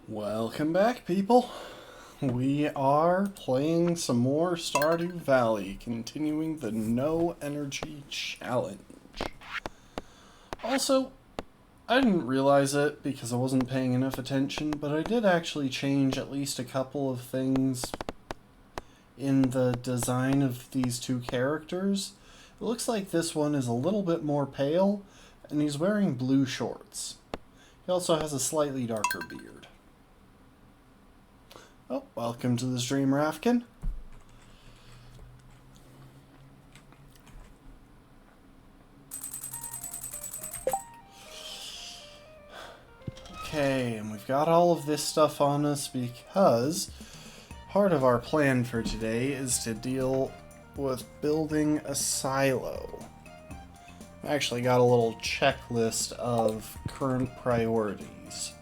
Welcome back, people. We are playing some more Stardew Valley, continuing the No Energy Challenge. Also, I didn't realize it because I wasn't paying enough attention, but I did actually change at least a couple of things in the design of these two characters. It looks like this one is a little bit more pale, and he's wearing blue shorts. He also has a slightly darker beard. Oh, welcome to the stream, Rafkin. Okay, and we've got all of this stuff on us because part of our plan for today is to deal with building a silo. I actually got a little checklist of current priorities.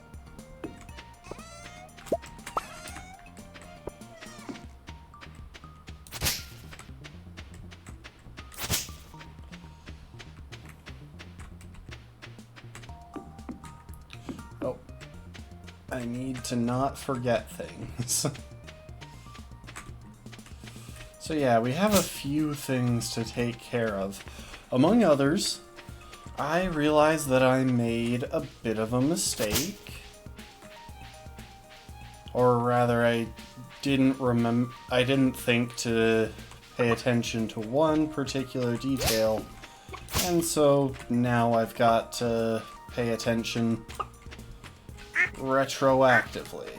Oh, I need to not forget things. So yeah, we have a few things to take care of. Among others, I realized that I made a bit of a mistake. Or rather, I didn't think to pay attention to one particular detail. And so now I've got to pay attention retroactively.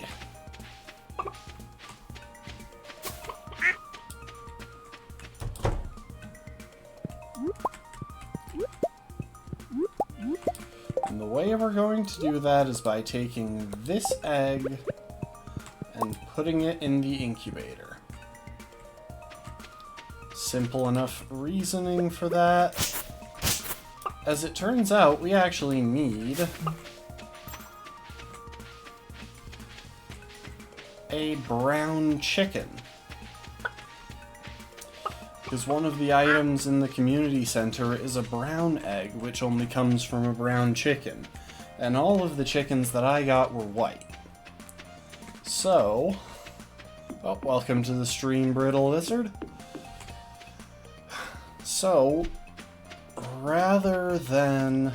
And the way we're going to do that is by taking this egg and putting it in the incubator. Simple enough reasoning for that. As it turns out, we actually need a brown chicken. Because one of the items in the community center is a brown egg, which only comes from a brown chicken. And all of the chickens that I got were white. So, oh, welcome to the stream, Brittle Lizard. So, rather than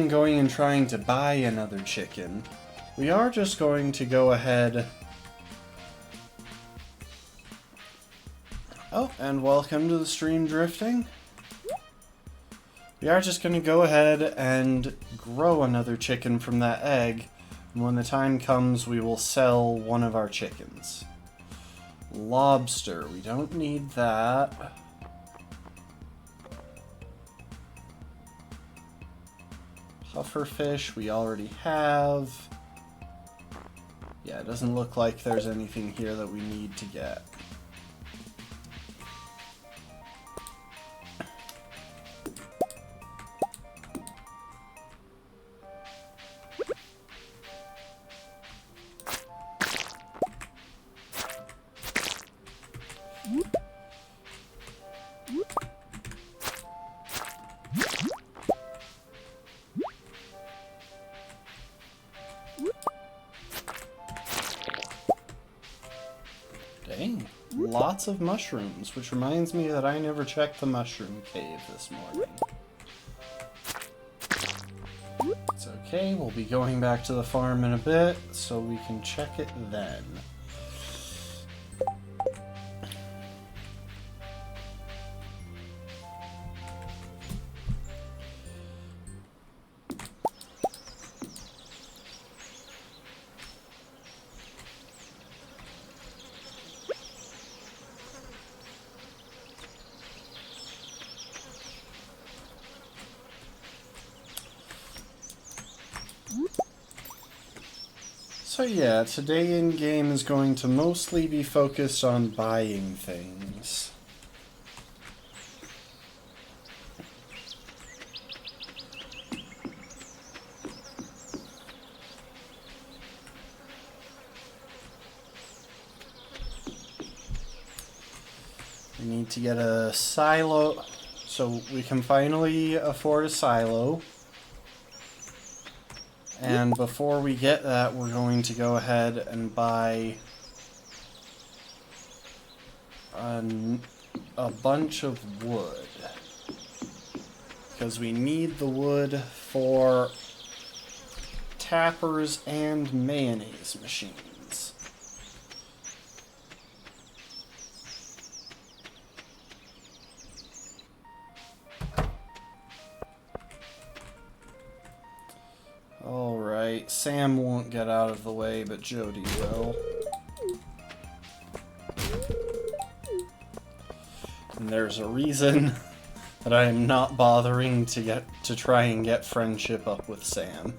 going and trying to buy another chicken, we are just going to go ahead... Oh, and welcome to the stream drifting. We are just going to go ahead and grow another chicken from that egg, and when the time comes, we will sell one of our chickens. Lobster, we don't need that. Pufferfish, we already have. Yeah, it doesn't look like there's anything here that we need to get. Dang, lots of mushrooms, which reminds me that I never checked the mushroom cave this morning. It's okay, we'll be going back to the farm in a bit, so we can check it then. So yeah, today in-game is going to mostly be focused on buying things. We need to get a silo. So we can finally afford a silo. And before we get that, we're going to go ahead and buy a bunch of wood. Because we need the wood for tappers and mayonnaise machines. Alright, Sam won't get out of the way, but Jody will. And there's a reason that I am not bothering to try and get friendship up with Sam.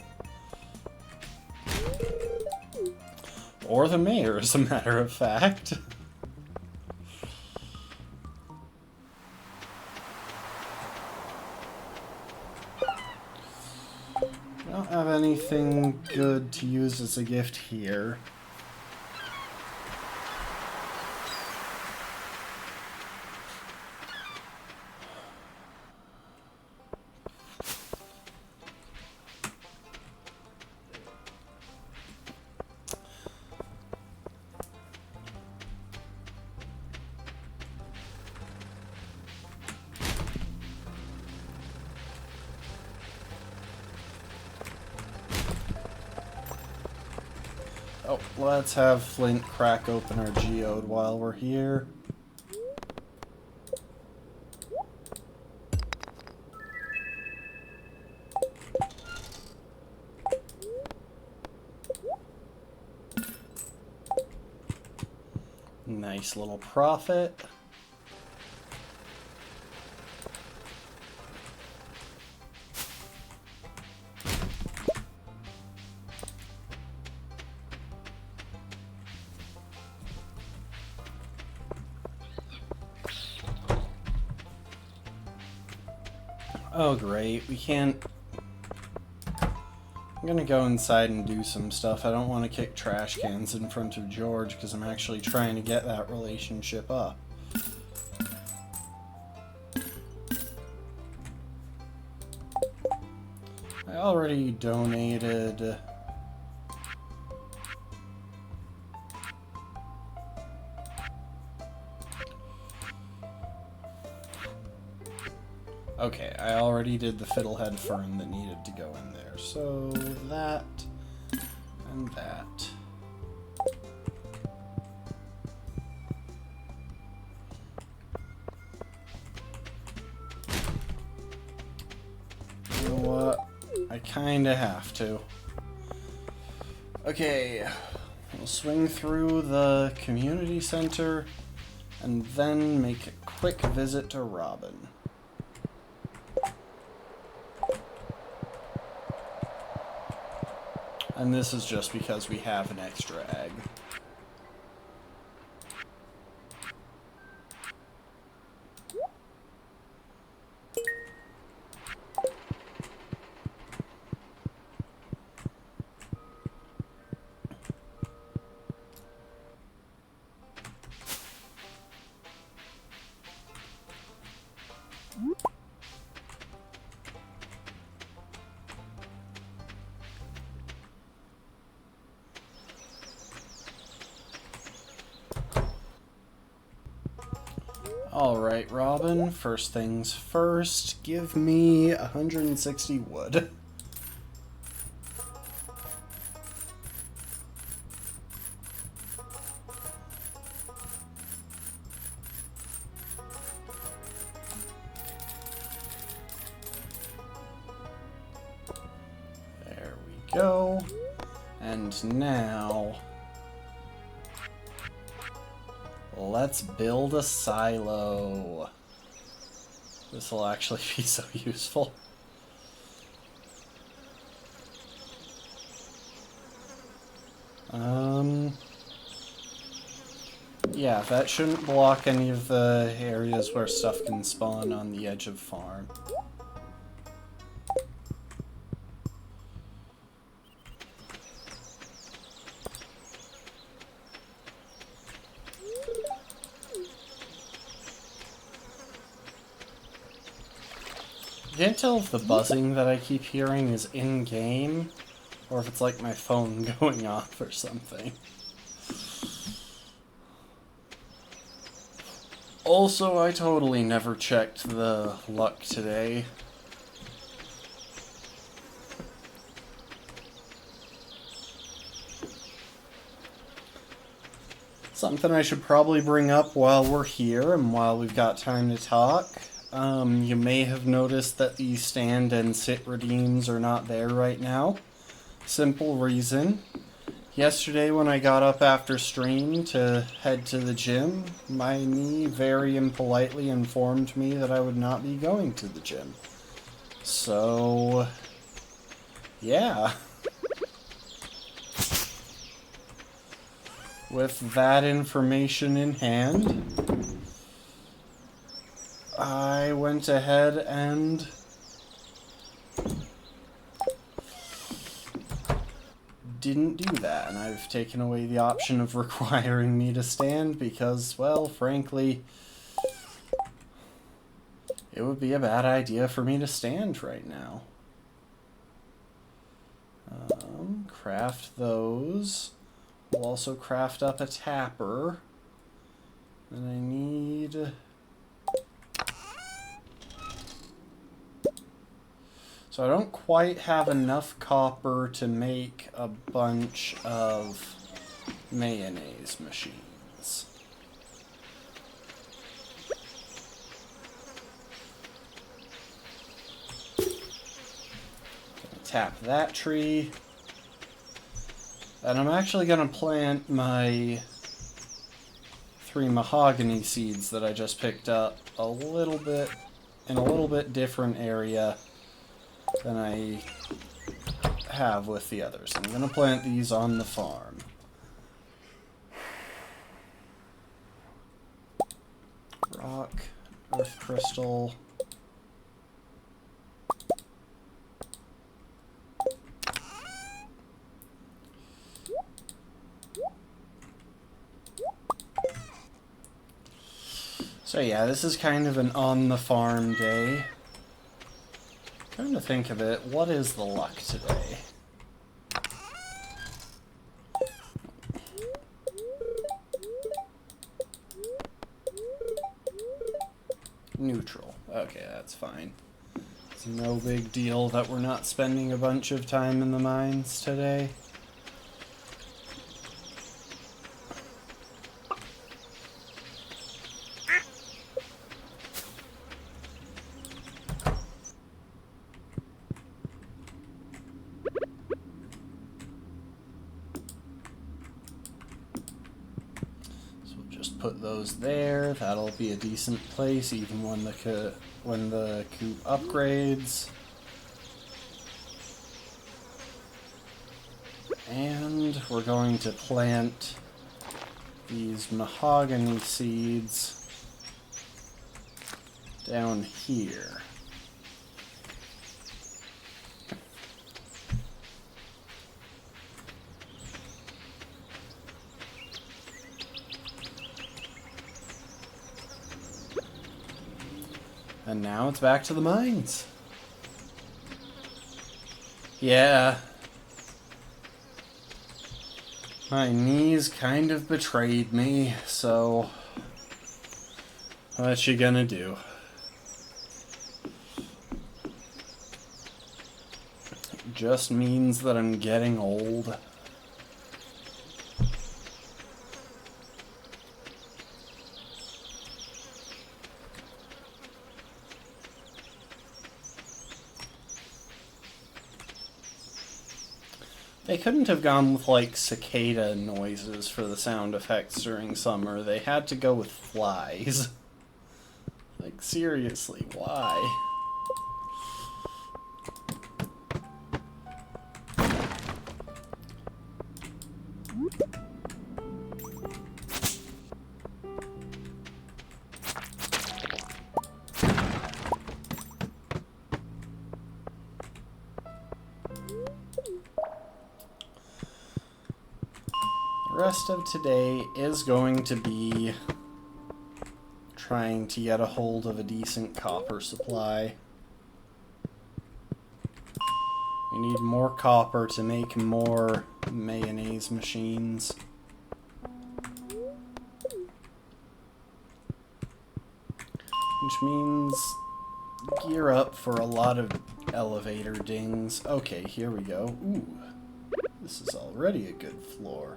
Or the mayor, as a matter of fact. I don't have anything good to use as a gift here. Oh, let's have Flint crack open our geode while we're here. Nice little profit. Oh great, we can't... I'm gonna go inside and do some stuff. I don't want to kick trash cans in front of George because I'm actually trying to get that relationship up. I already donated... Okay, I already did the fiddlehead fern that needed to go in there, so that and that. You know what? I kinda have to. Okay, we'll swing through the community center and then make a quick visit to Robin. And this is just because we have an extra egg. Alright, Robin, first things first, give me 160 wood. There we go. And now... let's build a silo. This will actually be so useful. Yeah, that shouldn't block any of the areas where stuff can spawn on the edge of farm. Can't tell if the buzzing that I keep hearing is in-game, or if it's like my phone going off or something. Also, I totally never checked the luck today. Something I should probably bring up while we're here and while we've got time to talk. You may have noticed that the stand and sit redeems are not there right now. Simple reason. Yesterday when I got up after stream to head to the gym, my knee very impolitely informed me that I would not be going to the gym. So, yeah. With that information in hand, I went ahead and didn't do that, and I've taken away the option of requiring me to stand because, well, frankly, it would be a bad idea for me to stand right now. Craft those. We'll also craft up a tapper. And I need... So I don't quite have enough copper to make a bunch of mayonnaise machines. Gonna tap that tree. And I'm actually going to plant my 3 mahogany seeds that I just picked up in a little bit different area than I have with the others. I'm going to plant these on the farm. Rock, earth crystal. So yeah, this is kind of an on-the-farm day. Trying to think of it, what is the luck today? Neutral. Okay, that's fine. It's no big deal that we're not spending a bunch of time in the mines today. Put those there. That'll be a decent place even when the coop upgrades. And we're going to plant these mahogany seeds down here. And now it's back to the mines. Yeah. My knees kind of betrayed me, so what you gonna do? It just means that I'm getting old. They couldn't have gone with, like, cicada noises for the sound effects during summer. They had to go with flies. Like, seriously, why? The rest of today is going to be trying to get a hold of a decent copper supply. We need more copper to make more mayonnaise machines. Which means gear up for a lot of elevator dings. Okay, here we go. Ooh, this is already a good floor.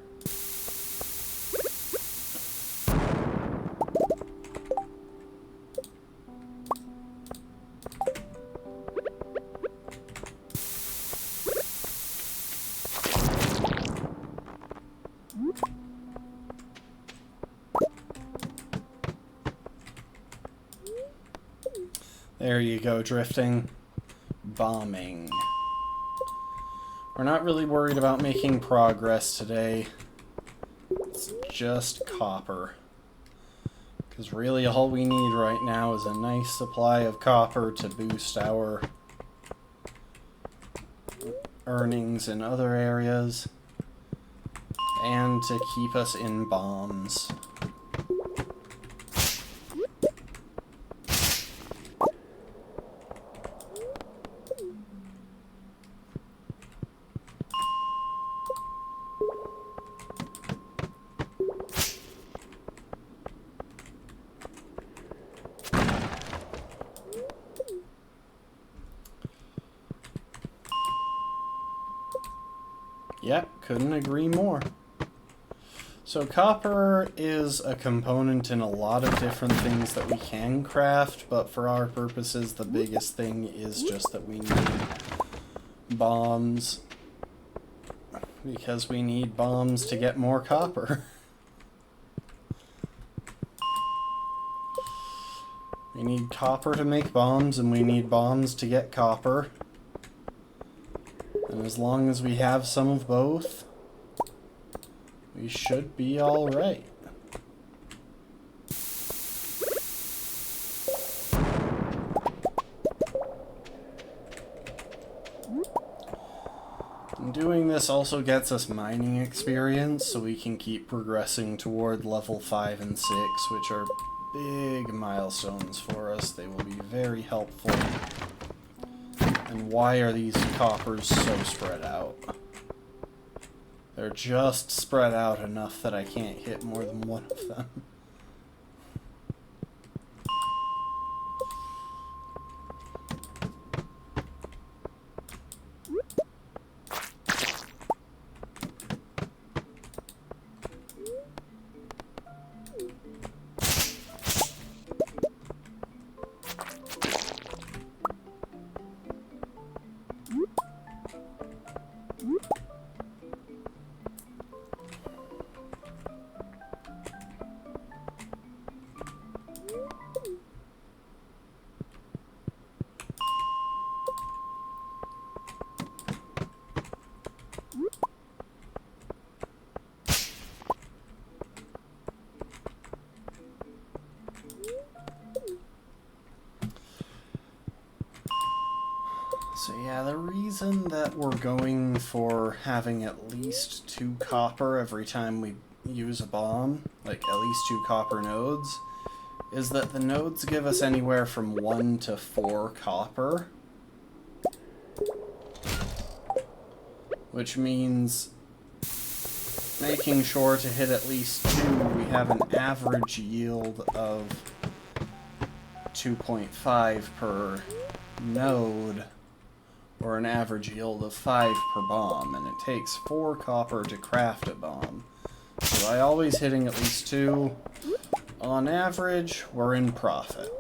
There you go, drifting. Bombing. We're not really worried about making progress today. It's just copper. Because really all we need right now is a nice supply of copper to boost our earnings in other areas. And to keep us in bombs. Yep, couldn't agree more. So copper is a component in a lot of different things that we can craft, but for our purposes the biggest thing is just that we need bombs. Because we need bombs to get more copper. We need copper to make bombs, and we need bombs to get copper. And as long as we have some of both, we should be alright. And doing this also gets us mining experience, so we can keep progressing toward level 5 and 6, which are big milestones for us. They will be very helpful. And why are these coppers so spread out? They're just spread out enough that I can't hit more than one of them. So yeah, the reason that we're going for having at least 2 copper every time we use a bomb, like at least 2 copper nodes, is that the nodes give us anywhere from 1 to 4 copper. Which means making sure to hit at least 2, we have an average yield of 2.5 per node, or an average yield of 5 per bomb, and it takes 4 copper to craft a bomb. So by always hitting at least 2, on average, we're in profit.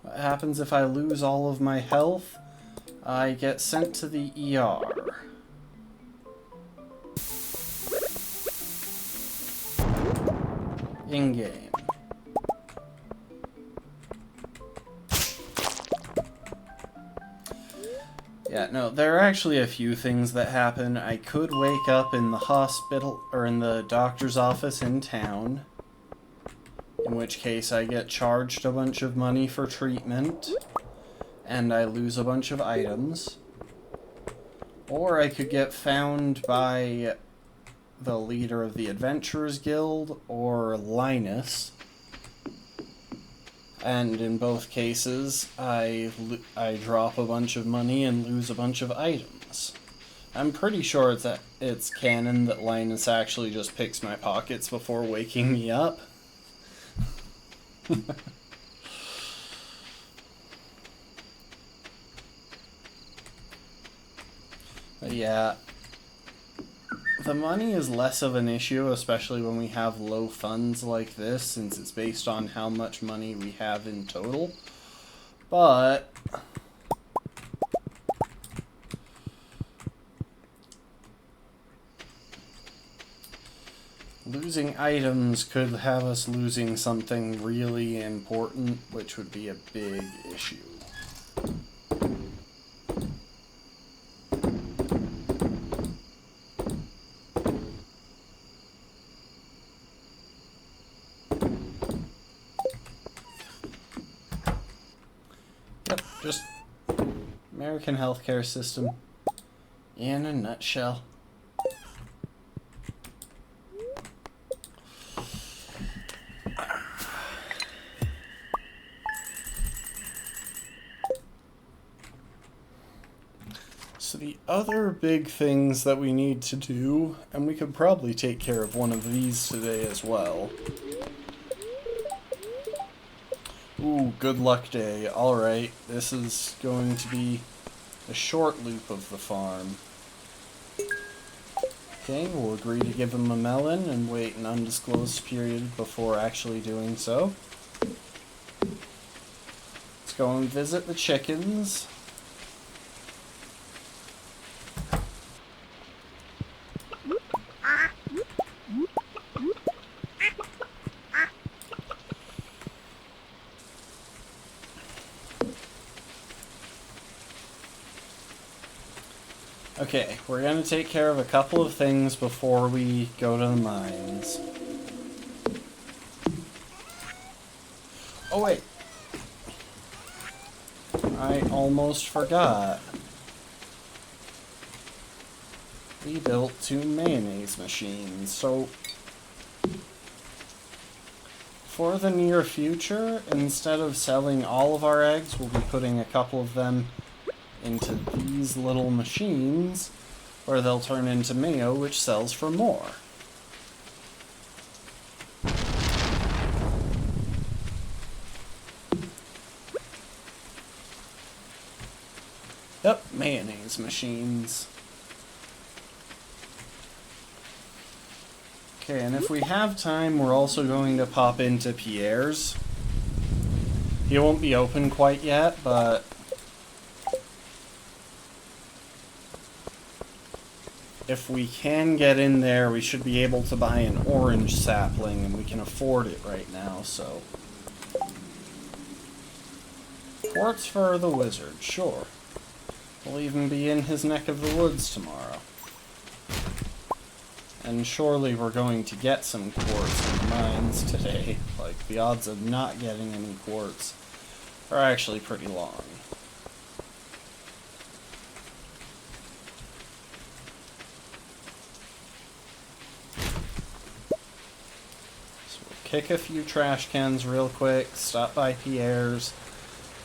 What happens if I lose all of my health? I get sent to the ER. In-game. Yeah, no, there are actually a few things that happen. I could wake up in the hospital, or in the doctor's office in town, in which case I get charged a bunch of money for treatment, and I lose a bunch of items. Or I could get found by the leader of the Adventurers Guild or Linus. And in both cases, I drop a bunch of money and lose a bunch of items. I'm pretty sure it's canon that Linus actually just picks my pockets before waking me up. But yeah, the money is less of an issue, especially when we have low funds like this, since it's based on how much money we have in total. But losing items could have us losing something really important, which would be a big issue. Yep, just American healthcare system in a nutshell. So the other big things that we need to do, and we could probably take care of one of these today as well. Ooh, good luck day. Alright, this is going to be a short loop of the farm. Okay, we'll agree to give him a melon and wait an undisclosed period before actually doing so. Let's go and visit the chickens. Okay, we're gonna take care of a couple of things before we go to the mines. Oh wait. I almost forgot. We built 2 mayonnaise machines, so for the near future, instead of selling all of our eggs, we'll be putting a couple of them into these little machines, where they'll turn into mayo, which sells for more. Yep, mayonnaise machines. Okay, and if we have time, we're also going to pop into Pierre's. He won't be open quite yet, but if we can get in there, we should be able to buy an orange sapling, and we can afford it right now, so. Quartz for the wizard, sure. We'll even be in his neck of the woods tomorrow. And surely we're going to get some quartz in the mines today. Like, the odds of not getting any quartz are actually pretty long. So we'll kick a few trash cans real quick, stop by Pierre's,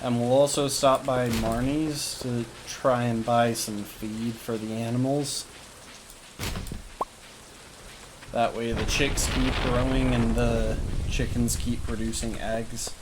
and we'll also stop by Marnie's to try and buy some feed for the animals. That way the chicks keep growing and the chickens keep producing eggs.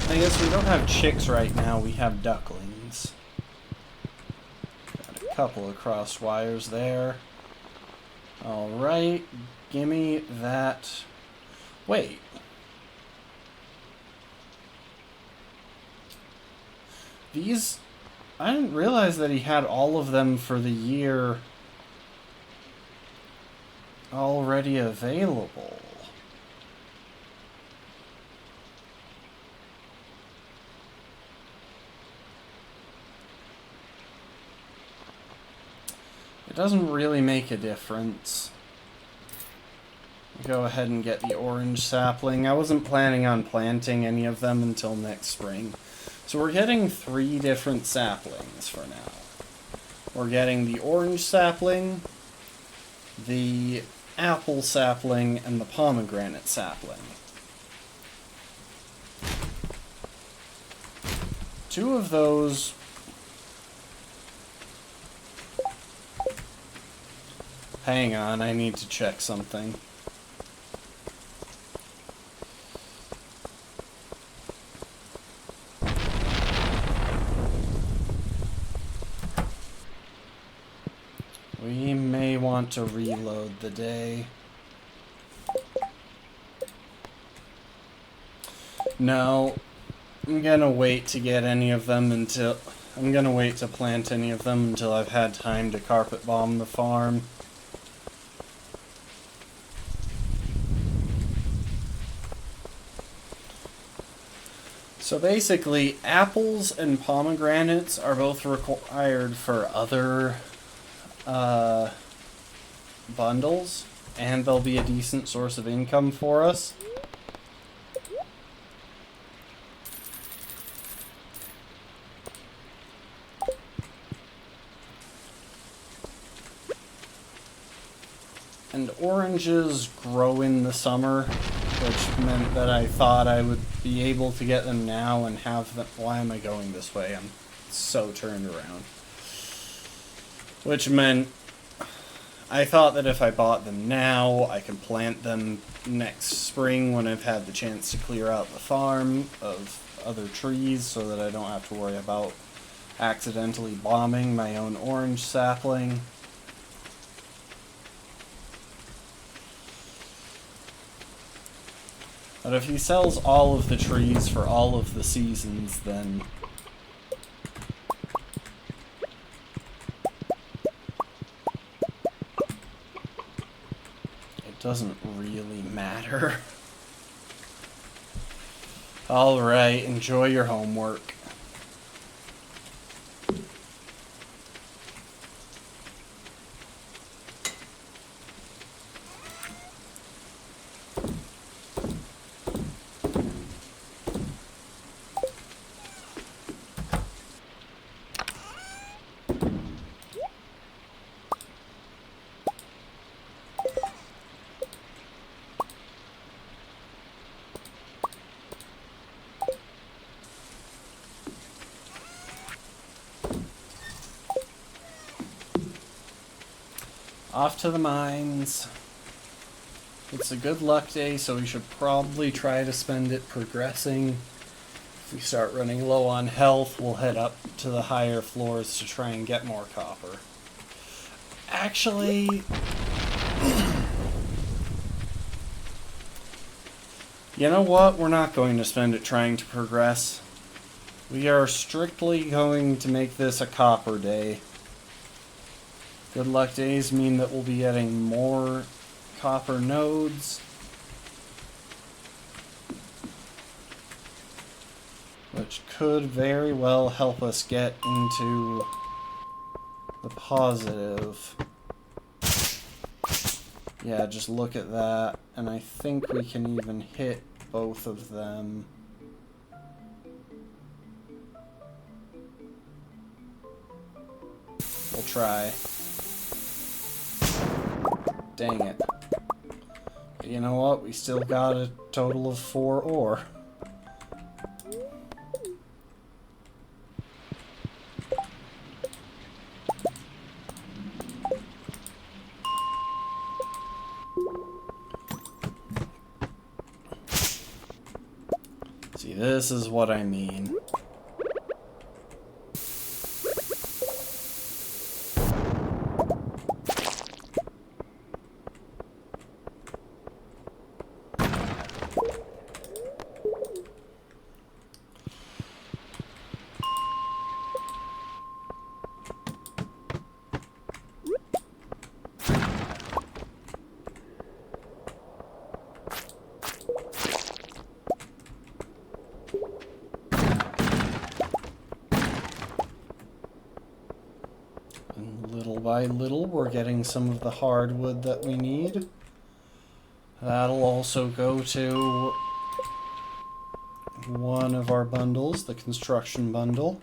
I guess we don't have chicks right now, we have ducklings. Got a couple of crossed wires there. Alright, gimme that. Wait. These I didn't realize that he had all of them for the year already available. It doesn't really make a difference. Go ahead and get the orange sapling. I wasn't planning on planting any of them until next spring. So we're getting 3 different saplings for now. We're getting the orange sapling, the apple sapling, and the pomegranate sapling. 2 of those... Hang on, I need to check something. We may want to reload the day. No, I'm gonna wait to get any of them until... I'm gonna wait to plant any of them until I've had time to carpet bomb the farm. So basically, apples and pomegranates are both required for other bundles, and they'll be a decent source of income for us. And oranges grow in the summer, which meant that I thought I would be able to get them now and have them... Why am I going this way? I'm so turned around. Which meant I thought that if I bought them now, I could plant them next spring when I've had the chance to clear out the farm of other trees so that I don't have to worry about accidentally bombing my own orange sapling. But if he sells all of the trees for all of the seasons, then... it doesn't really matter. Alright, enjoy your homework. Off to the mines. It's a good luck day, so we should probably try to spend it progressing. If we start running low on health, we'll head up to the higher floors to try and get more copper. Actually... you know what? We're not going to spend it trying to progress. We are strictly going to make this a copper day. Good luck days mean that we'll be getting more copper nodes. Which could very well help us get into the positive. Yeah, just look at that. And I think we can even hit both of them. We'll try. Dang it. But you know what? We still got a total of 4 ore. See, this is what I mean. by little, we're getting some of the hardwood that we need. That'll also go to one of our bundles, the construction bundle.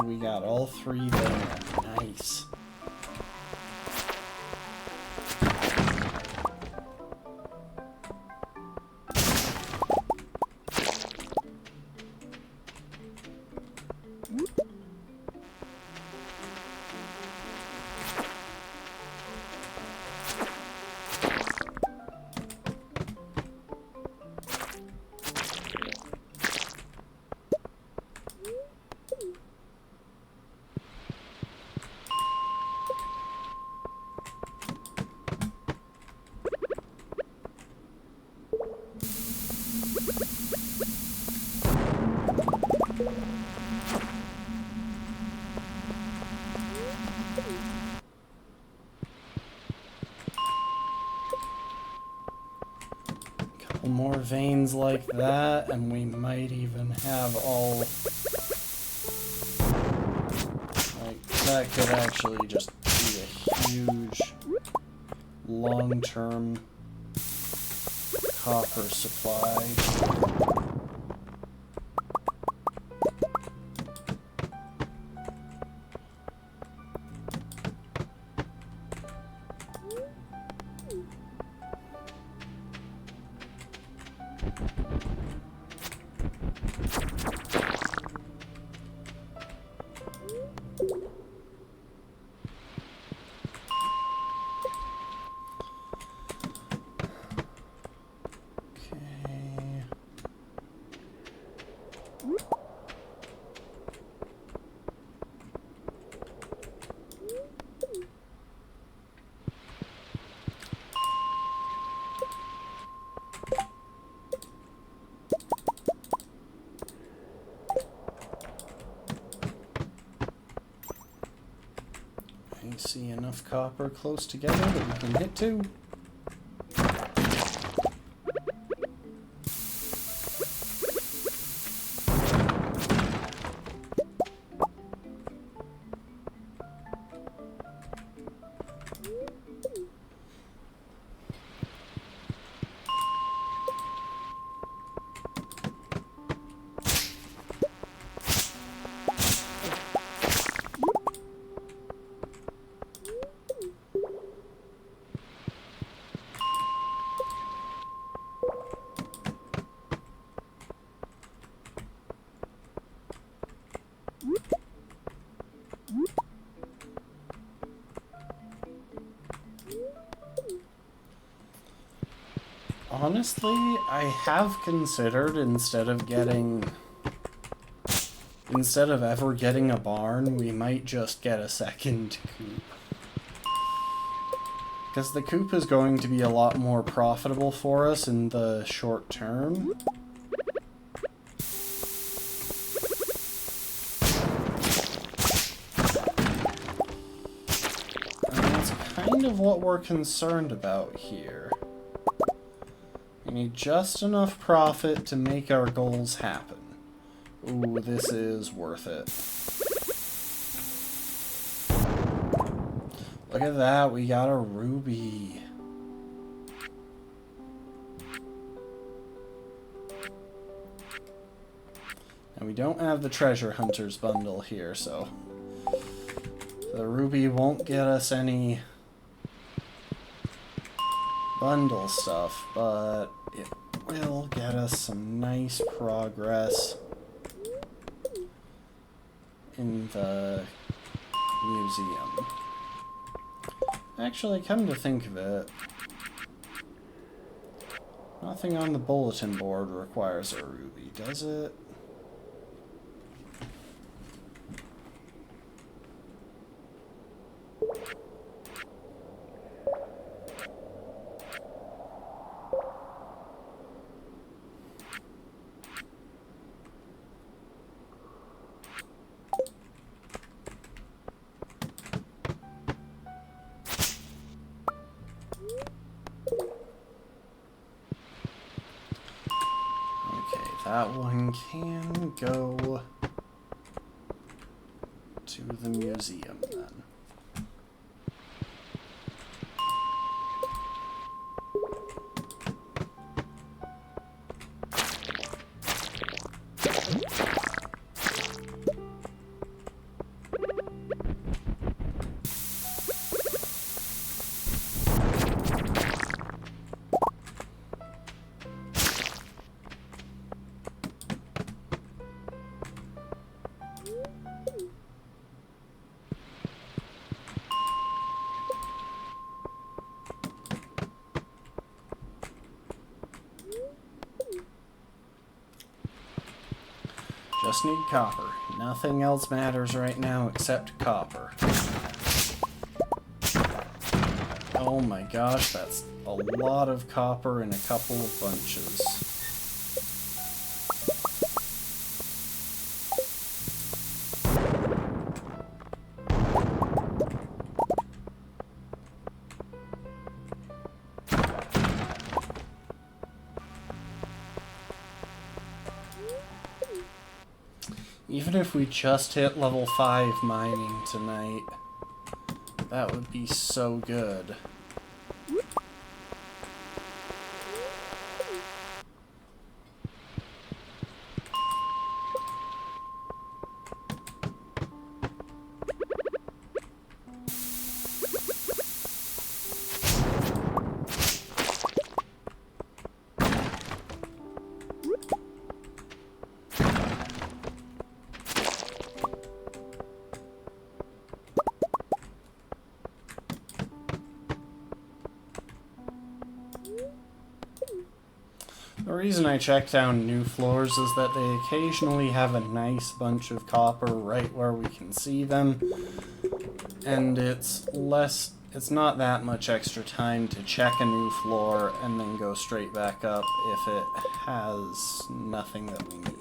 We got all three there. Nice. More veins like that, and we might even have all... Like, that could actually just be a huge, long-term copper supply. I see enough copper close together that we can hit two. Honestly, I have considered instead of ever getting a barn, we might just get a second coop. Because the coop is going to be a lot more profitable for us in the short term. And that's kind of what we're concerned about here. We need just enough profit to make our goals happen. Ooh, this is worth it. Look at that, we got a ruby. And we don't have the treasure hunters bundle here, so the ruby won't get us any bundle stuff, but it will get us some nice progress in the museum. Actually, come to think of it, nothing on the bulletin board requires a ruby, does it? That one can go to the museum then. Just need copper. Nothing else matters right now except copper. Oh my gosh, that's a lot of copper in a couple of bunches. Even if we just hit level 5 mining tonight, that would be so good. The reason I check down new floors is that they occasionally have a nice bunch of copper right where we can see them, and it's not that much extra time to check a new floor and then go straight back up if it has nothing that we need.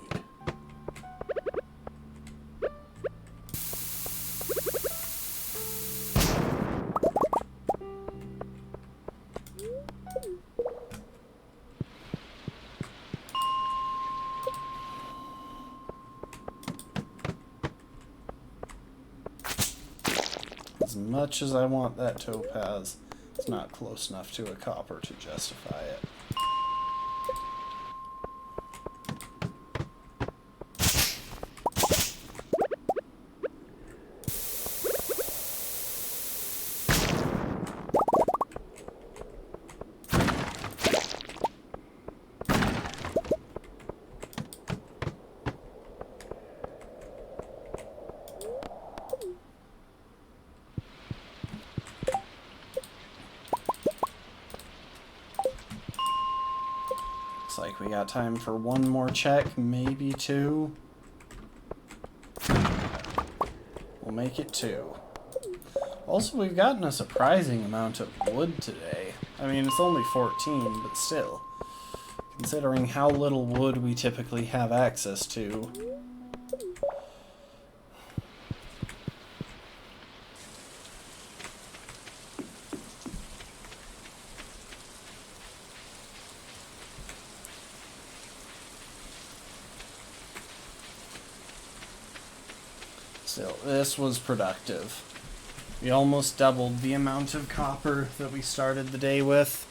As much as I want that topaz, it's not close enough to a copper to justify it. Looks like we got time for one more check, maybe two. We'll make it two. Also, we've gotten a surprising amount of wood today. I mean, it's only 14, but still. Considering how little wood we typically have access to. Still, this was productive. We almost doubled the amount of copper that we started the day with.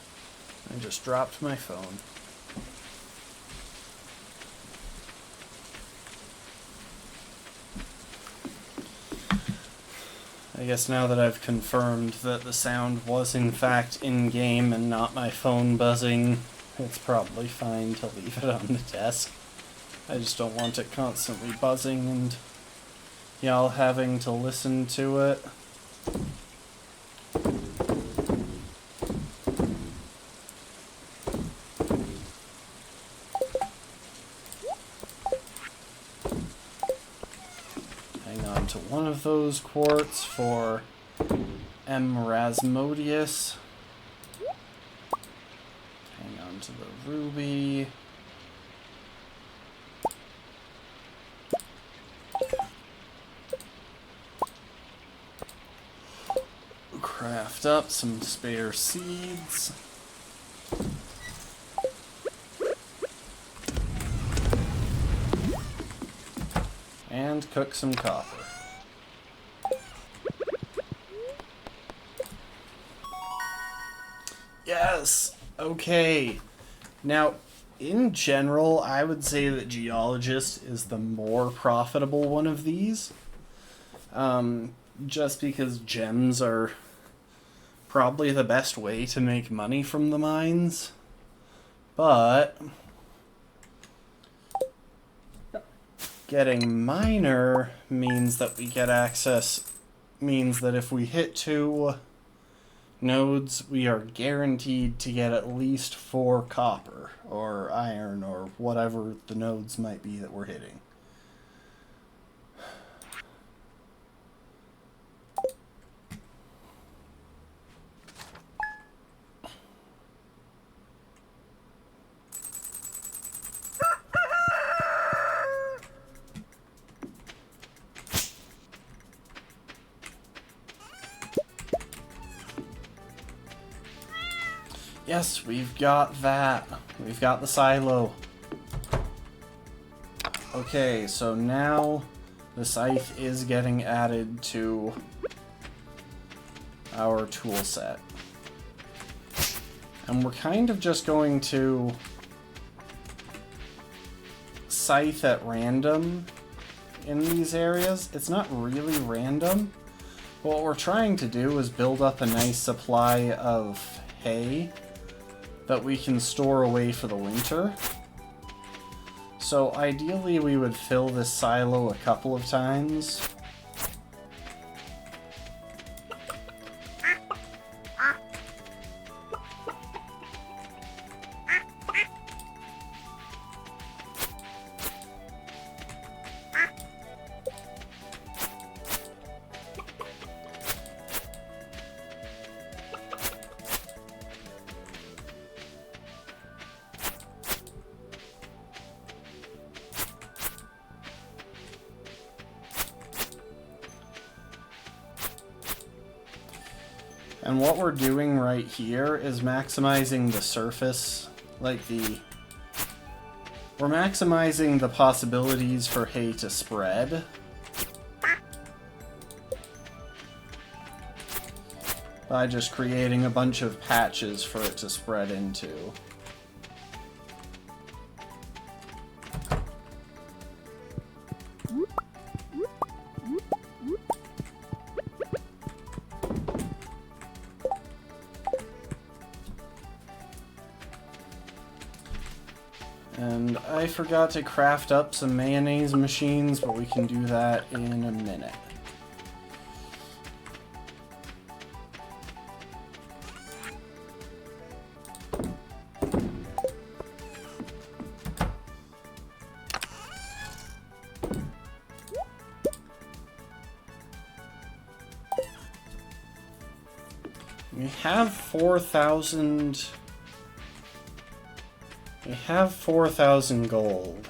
I just dropped my phone. I guess now that I've confirmed that the sound was in fact in-game and not my phone buzzing, it's probably fine to leave it on the desk. I just don't want it constantly buzzing and y'all having to listen to it. Hang on to one of those quartz for Rasmodius. Hang on to the ruby. Craft up some spare seeds. And cook some copper. Yes! Okay. Now, in general, I would say that Geologist is the more profitable one of these. Just because gems are probably the best way to make money from the mines. But getting miner means that we get access, means that if we hit 2 nodes, we are guaranteed to get at least 4 copper or iron or whatever the nodes might be that we're hitting. Yes, we've got that. We've got the silo. Okay, so now the scythe is getting added to our tool set. And we're kind of just going to scythe at random in these areas. It's not really random. What we're trying to do is build up a nice supply of hay that we can store away for the winter. So ideally we would fill this silo a couple of times. And what we're doing right here is maximizing the surface, we're maximizing the possibilities for hay to spread. By just creating a bunch of patches for it to spread into. And I forgot to craft up some mayonnaise machines, but we can do that in a minute. We have 4,000... We have 4,000 gold.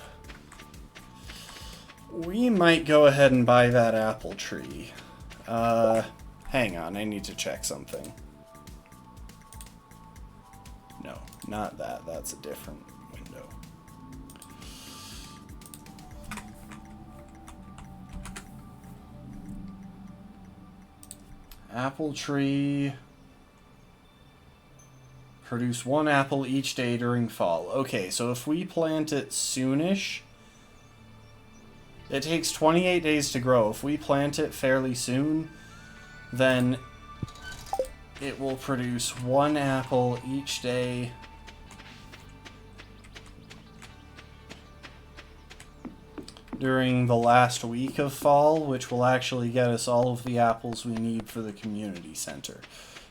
We might go ahead and buy that apple tree. Hang on, I need to check something. No, not that. That's a different window. Apple tree. Produce 1 apple each day during fall. Okay, so if we plant it soonish, it takes 28 days to grow. If we plant it fairly soon, then it will produce 1 apple each day during the last week of fall, which will actually get us all of the apples we need for the community center.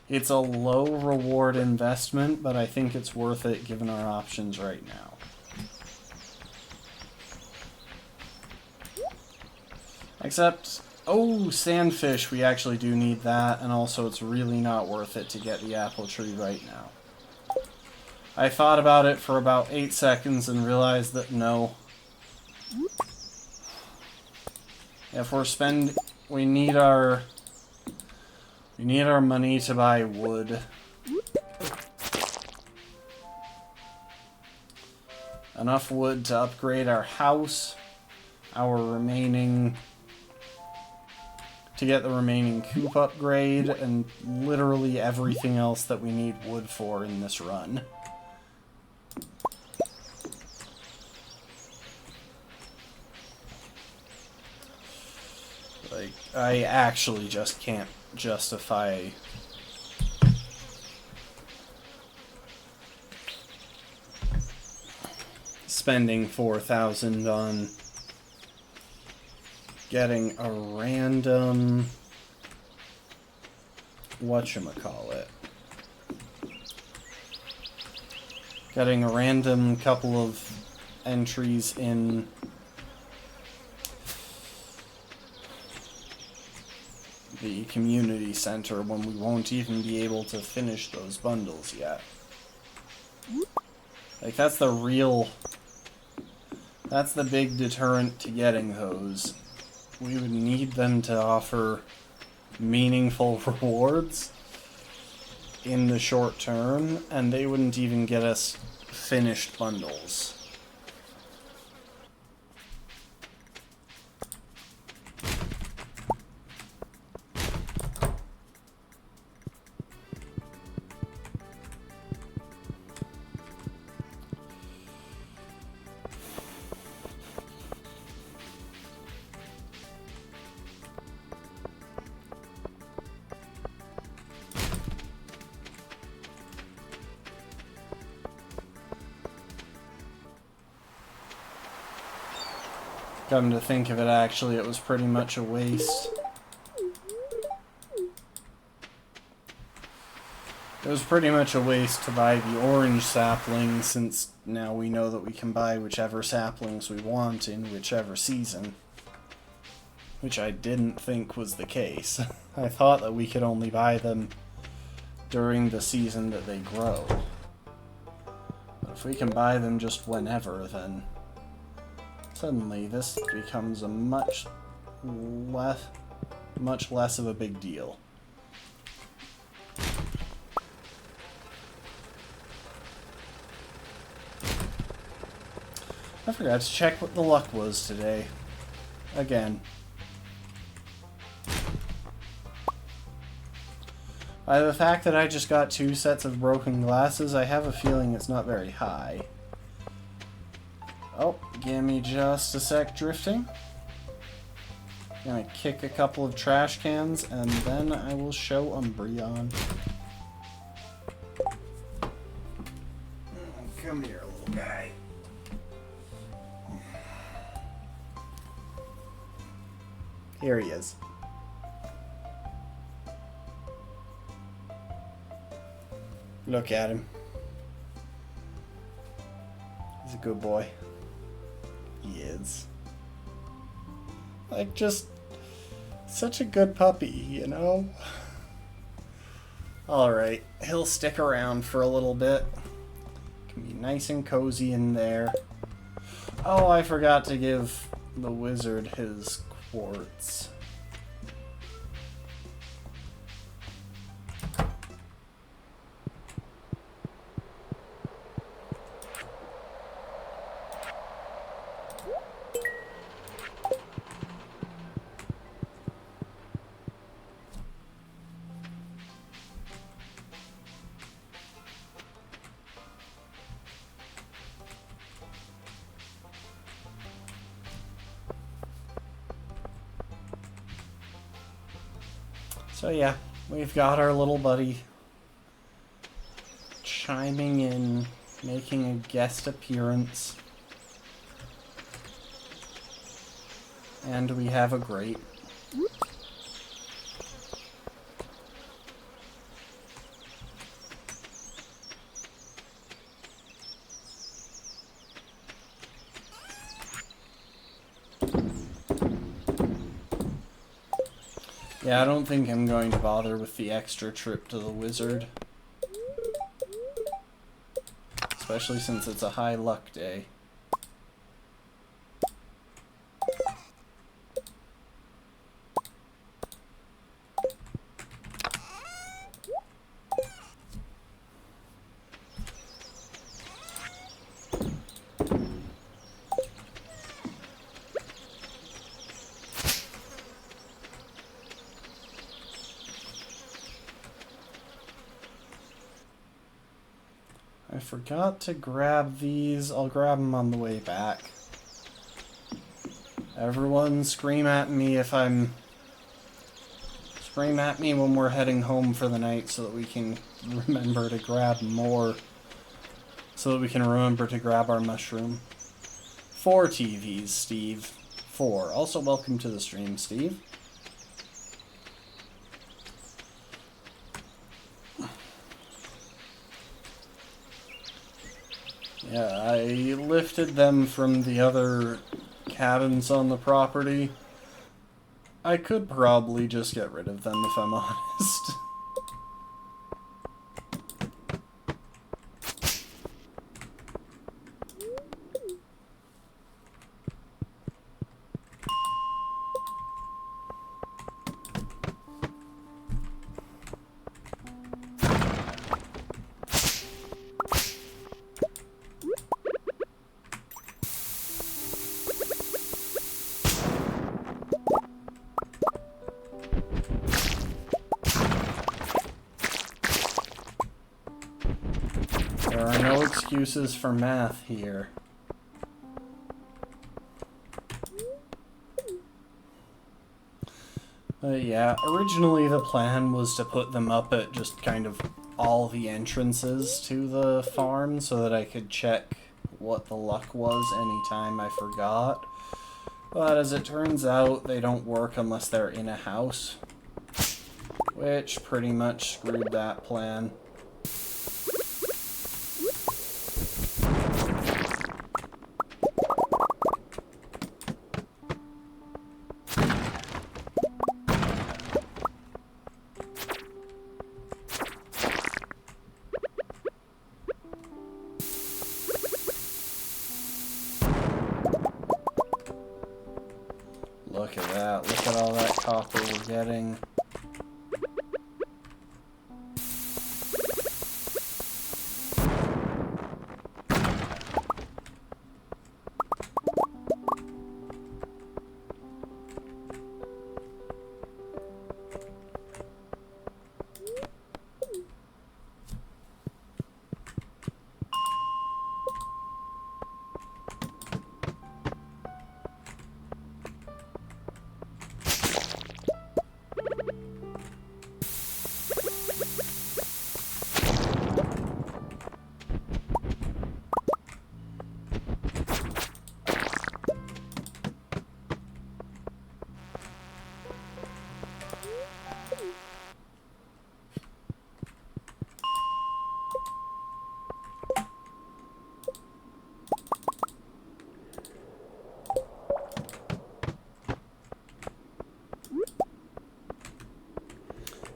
It's a low reward investment, but I think it's worth it given our options right now. Except, oh, sandfish, we actually do need that, and also it's really not worth it to get the apple tree right now. I thought about it for about 8 seconds and realized that no. If we're we need our money to buy wood. Enough wood to upgrade our house, to get the remaining coop upgrade, and literally everything else that we need wood for in this run. Like, I actually just can't justify spending 4,000 on getting a random whatchamacallit. Getting a random couple of entries in the community center when we won't even be able to finish those bundles yet. Like, that's the big deterrent to getting those. We would need them to offer meaningful rewards in the short term, and they wouldn't even get us finished bundles. Come to think of it, actually, it was pretty much a waste. It was pretty much a waste to buy the orange saplings, since now we know that we can buy whichever saplings we want in whichever season. Which I didn't think was the case. I thought that we could only buy them during the season that they grow. But if we can buy them just whenever, then suddenly this becomes a much less of a big deal. I forgot to check what the luck was today. Again. By the fact that I just got 2 sets of broken glasses, I have a feeling it's not very high. Oh, give me just a sec, drifting. Gonna kick a couple of trash cans, and then I will show Umbreon. Come here, little guy. Here he is. Look at him. He's a good boy. He is. Like, just such a good puppy, you know? Alright, he'll stick around for a little bit. Can be nice and cozy in there. Oh, I forgot to give the wizard his quartz. So yeah, we've got our little buddy chiming in, making a guest appearance. And we have a grate. Yeah, I don't think I'm going to bother with the extra trip to the wizard. Especially since it's a high luck day. I forgot to grab these. I'll grab them on the way back. Everyone scream at me if I'm... Scream at me when we're heading home for the night so that we can remember to grab more. So that we can remember to grab our mushroom. 4 TVs, Steve. 4. Also, welcome to the stream, Steve. Yeah, I lifted them from the other cabins on the property. I could probably just get rid of them if I'm honest. There are no excuses for math here. Yeah, originally the plan was to put them up at just kind of all the entrances to the farm so that I could check what the luck was anytime I forgot. But as it turns out, they don't work unless they're in a house, which pretty much screwed that plan. Look at that. Look at all that copper we're getting.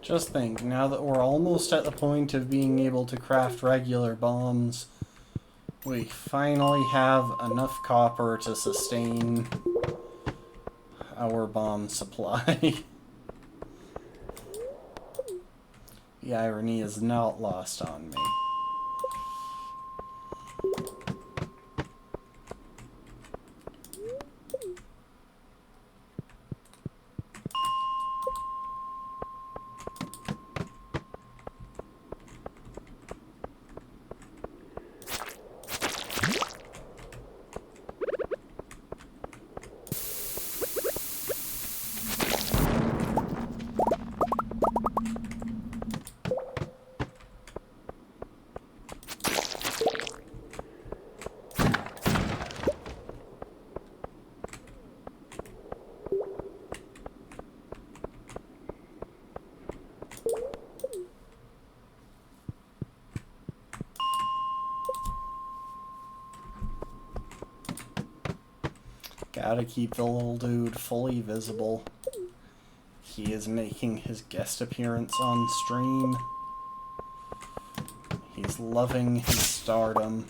Just think, now that we're almost at the point of being able to craft regular bombs, we finally have enough copper to sustain our bomb supply. The irony is not lost on me. Gotta keep the little dude fully visible. He is making his guest appearance on stream. He's loving his stardom.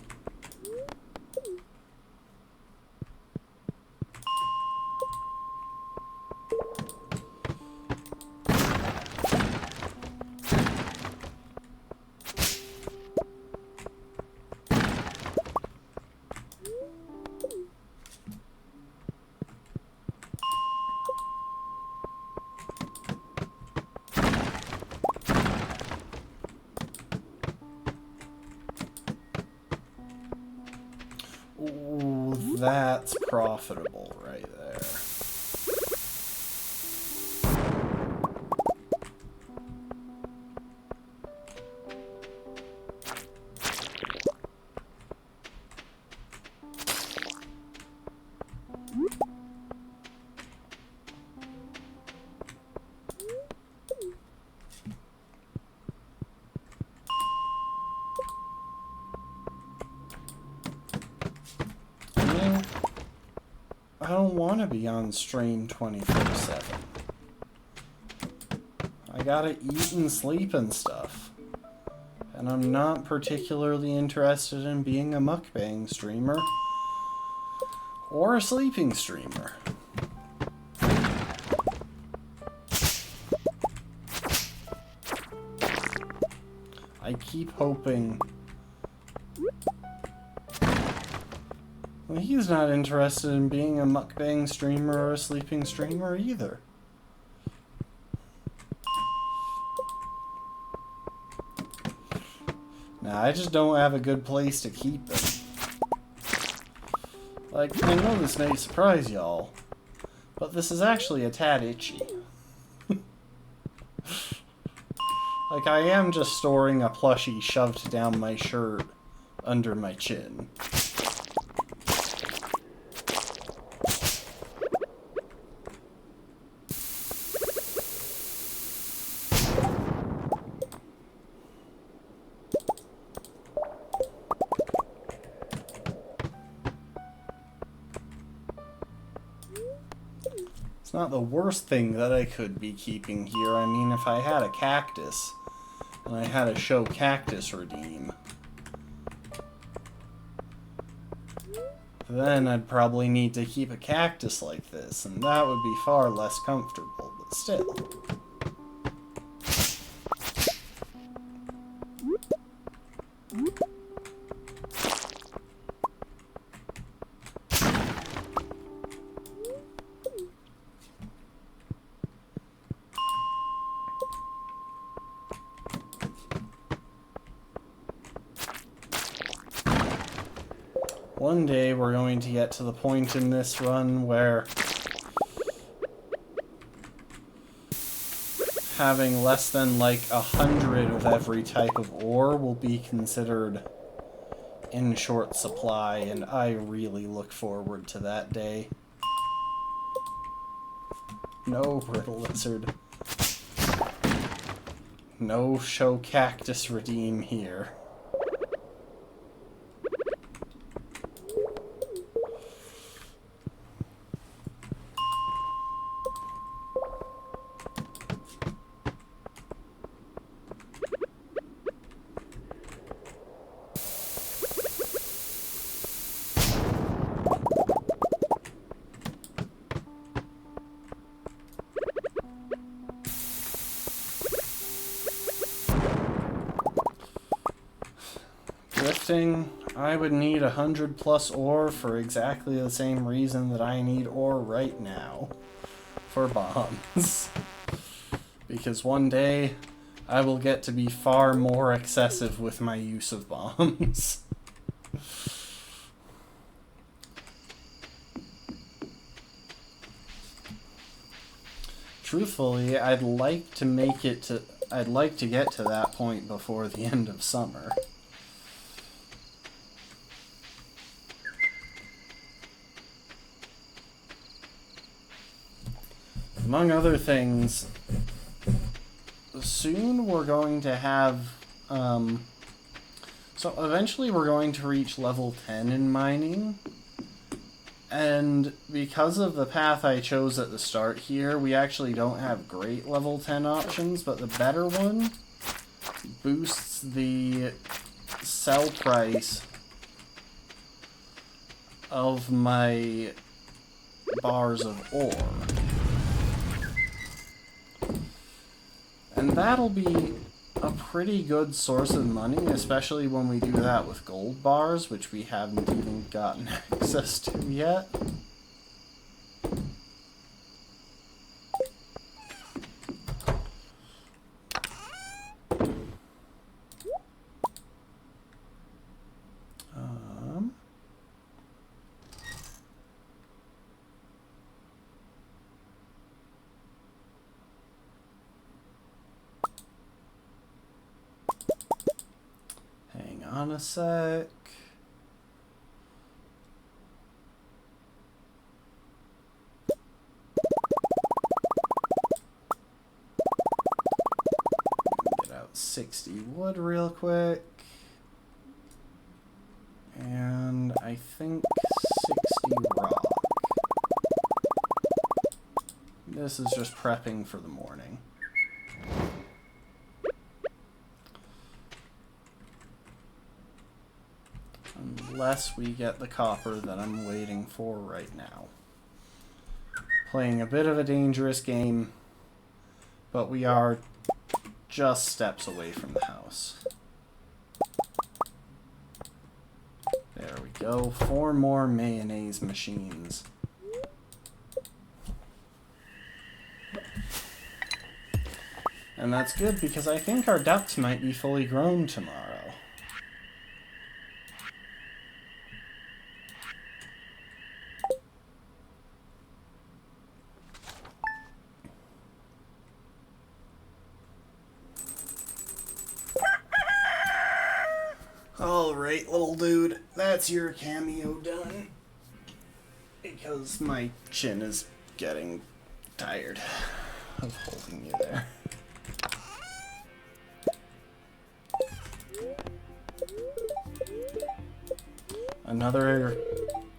Ooh, that's profitable right there. I don't want to be on stream 24/7. I gotta eat and sleep and stuff. And I'm not particularly interested in being a mukbang streamer or a sleeping streamer. I keep hoping. Well, he's not interested in being a mukbang streamer or a sleeping streamer either. Nah, I just don't have a good place to keep him. Like, I know this may surprise y'all, but this is actually a tad itchy. Like, I am just storing a plushie shoved down my shirt under my chin. It's not the worst thing that I could be keeping here. I mean, if I had a cactus, and I had to show cactus redeem, then I'd probably need to keep a cactus like this, and that would be far less comfortable, but still. One day we're going to get to the point in this run where having less than like 100 of every type of ore will be considered in short supply, and I really look forward to that day. No, brittle lizard. No show cactus redeem here. I would need 100 plus ore for exactly the same reason that I need ore right now. For bombs. Because one day, I will get to be far more excessive with my use of bombs. Truthfully, I'd like to get to that point before the end of summer. Among other things, soon we're going to have, so eventually we're going to reach level 10 in mining, And because of the path I chose at the start here, we actually don't have great level 10 options, but the better one boosts the sell price of my bars of ore. And that'll be a pretty good source of money, especially when we do that with gold bars, which we haven't even gotten access to yet. Hang on a sec. Get out 60 wood real quick. And I think 60 rock. This is just prepping for the morning. Unless we get the copper that I'm waiting for right now. Playing a bit of a dangerous game, but we are just steps away from the house. There we go. 4 more mayonnaise machines. And that's good because I think our ducks might be fully grown tomorrow. Alright, little dude, that's your cameo done. Because my chin is getting tired of holding you there. Another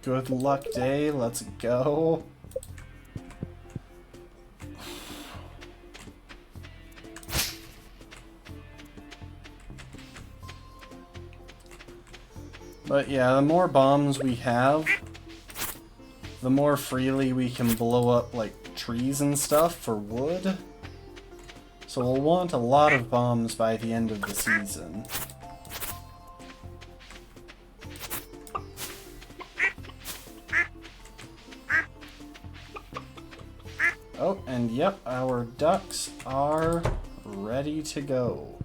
good luck day, let's go. But yeah, the more bombs we have, the more freely we can blow up like trees and stuff for wood. So we'll want a lot of bombs by the end of the season. Oh, and yep, our ducks are ready to go.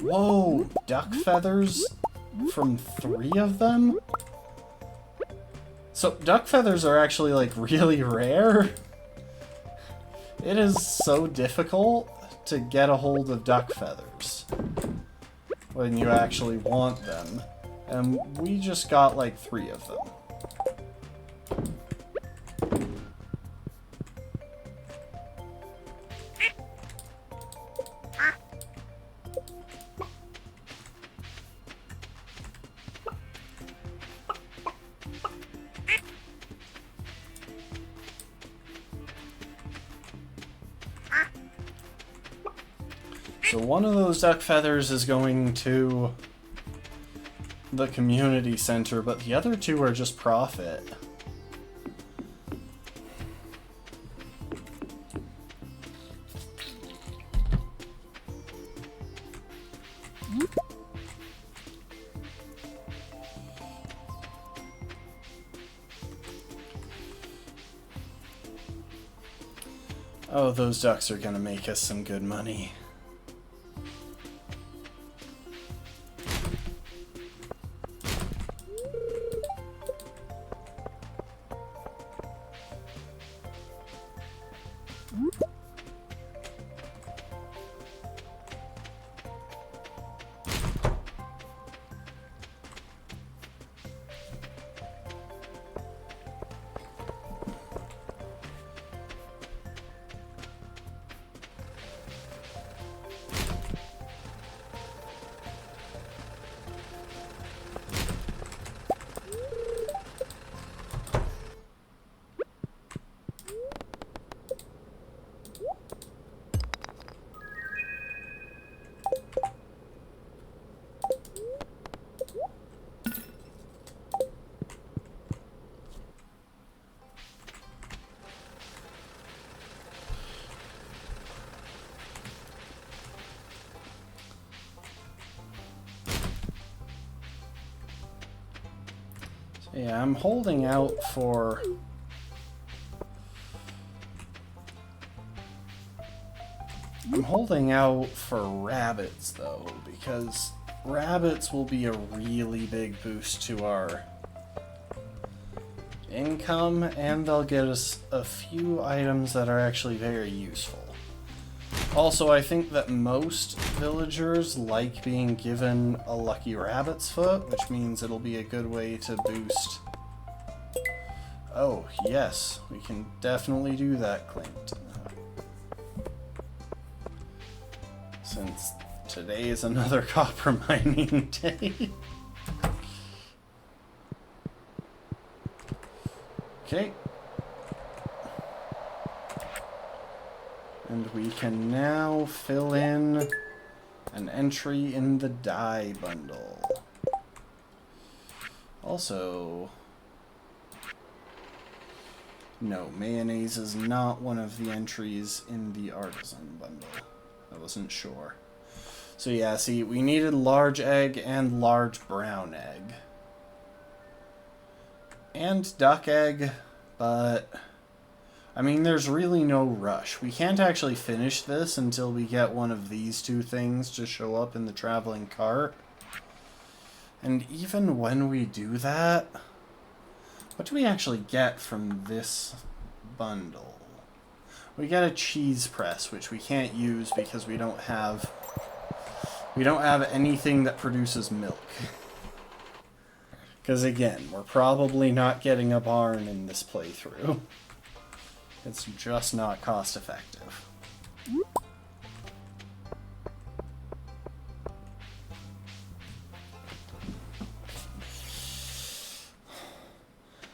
Whoa, duck feathers? From 3 of them? So, duck feathers are actually, like, really rare. It is so difficult to get a hold of duck feathers when you actually want them. And we just got, like, 3 of them. So one of those duck feathers is going to the community center, but the other 2 are just profit. Oh, those ducks are gonna make us some good money. Yeah, I'm holding out for... I'm holding out for rabbits, though, because rabbits will be a really big boost to our income, and they'll get us a few items that are actually very useful. Also, I think that most villagers like being given a lucky rabbit's foot, which means it'll be a good way to boost... Oh, yes, we can definitely do that, Clint. Since today is another copper mining day. Okay. And we can now fill in an entry in the dye bundle. Also, no, mayonnaise is not one of the entries in the artisan bundle. I wasn't sure. So yeah, see, we needed large egg and large brown egg. And duck egg, but... I mean, there's really no rush. We can't actually finish this until we get one of these two things to show up in the traveling cart. And even when we do that, what do we actually get from this bundle? We get a cheese press, which we can't use because we don't have anything that produces milk. Because again, we're probably not getting a barn in this playthrough. It's just not cost effective.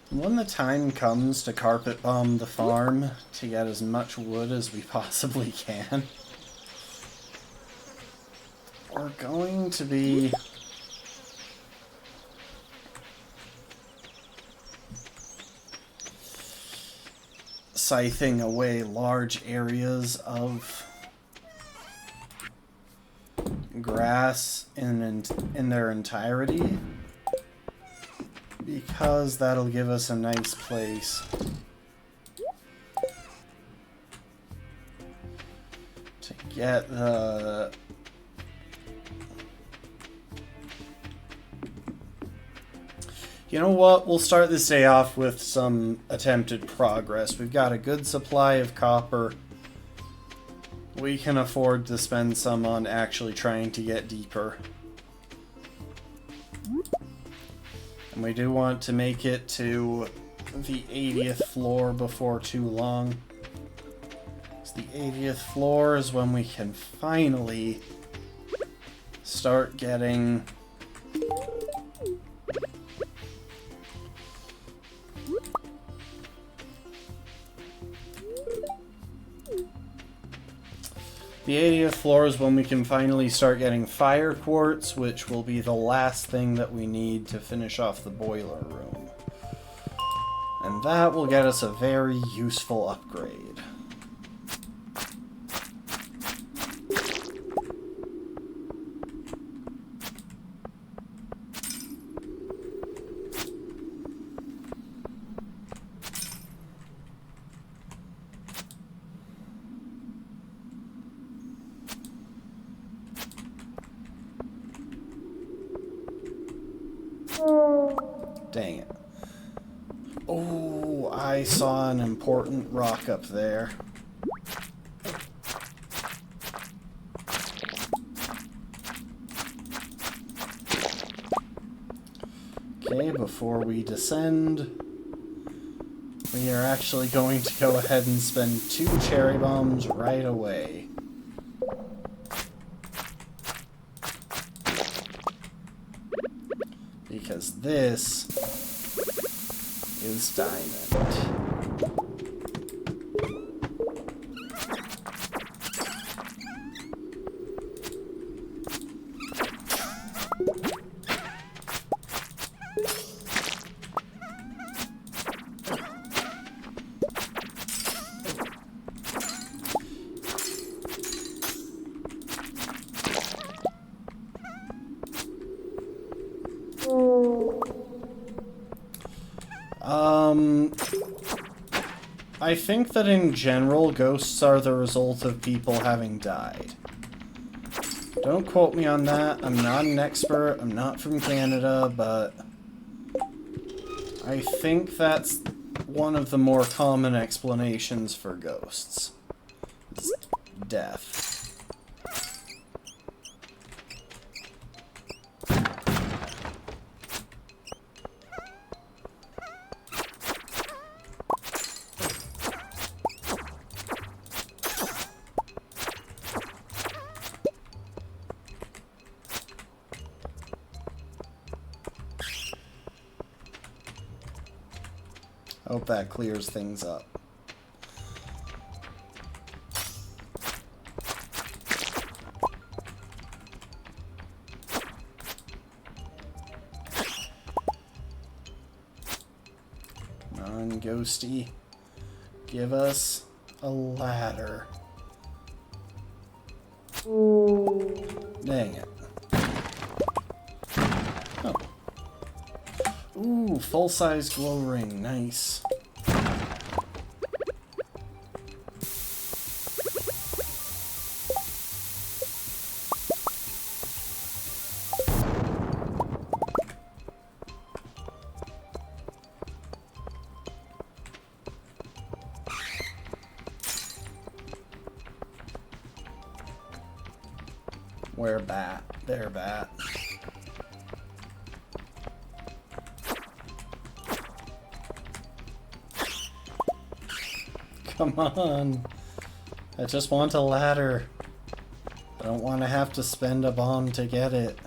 When the time comes to carpet bomb the farm to get as much wood as we possibly can, we're going to be scything away large areas of grass in their entirety, because that'll give us a nice place to get the You know what? We'll start this day off with some attempted progress. We've got a good supply of copper. We can afford to spend some on actually trying to get deeper. And we do want to make it to the 80th floor before too long. So the 80th floor is when we can finally start getting... The 80th floor is when we can finally start getting fire quartz, which will be the last thing that we need to finish off the boiler room. And that will get us a very useful upgrade. Dang it. Oh, I saw an important rock up there. Okay, before we descend, we are actually going to go ahead and spend 2 cherry bombs right away. Because this is diamond. I think that in general, ghosts are the result of people having died. Don't quote me on that. I'm not an expert. I'm not from Canada, but I think that's one of the more common explanations for ghosts. It's death. Hope that clears things up. Non-ghosty. Give us a ladder. Dang it. Oh. Ooh, full-size glow ring. Nice. Where bat? There, bat. Come on. I just want a ladder. I don't want to have to spend a bomb to get it.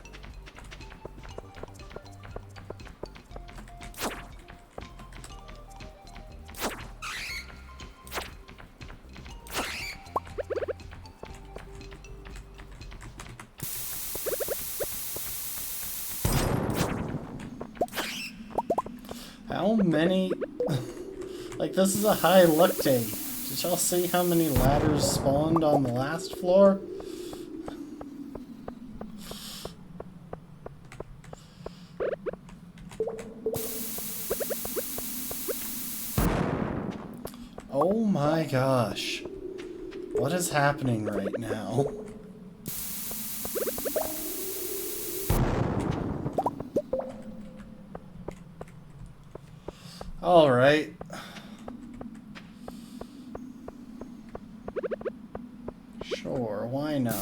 How many... Like, this is a high luck day. Did y'all see how many ladders spawned on the last floor? Oh my gosh. What is happening right now? Alright. Sure, why not?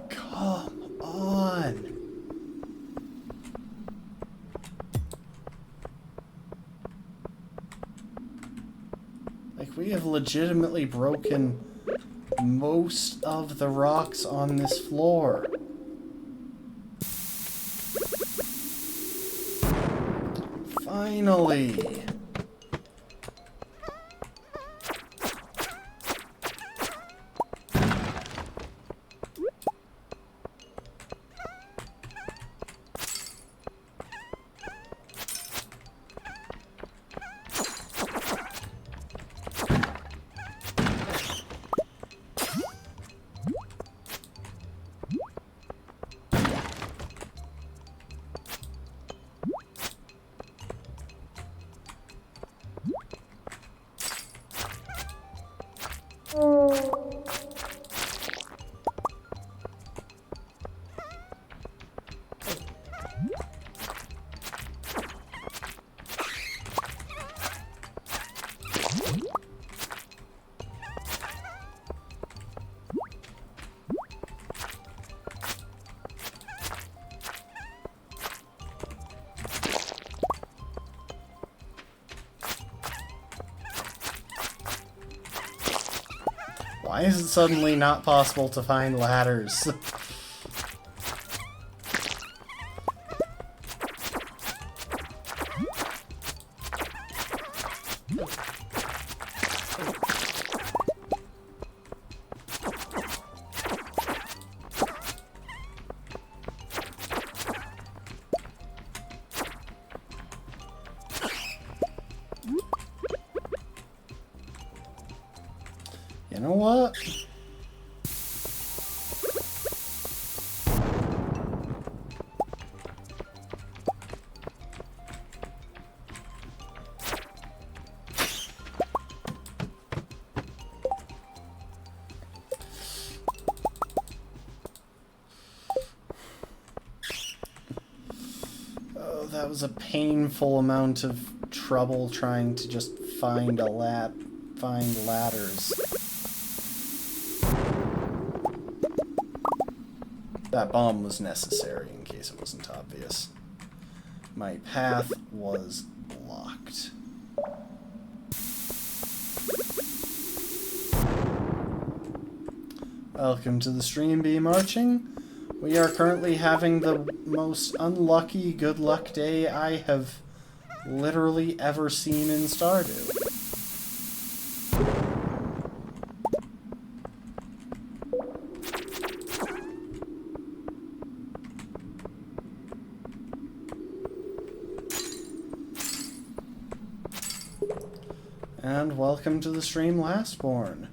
Come on! Like, we have legitimately broken most of the rocks on this floor. Finally! Why is it suddenly not possible to find ladders? You know what? that was a painful amount of trouble trying to just find ladders. That bomb was necessary in case it wasn't obvious. My path was blocked. Welcome to the stream, Bee Marching. We are currently having the most unlucky good luck day I have literally ever seen in Stardew. And welcome to the stream, Lastborn.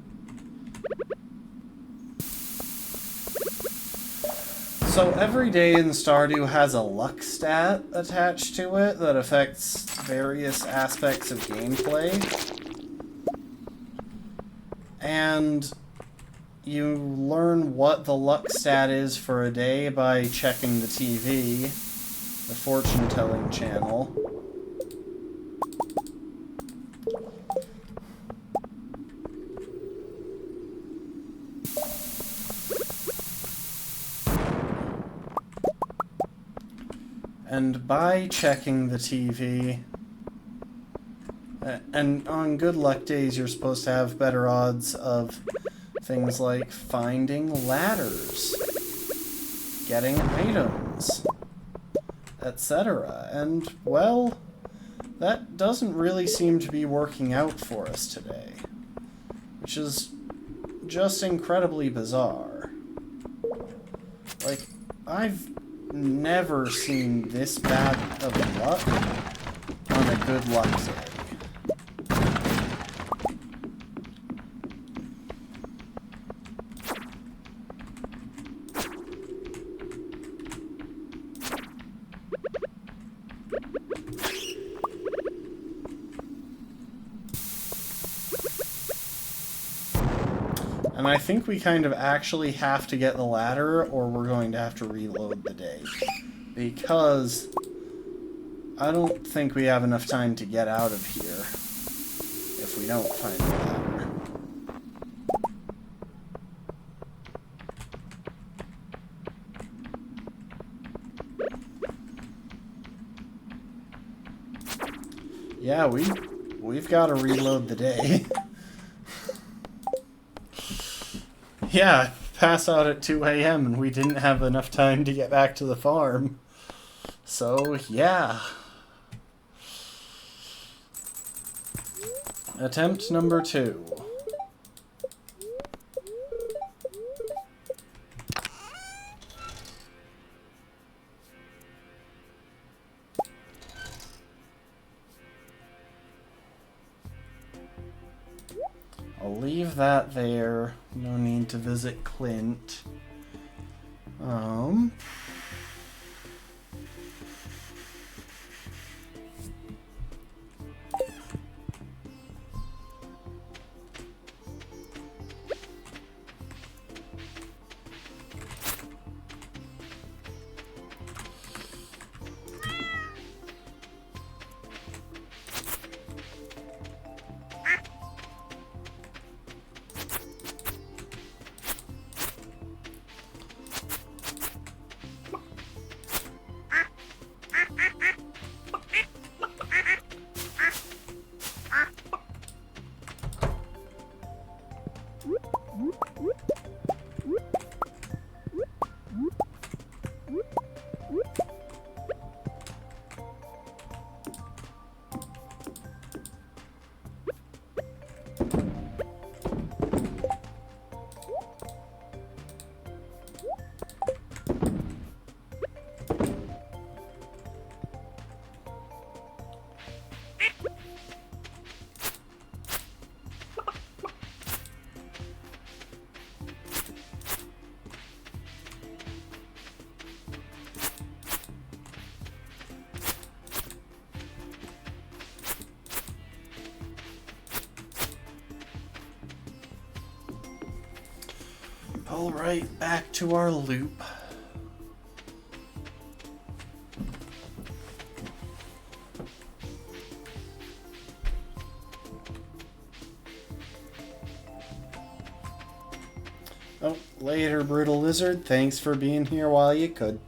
So every day in Stardew has a luck stat attached to it that affects various aspects of gameplay. And you learn what the luck stat is for a day by checking the TV, the fortune-telling channel. And by checking the TV, and on good luck days you're supposed to have better odds of things like finding ladders, getting items, etc. And, well, that doesn't really seem to be working out for us today, which is just incredibly bizarre. Like, I've never seen this bad of luck on a good luck day. And I think we kind of actually have to get the ladder, or we're going to have to reload the day. Because I don't think we have enough time to get out of here if we don't find the ladder. Yeah, we've got to reload the day. Yeah, pass out at 2 a.m. and we didn't have enough time to get back to the farm. So, yeah. Attempt number 2. I'll leave that there. No need to visit Clint. Alright, back to our loop. Later, Brutal Lizard. Thanks for being here while you could.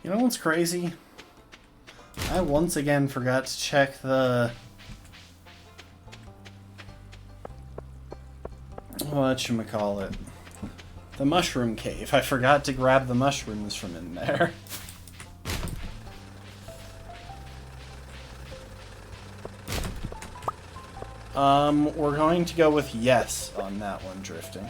You know what's crazy? I once again forgot to check the... whatchamacallit? The mushroom cave. I forgot to grab the mushrooms from in there. We're going to go with yes on that one, Drifting.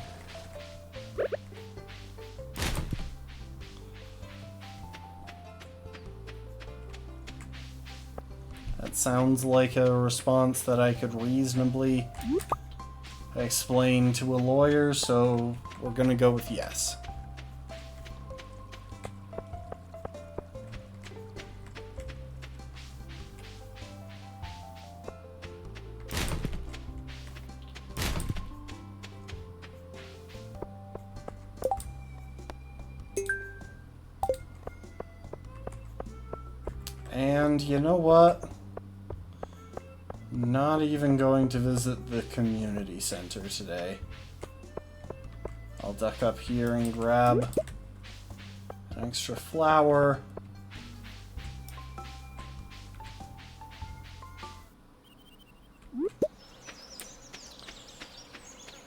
That sounds like a response that I could reasonably explain to a lawyer, so we're gonna go with yes. And you know what? Not even going to visit the community center today. I'll duck up here and grab an extra flower.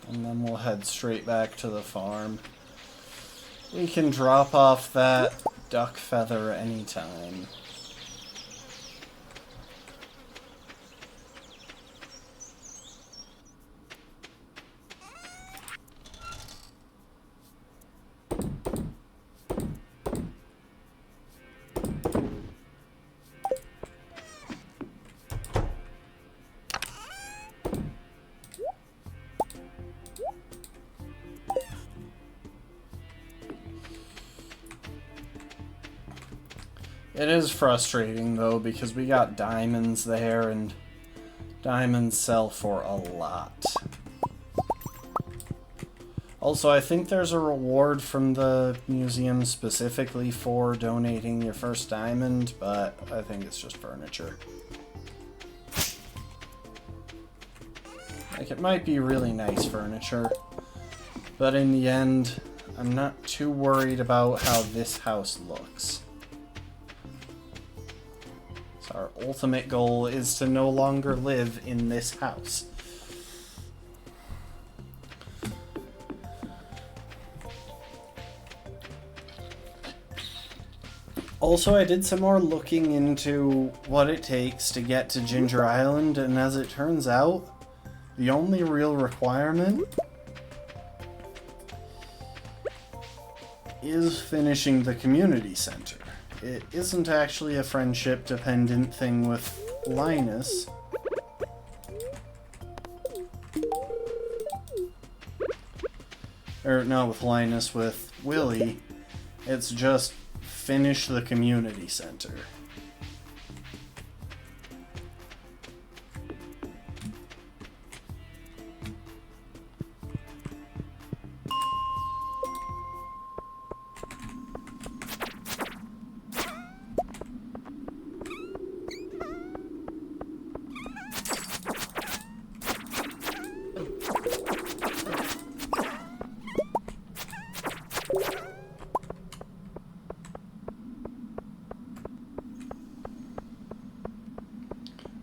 And then we'll head straight back to the farm. We can drop off that duck feather anytime. It is frustrating, though, because we got diamonds there, and diamonds sell for a lot. Also, I think there's a reward from the museum specifically for donating your first diamond, but I think it's just furniture. Like, it might be really nice furniture, but in the end, I'm not too worried about how this house looks. Our ultimate goal is to no longer live in this house. Also, I did some more looking into what it takes to get to Ginger Island, and as it turns out, the only real requirement is finishing the community center. It isn't actually a friendship-dependent thing with Linus. Or not with Linus, with Willy. It's just finish the community center.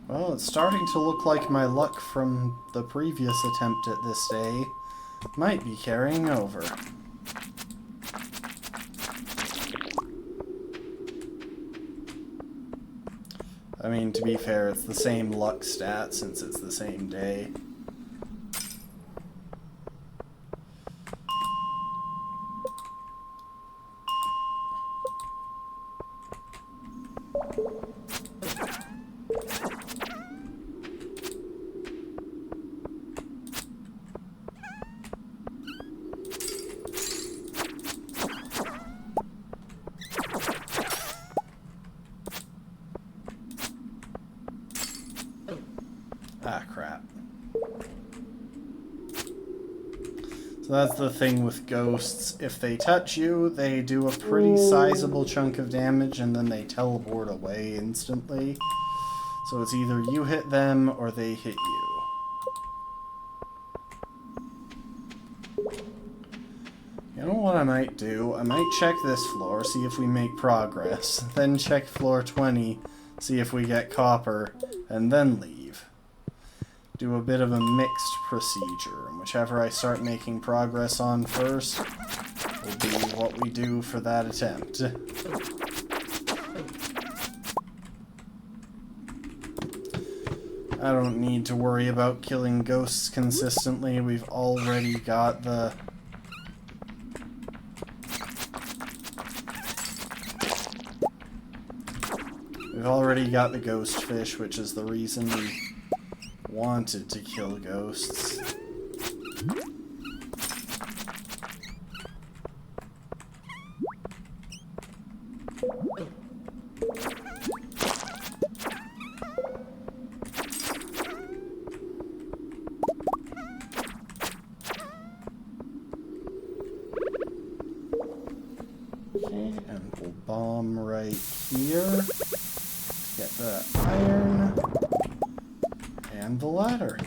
Well, it's starting to look like my luck from the previous attempt at this day might be carrying over. I mean, to be fair, it's the same luck stat since it's the same day. Ah, crap. So that's the thing with ghosts. If they touch you, they do a pretty sizable chunk of damage and then they teleport away instantly. So it's either you hit them or they hit you. You know what I might do? I might check this floor, see if we make progress. Then check floor 20, see if we get copper, and then leave. Do a bit of a mixed procedure, and whichever I start making progress on first will be what we do for that attempt. I don't need to worry about killing ghosts consistently. We've already got the... We've already got the ghost fish, which is the reason we wanted to kill ghosts. Okay, and we'll bomb right here. Get the iron and the ladder.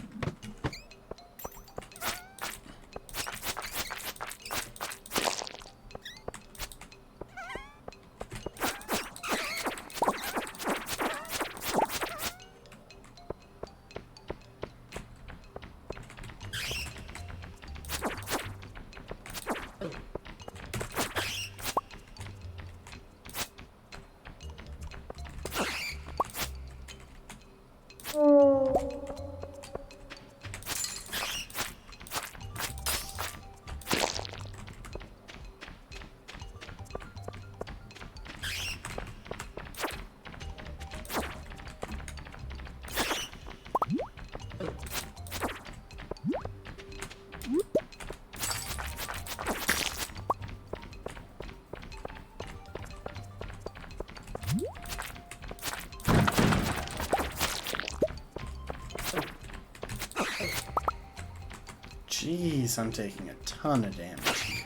Jeez, I'm taking a ton of damage here.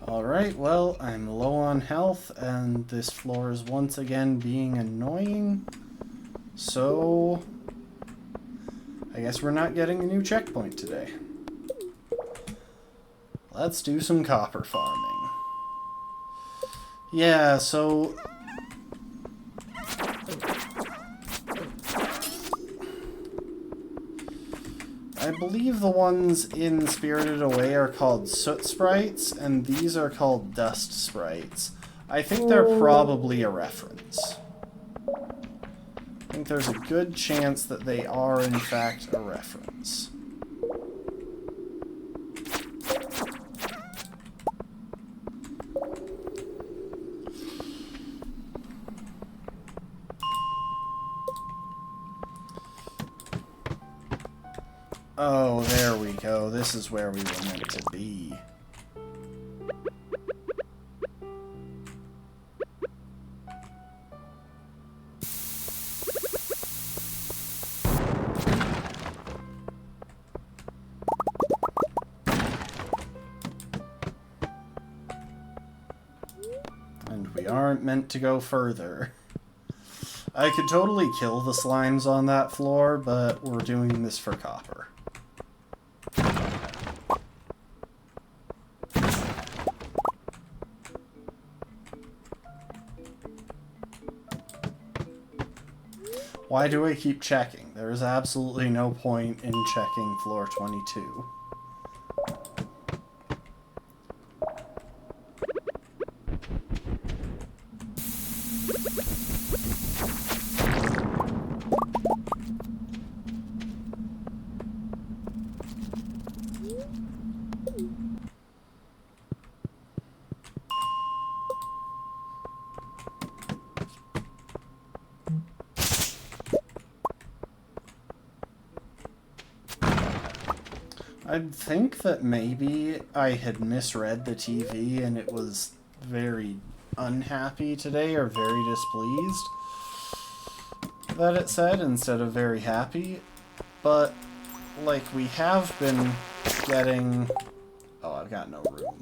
Alright, well, I'm low on health, and this floor is once again being annoying. So, I guess we're not getting a new checkpoint today. Let's do some copper farming. Yeah, so... I believe the ones in Spirited Away are called soot sprites, and these are called dust sprites. I think they're probably a reference. I think there's a good chance that they are, in fact, a reference. Oh, there we go. This is where we were meant to be. And we aren't meant to go further. I could totally kill the slimes on that floor, but we're doing this for copper. Why do I keep checking? There is absolutely no point in checking floor 22. I think that maybe I had misread the TV and it was very unhappy today or very displeased that it said instead of very happy. But, like, we have been getting... Oh, I've got no room.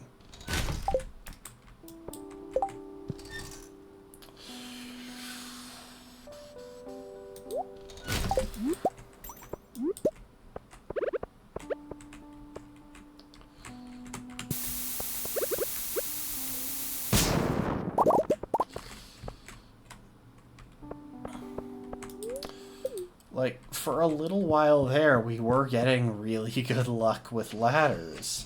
Like, for a little while there, we were getting really good luck with ladders.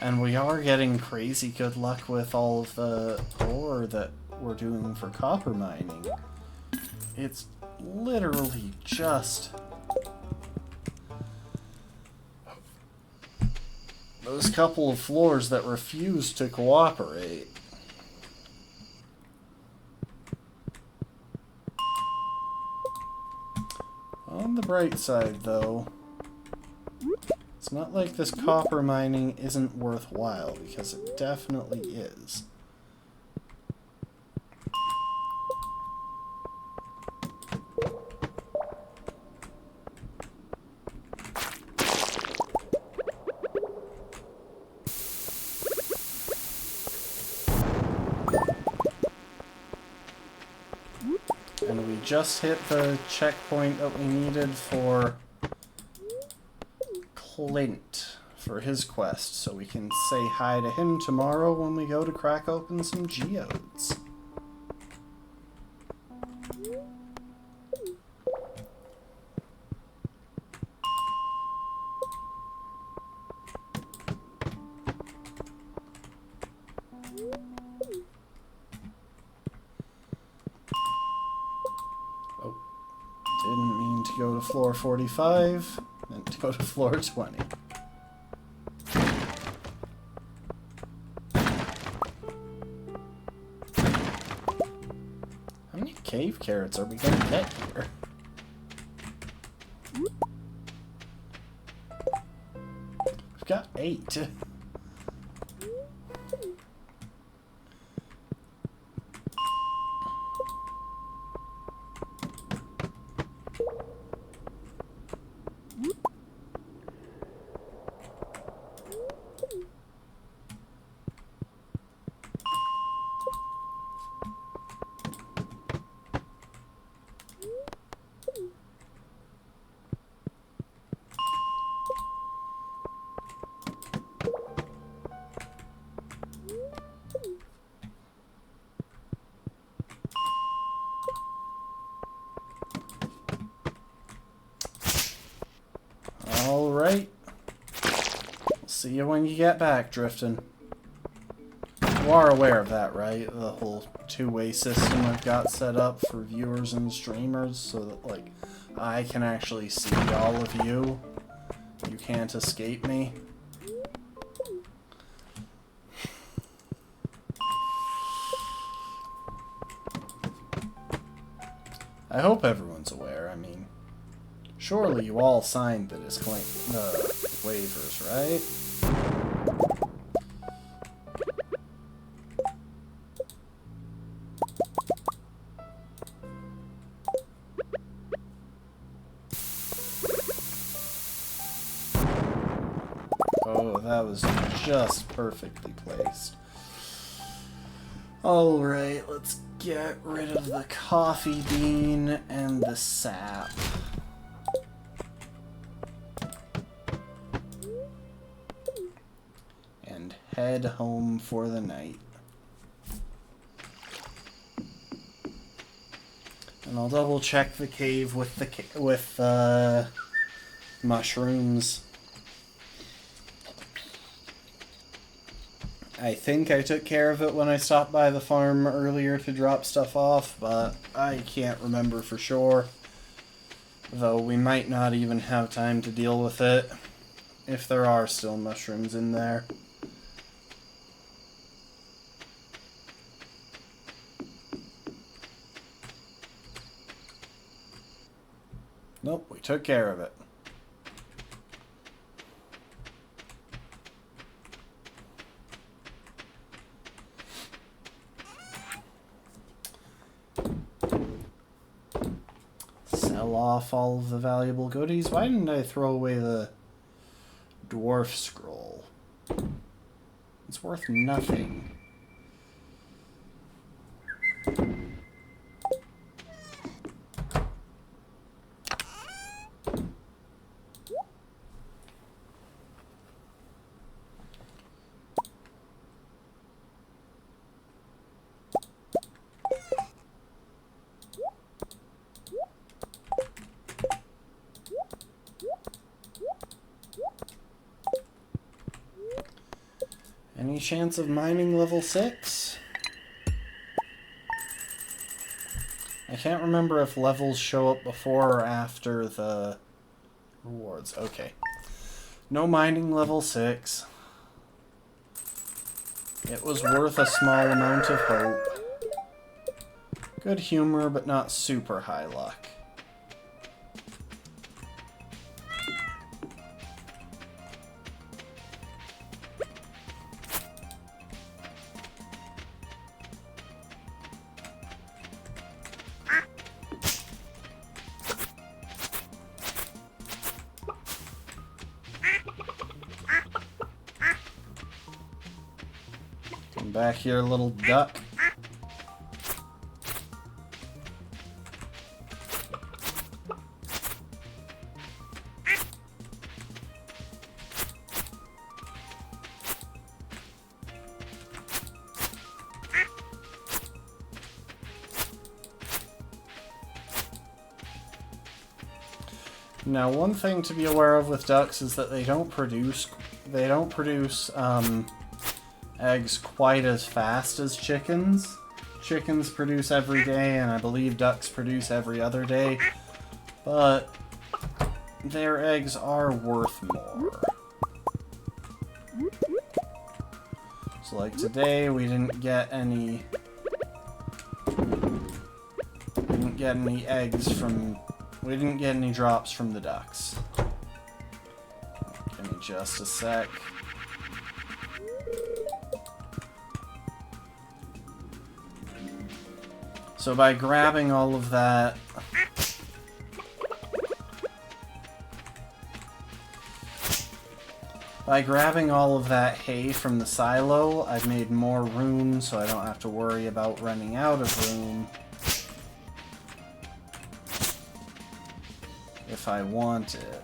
And we are getting crazy good luck with all of the ore that we're doing for copper mining. It's literally just those couple of floors that refuse to cooperate. On the bright side, though, it's not like this copper mining isn't worthwhile, because it definitely is. And we just hit the checkpoint that we needed for Clint for his quest, so we can say hi to him tomorrow when we go to crack open some geodes. Oh, didn't mean to go to floor 45, meant to go to floor 20. How many cave carrots are we gonna get here? We've got 8. Alright. See you when you get back, Driftin'. You are aware of that, right? The whole two-way system I've got set up for viewers and streamers so that, like, I can actually see all of you. You can't escape me. I hope everyone's aware. I mean, surely you all signed the waivers, right? Oh, that was just perfectly placed. Alright, let's get rid of the coffee bean and the sap. And head home for the night. And I'll double check the cave with mushrooms. I think I took care of it when I stopped by the farm earlier to drop stuff off, but I can't remember for sure. Though we might not even have time to deal with it if there are still mushrooms in there. Nope, we took care of it. Sell off all of the valuable goodies. Why didn't I throw away the dwarf scroll? It's worth nothing. Any chance of mining level 6? I can't remember if levels show up before or after the rewards. Okay. No mining level 6. It was worth a small amount of hope. Good humor, but not super high luck. Come back here, little duck. Now, one thing to be aware of with ducks is that they don't produce eggs quite as fast as chickens. Chickens produce every day, and I believe ducks produce every other day, but their eggs are worth more. So like today, we didn't get any eggs from... We didn't get any drops from the ducks. Give me just a sec. So by grabbing all of that... By grabbing all of that hay from the silo, I've made more room so I don't have to worry about running out of room. If I want it.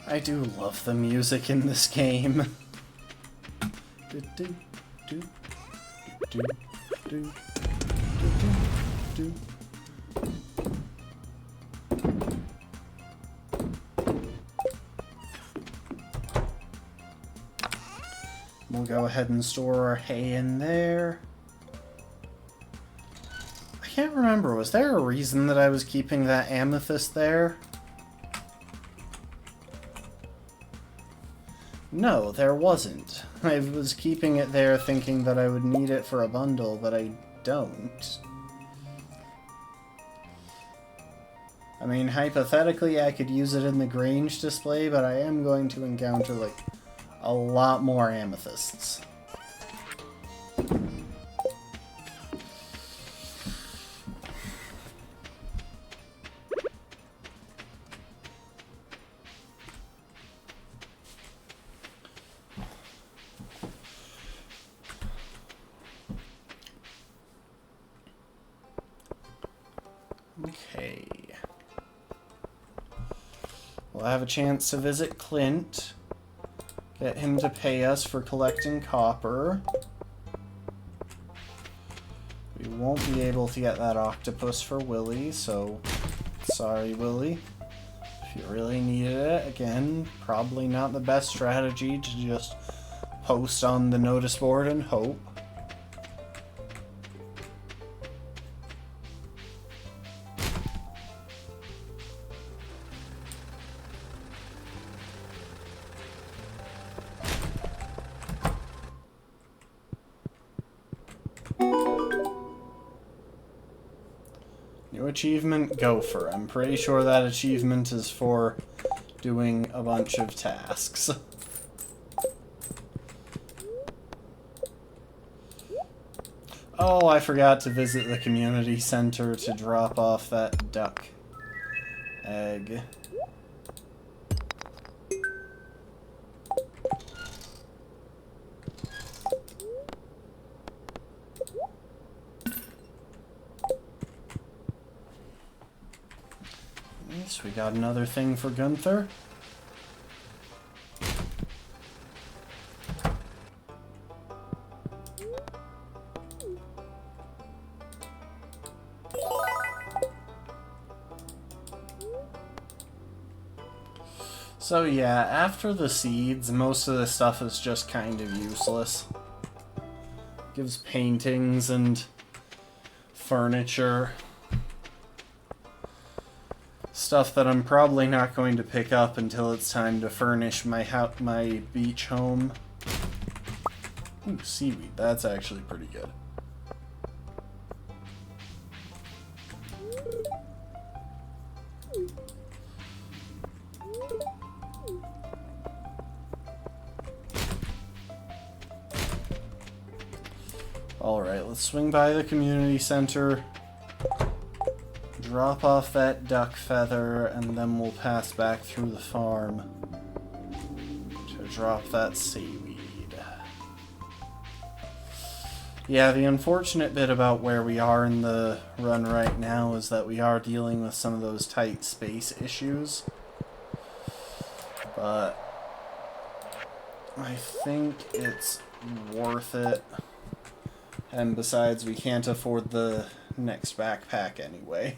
I do love the music in this game. Do, do, do, do, do. We'll go ahead and store our hay in there. I can't remember, was there a reason that I was keeping that amethyst there? No, there wasn't. I was keeping it there thinking that I would need it for a bundle, but I don't. I mean, hypothetically, I could use it in the Grange display, but I am going to encounter, like, a lot more amethysts. We'll have a chance to visit Clint. Get him to pay us for collecting copper. We won't be able to get that octopus for Willy, so sorry, Willy. If you really needed it, again, probably not the best strategy to just post on the notice board and hope. New achievement, Gopher. I'm pretty sure that achievement is for doing a bunch of tasks. Oh, I forgot to visit the community center to drop off that duck egg. Yes, we got another thing for Gunther. So yeah, after the seeds, most of this stuff is just kind of useless. Gives paintings and furniture. Stuff that I'm probably not going to pick up until it's time to furnish my beach home. Ooh, seaweed. That's actually pretty good. Alright, let's swing by the community center, drop off that duck feather, and then we'll pass back through the farm to drop that seaweed. Yeah, the unfortunate bit about where we are in the run right now is that we are dealing with some of those tight space issues. But I think it's worth it. And besides, we can't afford the next backpack anyway.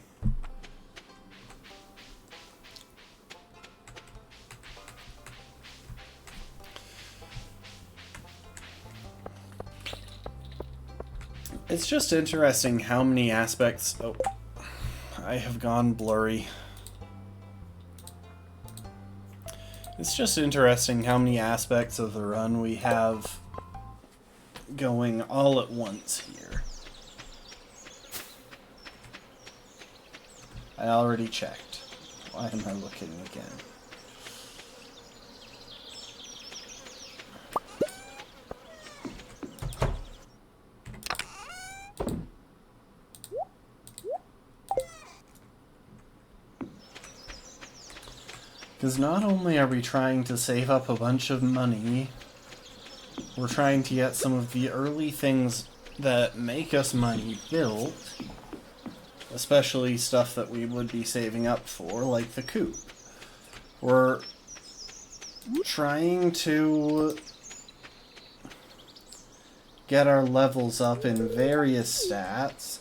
It's just interesting how many aspects... Oh, I have gone blurry. It's just interesting how many aspects of the run we have going all at once here. I already checked. Why am I looking again? Because not only are we trying to save up a bunch of money, we're trying to get some of the early things that make us money built, especially stuff that we would be saving up for, like the coop. We're trying to get our levels up in various stats,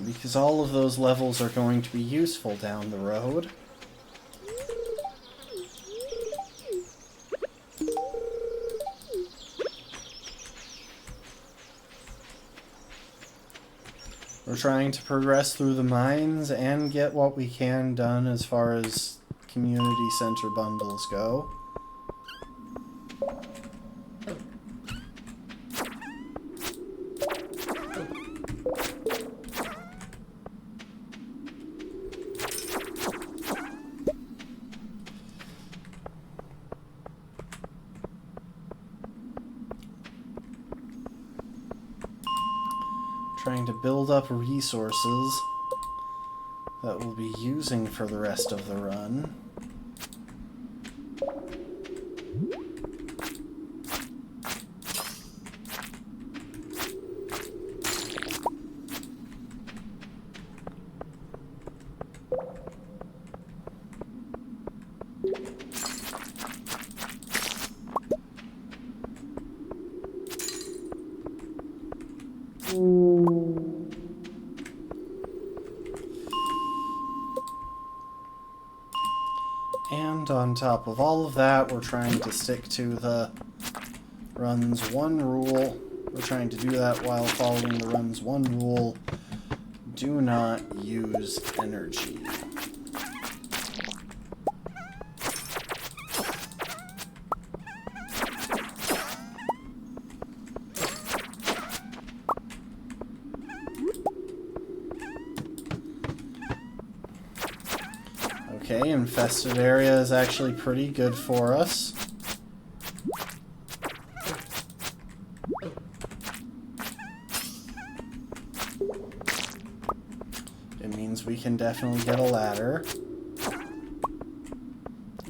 because all of those levels are going to be useful down the road. We're trying to progress through the mines and get what we can done as far as community center bundles go. Trying to build up resources that we'll be using for the rest of the run. on top of all of that, we're trying to stick to the runs 1 rule. We're trying to do that while following the runs 1 rule. Do not use energy. Okay, infested area is actually pretty good for us. It means we can definitely get a ladder.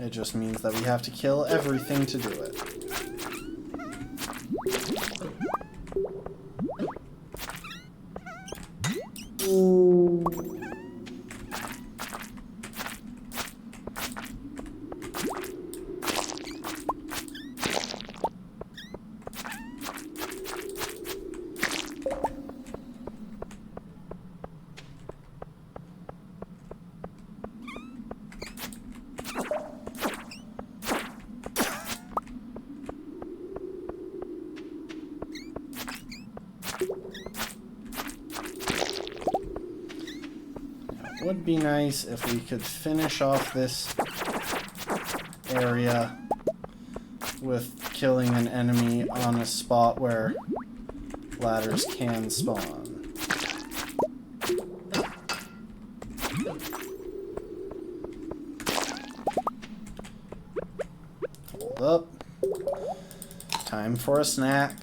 It just means that we have to kill everything to do it. It would be nice if we could finish off this area with killing an enemy on a spot where ladders can spawn. Hold up. Time for a snack.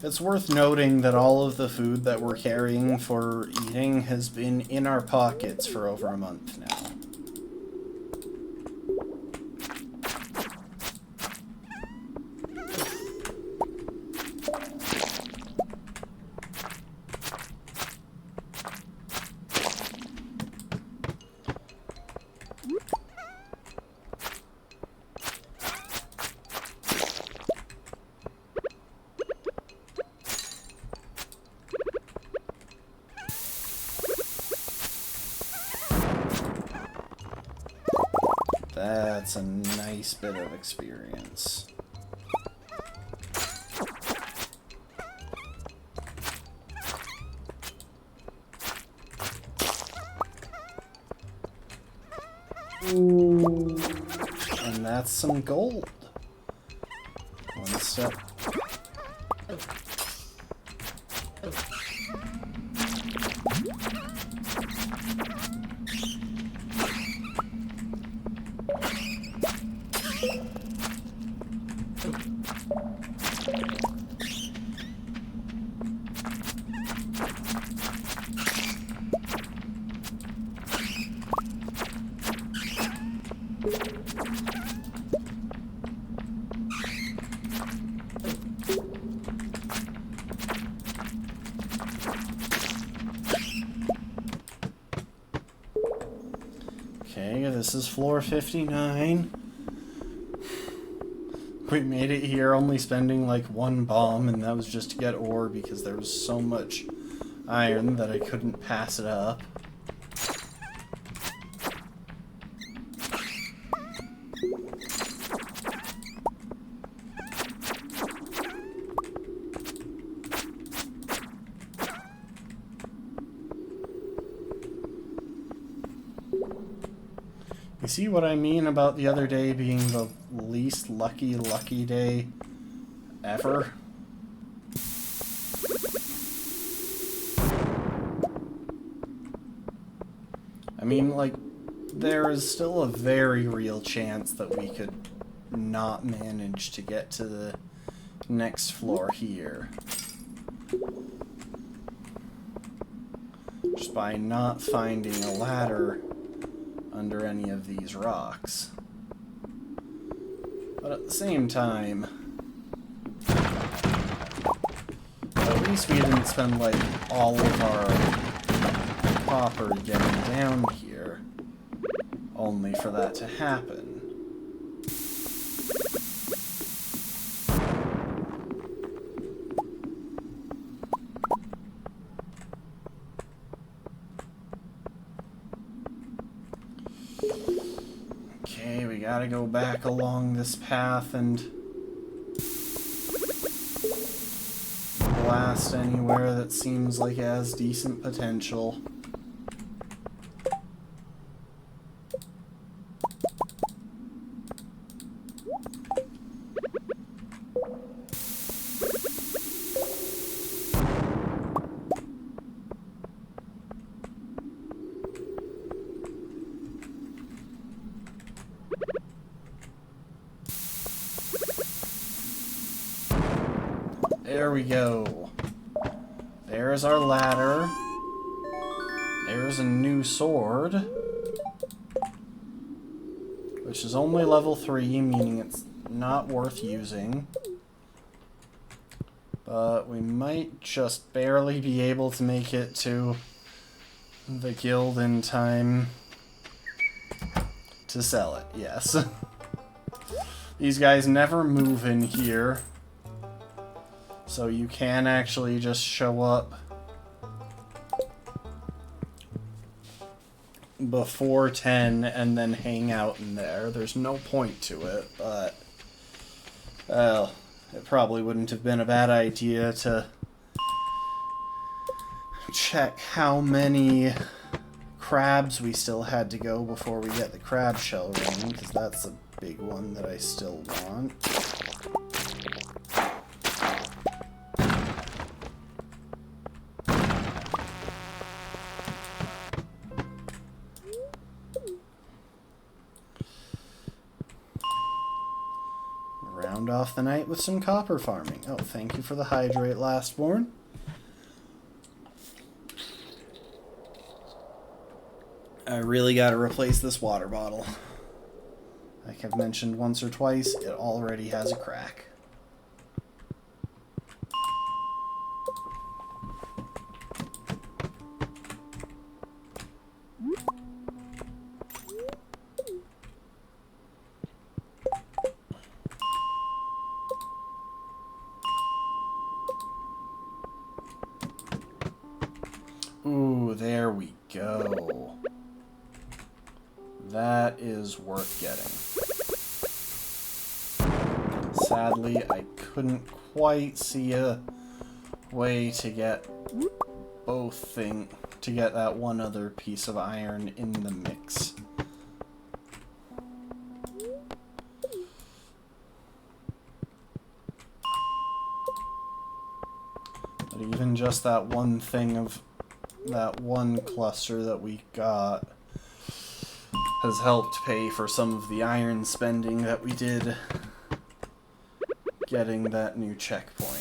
It's worth noting that all of the food that we're carrying for eating has been in our pockets for over a month now. That's a nice bit of experience. Ooh. And that's some gold. One step. Okay, this is floor 59. We made it here only spending like 1 bomb, and that was just to get ore because there was so much iron that I couldn't pass it up. You see what I mean about the other day being the least lucky day ever? I mean, like, there is still a very real chance that we could not manage to get to the next floor here. Just by not finding a ladder under any of these rocks. But at the same time, at least we didn't spend like all of our copper getting down here, only for that to happen. gotta go back along this path and blast anywhere that seems like it has decent potential. There we go. There's our ladder. There's a new sword. Which is only level 3, meaning it's not worth using. But we might just barely be able to make it to the guild in time to sell it, yes. These guys never move in here. So you can actually just show up before 10 and then hang out in there. There's no point to it, but well, it probably wouldn't have been a bad idea to check how many crabs we still had to go before we get the crab shell ring, because that's a big one that I still want. Round off the night with some copper farming. Oh, thank you for the hydrate, Lastborn. I really gotta replace this water bottle. Like I've mentioned once or twice, it already has a crack. Ooh, there we go. That is worth getting. Sadly, I couldn't quite see a way to get to get that one other piece of iron in the mix. But even just that one thing of that one cluster that we got has helped pay for some of the iron spending that we did getting that new checkpoint.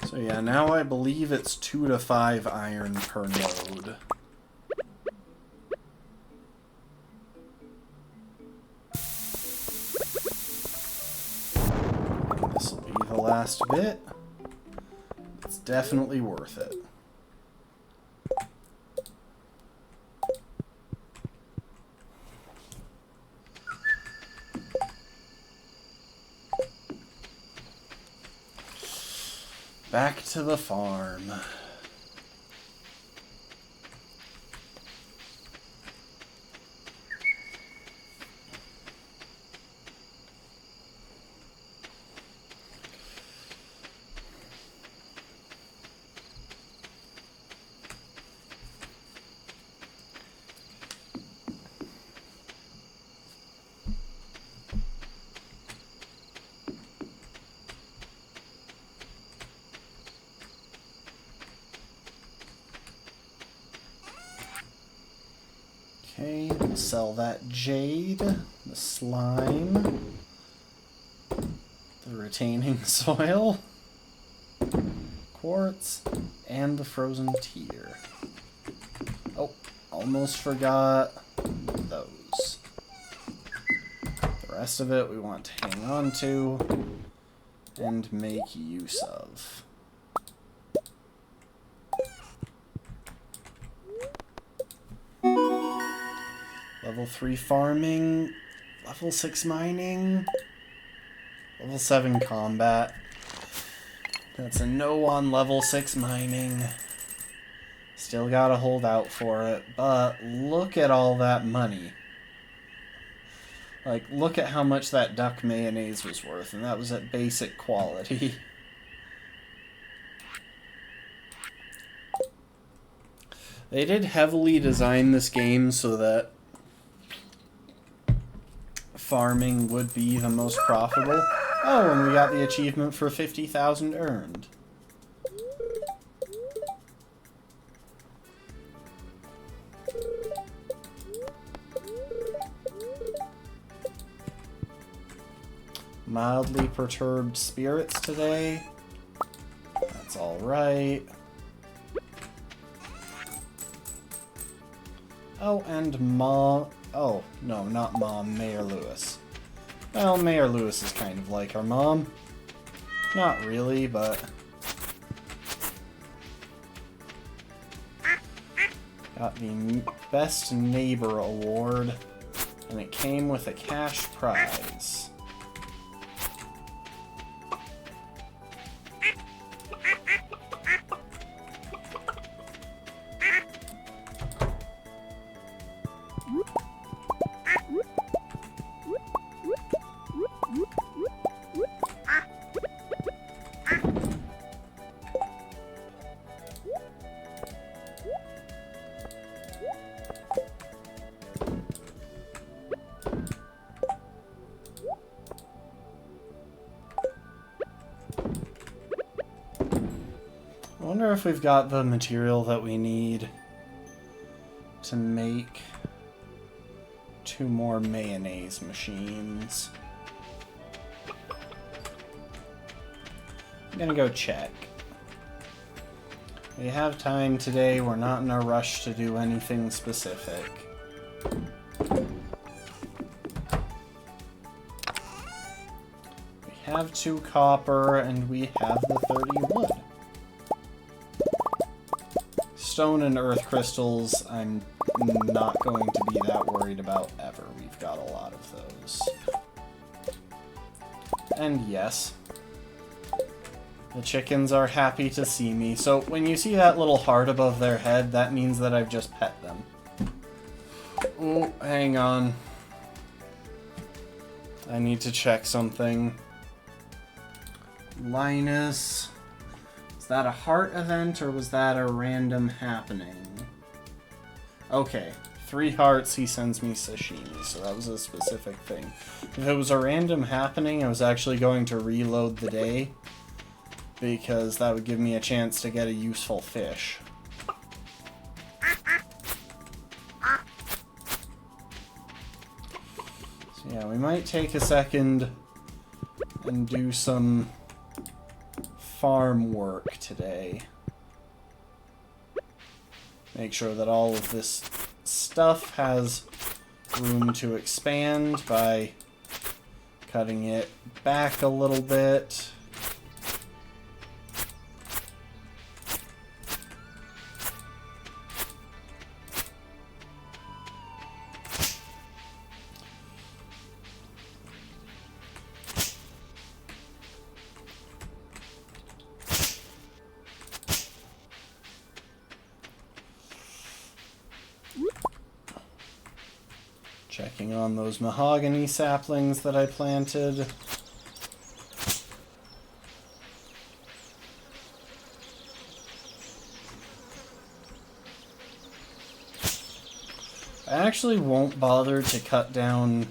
So yeah, now I believe it's 2 to 5 iron per node. Last bit. It's definitely worth it. Back to the farm. Okay, we'll sell that jade, the slime, the retaining soil, quartz, and the frozen tear. Oh, almost forgot those. The rest of it we want to hang on to and make use of. Level 3 farming, level 6 mining, level 7 combat. That's a no on level 6 mining. Still gotta hold out for it, but look at all that money. Like, look at how much that duck mayonnaise was worth, and that was at basic quality. They did heavily design this game so that farming would be the most profitable. Oh, and we got the achievement for 50,000 earned. Mildly perturbed spirits today. That's alright. Oh, and Mom... Oh, no, not Mom, Mayor Lewis. Well, Mayor Lewis is kind of like our mom. Not really, but... Got the Best Neighbor Award, and it came with a cash prize. I wonder if we've got the material that we need to make 2 more mayonnaise machines. I'm gonna go check. We have time today, we're not in a rush to do anything specific. We have 2 copper and we have the 30 wood. Stone and earth crystals, I'm not going to be that worried about ever. We've got a lot of those. And yes, the chickens are happy to see me. So when you see that little heart above their head, that means that I've just pet them. Oh, hang on. I need to check something. Linus... Was that a heart event, or was that a random happening? Okay, 3 hearts, he sends me sashimi, so that was a specific thing. If it was a random happening, I was actually going to reload the day, because that would give me a chance to get a useful fish. So yeah, we might take a second and do some farm work today. Make sure that all of this stuff has room to expand by cutting it back a little bit. Checking on those mahogany saplings that I planted. I actually won't bother to cut down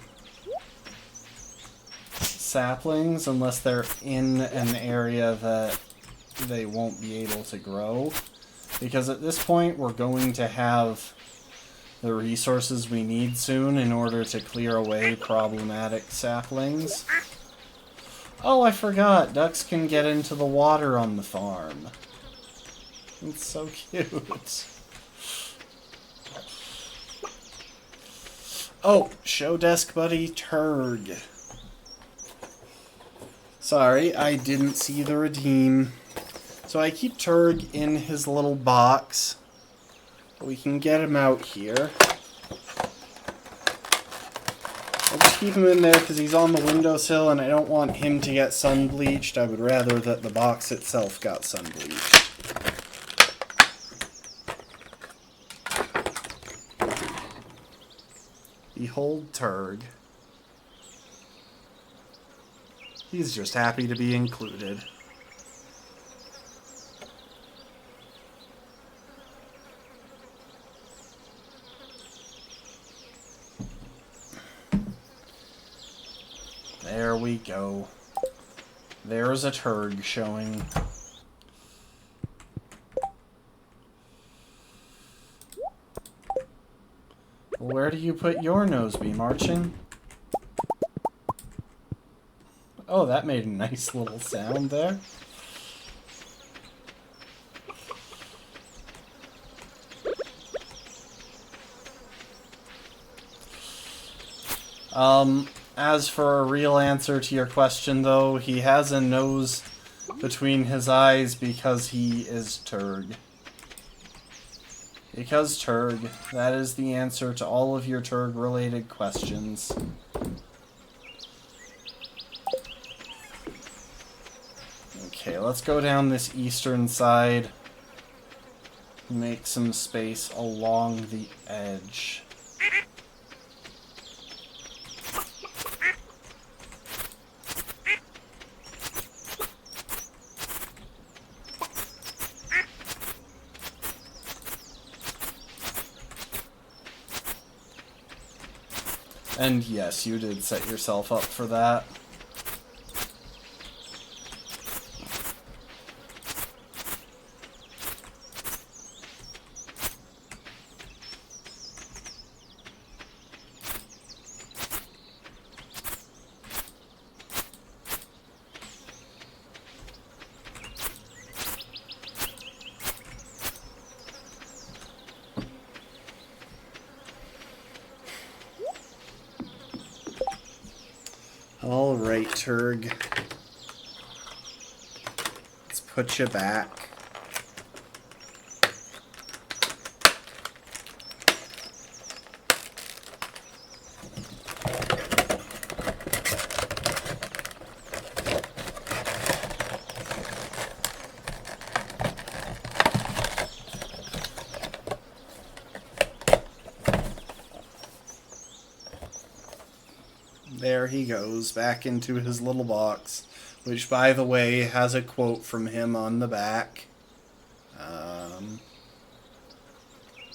saplings unless they're in an area that they won't be able to grow. Because at this point we're going to have the resources we need soon in order to clear away problematic saplings. Oh, I forgot. Ducks can get into the water on the farm. It's so cute. Oh, show desk buddy Turg. Sorry, I didn't see the redeem. So I keep Turg in his little box. We can get him out here. Oops. keep him in there because he's on the windowsill and I don't want him to get sun bleached. I would rather that the box itself got sun bleached. Behold Turg. He's just happy to be included. There we go. There's a Turg showing. Where do you put your nose be marching? Oh, that made a nice little sound there. As for a real answer to your question, though, he has a nose between his eyes because he is Turg. Because Turg. That is the answer to all of your Turg-related questions. Okay, let's go down this eastern side. Make some space along the edge. And yes, you did set yourself up for that. Alright, Turg. Let's put you back. There he goes, back into his little box, which, by the way, has a quote from him on the back.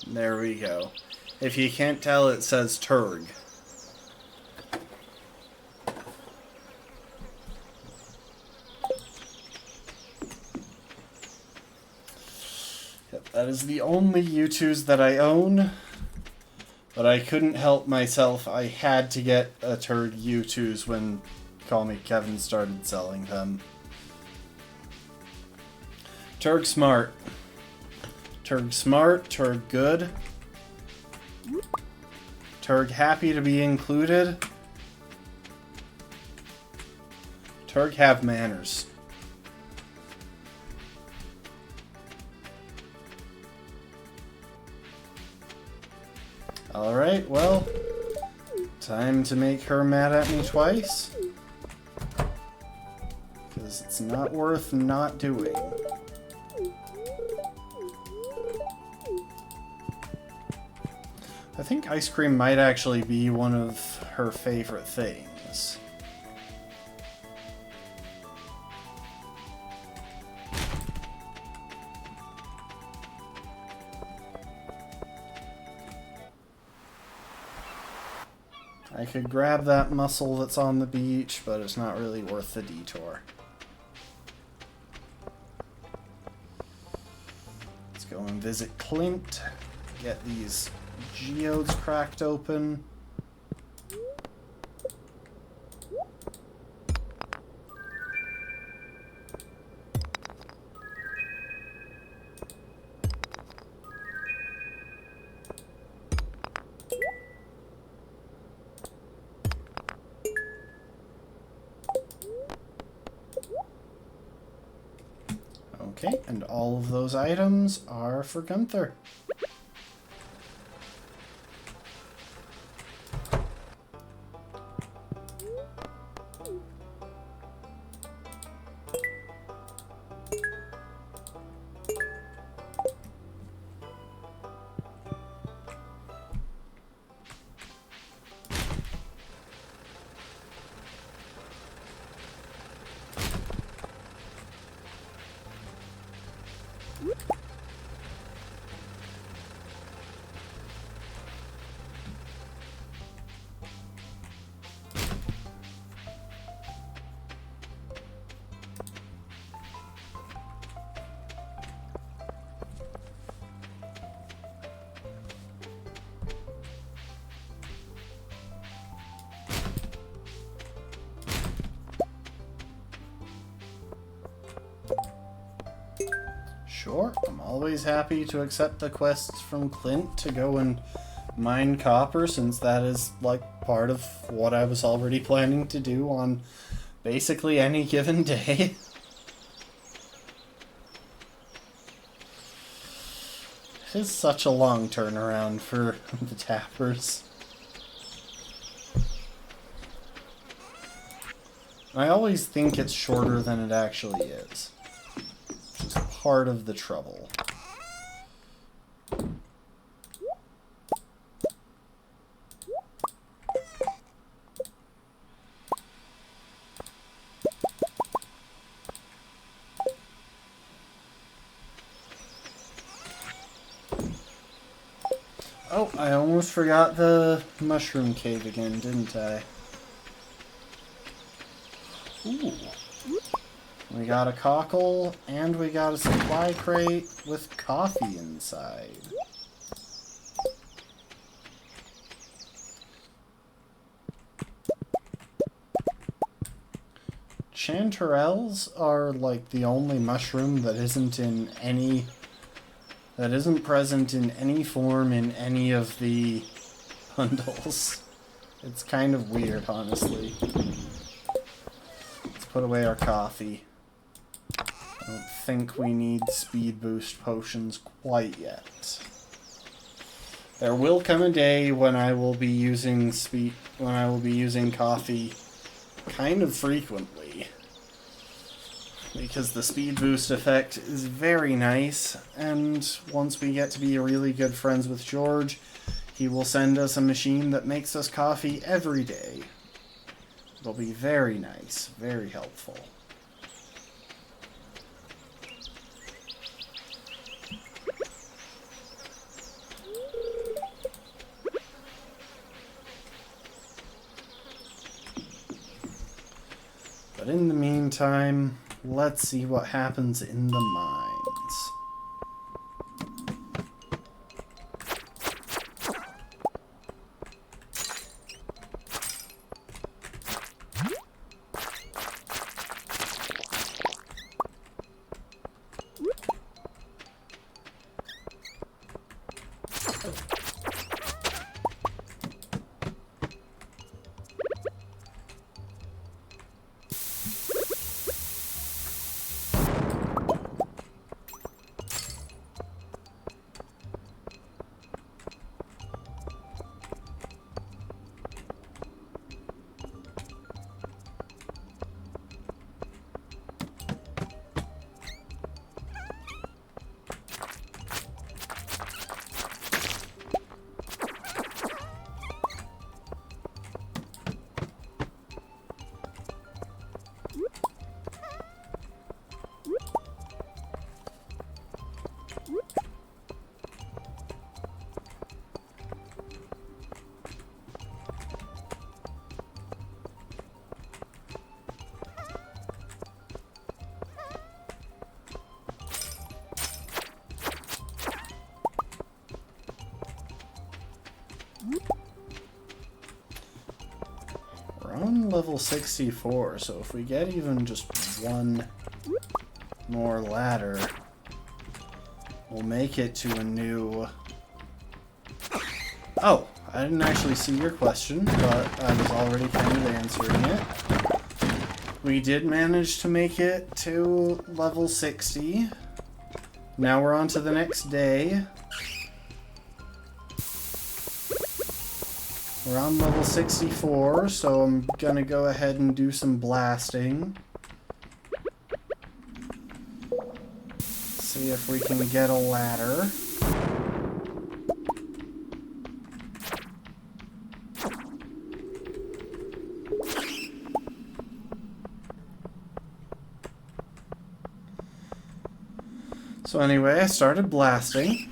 There we go. If you can't tell, it says Turg. Yep, that is the only U2s that I own. But I couldn't help myself. I had to get a Turg U2s when Call Me Kevin started selling them. Turg smart. Turg smart. Turg good. Turg happy to be included. Turg have manners. Alright, well, time to make her mad at me twice. Because it's not worth not doing. I think ice cream might actually be one of her favorite things. I could grab that mussel that's on the beach, but it's not really worth the detour. Let's go and visit Clint, get these geodes cracked open. Okay, and all of those items are for Gunther. Sure, I'm always happy to accept the quests from Clint to go and mine copper, since that is, like, part of what I was already planning to do on basically any given day. It is such a long turnaround for the tappers. I always think it's shorter than it actually is. Which is part of the trouble. Oh, I almost forgot the mushroom cave again, didn't I? Ooh. We got a cockle, and we got a supply crate with coffee inside. Chanterelles are like the only mushroom that isn't present in any form in any of the bundles. It's kind of weird, honestly. Let's put away our coffee. I don't think we need speed boost potions quite yet. There will come a day when I will be using coffee kind of frequently, because the speed boost effect is very nice, and once we get to be really good friends with George, he will send us a machine that makes us coffee every day. It'll be very nice, very helpful. But in the meantime, let's see what happens in the mines. Level 64, so if we get even just one more ladder, we'll make it to a new... Oh, I didn't actually see your question, but I was already kind of answering it. We did manage to make it to level 60. Now we're on to the next day. We're on level 64, so I'm gonna go ahead and do some blasting. See if we can get a ladder. So anyway, I started blasting.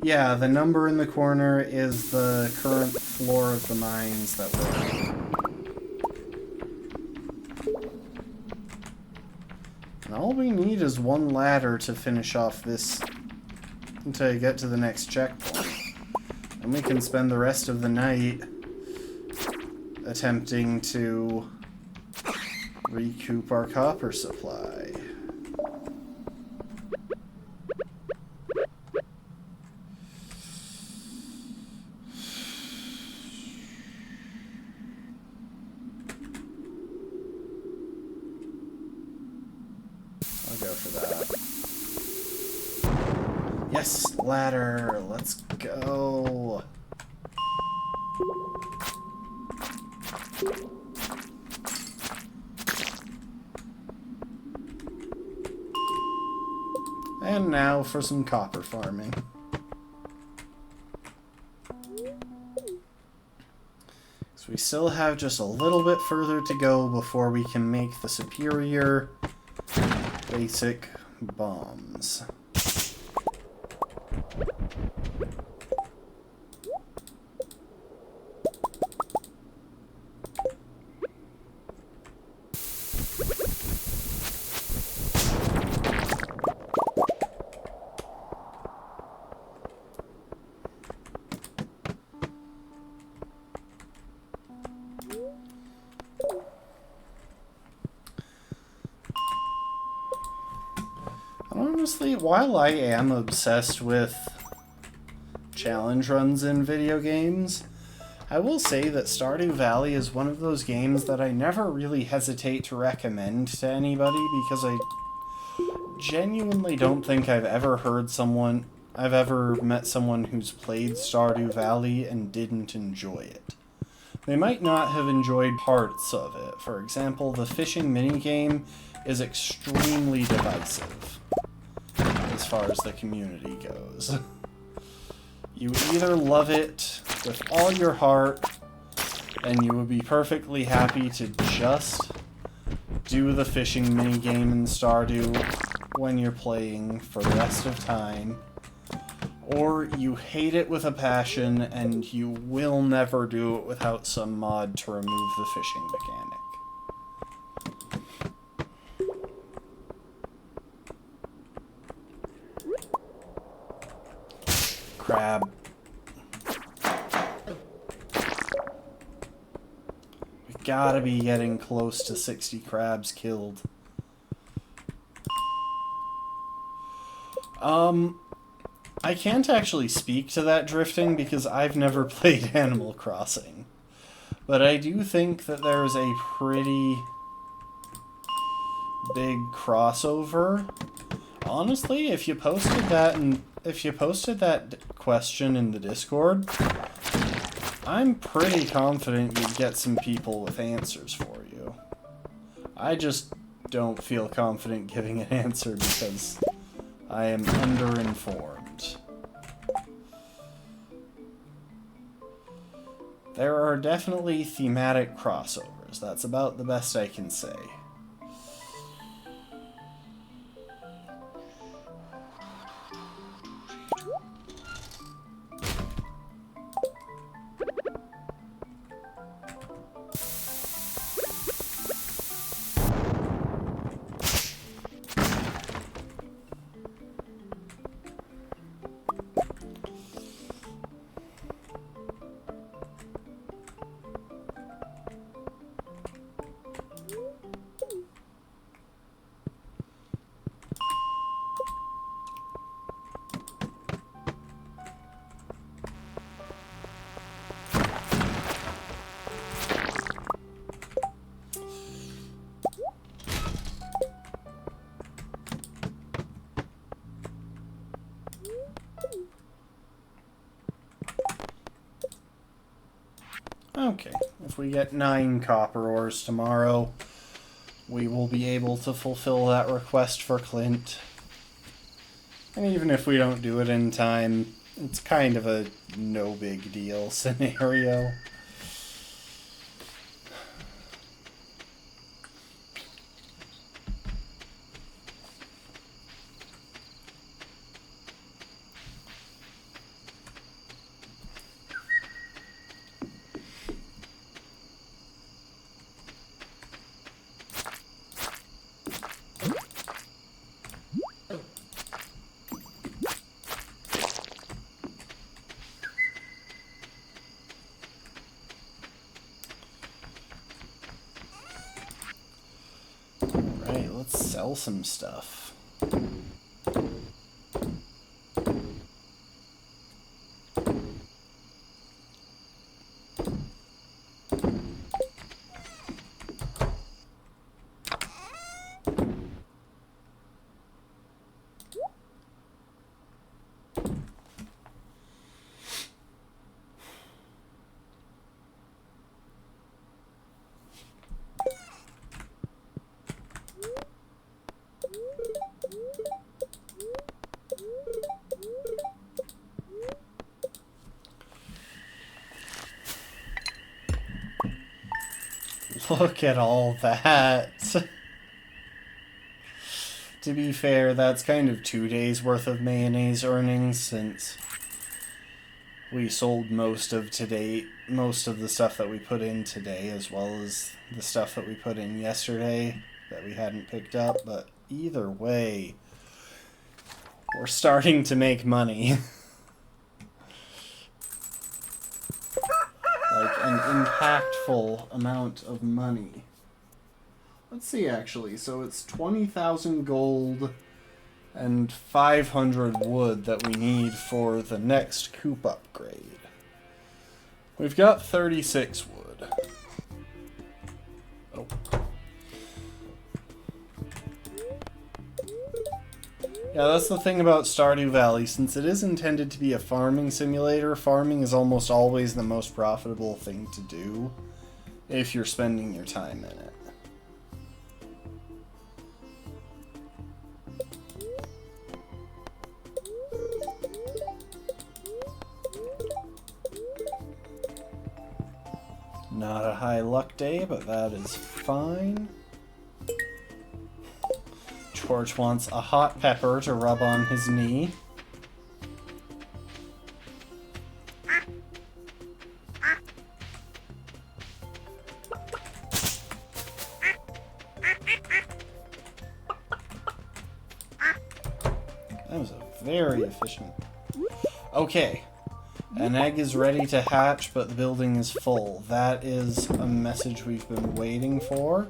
Yeah, the number in the corner is the current floor of the mines that we're in. And all we need is one ladder to finish off this, to get to the next checkpoint. And we can spend the rest of the night attempting to recoup our copper supply. for that. Yes, ladder. Let's go. And now for some copper farming. So we still have just a little bit further to go before we can make the superior basic bombs. Honestly, while I am obsessed with challenge runs in video games, I will say that Stardew Valley is one of those games that I never really hesitate to recommend to anybody because I genuinely don't think I've ever met someone who's played Stardew Valley and didn't enjoy it. They might not have enjoyed parts of it. For example, the fishing minigame is extremely divisive as far as the community goes. You either love it with all your heart, and you would be perfectly happy to just do the fishing minigame in Stardew when you're playing for the rest of time, or you hate it with a passion and you will never do it without some mod to remove the fishing mechanic. Crab. We gotta be getting close to 60 crabs killed. I can't actually speak to that drifting because I've never played Animal Crossing. But I do think that there's a pretty big crossover. Honestly, if you posted that question in the Discord, I'm pretty confident you'd get some people with answers for you. I just don't feel confident giving an answer because I am underinformed. There are definitely thematic crossovers. That's about the best I can say. Okay, if we get 9 copper ores tomorrow, we will be able to fulfill that request for Clint. And even if we don't do it in time, it's kind of a no big deal scenario. Alright, let's sell some stuff. Look at all that. To be fair, that's kind of 2 days worth of mayonnaise earnings since we sold most of the stuff that we put in today, as well as the stuff that we put in yesterday that we hadn't picked up. But either way, we're starting to make money. Like an impactful amount of money. Let's see, actually. So it's 20,000 gold and 500 wood that we need for the next coop upgrade. We've got 36 wood. Oh. Yeah, that's the thing about Stardew Valley. Since it is intended to be a farming simulator, farming is almost always the most profitable thing to do if you're spending your time in it. Not a high luck day, but that is fine. George wants a hot pepper to rub on his knee. That was a very efficient... Okay. An egg is ready to hatch, but the building is full. That is a message we've been waiting for.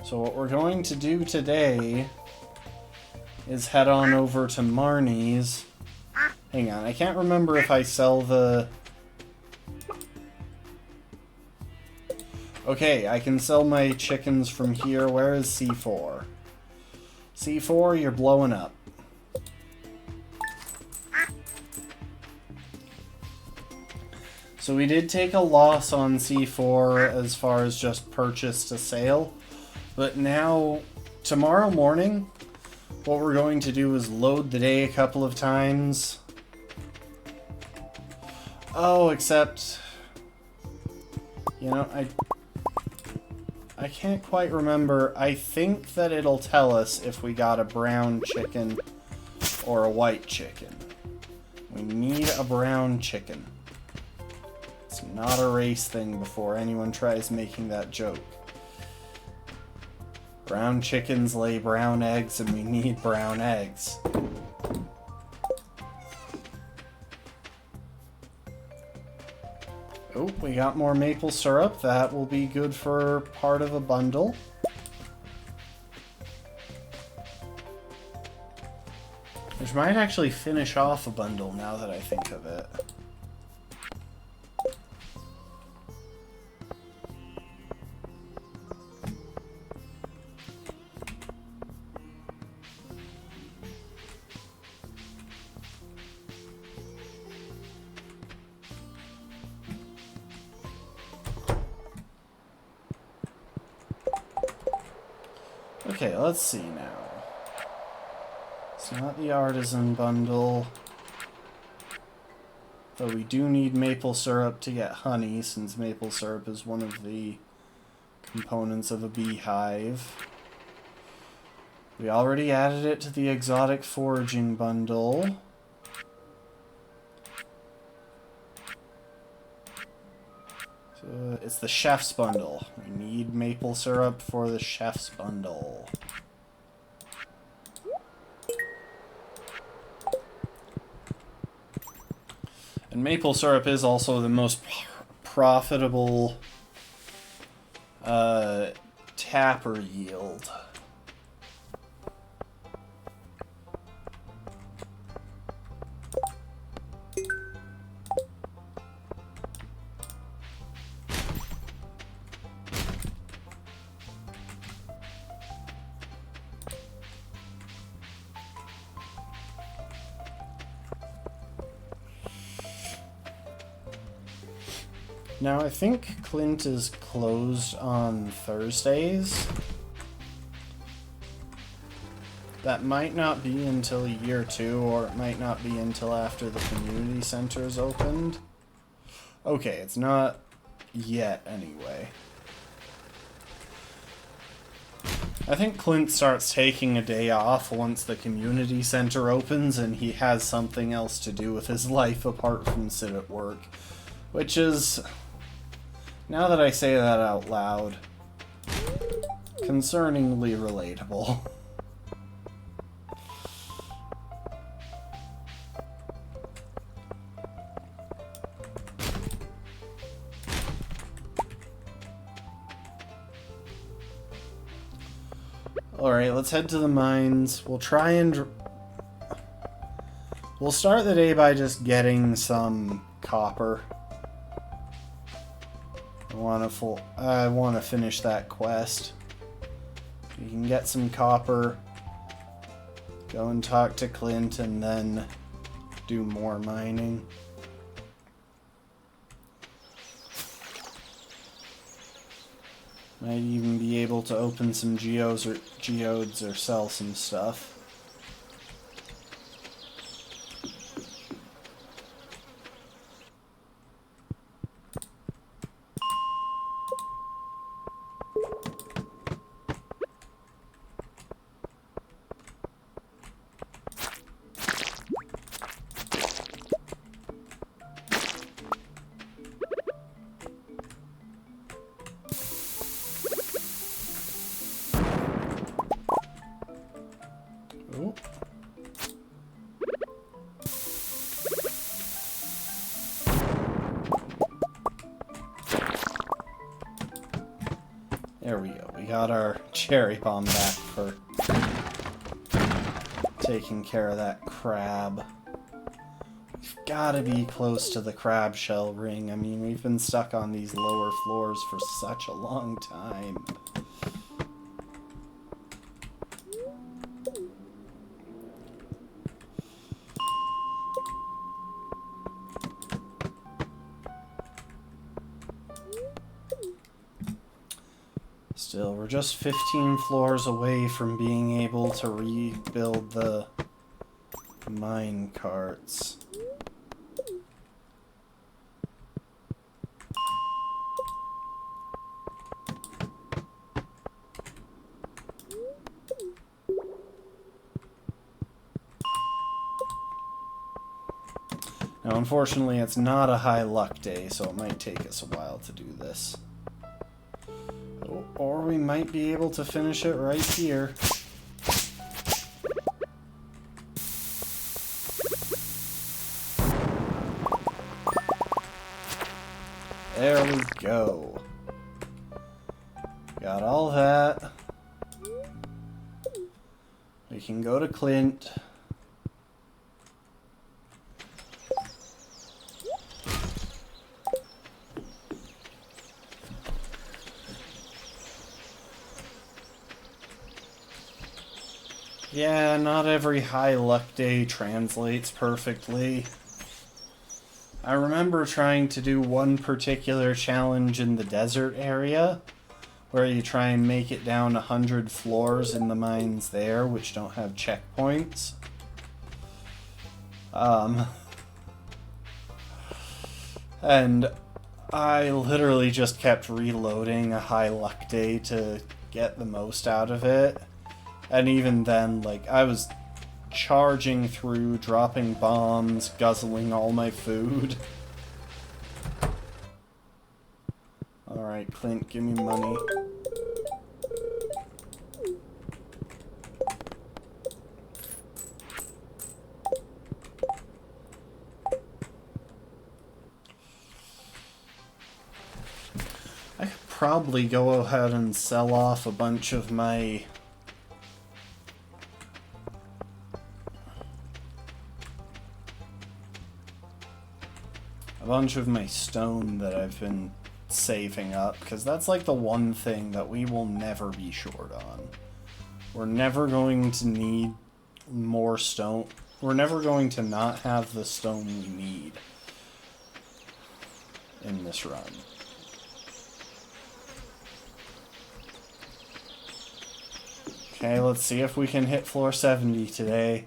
So what we're going to do today is head on over to Marnie's. Hang on, I can't remember if I sell the... Okay, I can sell my chickens from here. Where is C4? C4, you're blowing up. So we did take a loss on C4 as far as just purchase to sale. But now, tomorrow morning, what we're going to do is load the day a couple of times. Oh, except... You know, I can't quite remember. I think that it'll tell us if we got a brown chicken or a white chicken. We need a brown chicken. It's not a race thing before anyone tries making that joke. Brown chickens lay brown eggs and we need brown eggs. Oh, we got more maple syrup. That will be good for part of a bundle. Which might actually finish off a bundle now that I think of it. Okay, let's see now. It's not the artisan bundle. Though we do need maple syrup to get honey, since maple syrup is one of the components of a beehive. We already added it to the exotic foraging bundle. It's the chef's bundle. We need maple syrup for the chef's bundle. And maple syrup is also the most profitable tapper yield. Now, I think Clint is closed on Thursdays. That might not be until year 2, or it might not be until after the community center is opened. Okay, it's not yet anyway. I think Clint starts taking a day off once the community center opens and he has something else to do with his life apart from sit at work. Which is, now that I say that out loud, concerningly relatable. Alright, let's head to the mines. We'll try and... We'll start the day by just getting some copper. I want to finish that quest. You can get some copper, go and talk to Clint, and then do more mining. Might even be able to open some geodes or sell some stuff. There we go. We got our cherry bomb back for taking care of that crab. We've got to be close to the crab shell ring. I mean, we've been stuck on these lower floors for such a long time. Still, we're just 15 floors away from being able to rebuild the mine carts. Now, unfortunately, it's not a high luck day, so it might take us a while to do this. Or we might be able to finish it right here. There we go. Got all that. We can go to Clint. Yeah, not every high luck day translates perfectly. I remember trying to do one particular challenge in the desert area, where you try and make it down 100 floors in the mines there, which don't have checkpoints. And I literally just kept reloading a high luck day to get the most out of it. And even then, like, I was charging through, dropping bombs, guzzling all my food. Alright, Clint, give me money. I could probably go ahead and sell off a bunch of my... stone that I've been saving up, because that's like the one thing that we will never be short on. We're never going to need more stone. We're never going to not have the stone we need in this run. Okay, let's see if we can hit floor 70 today.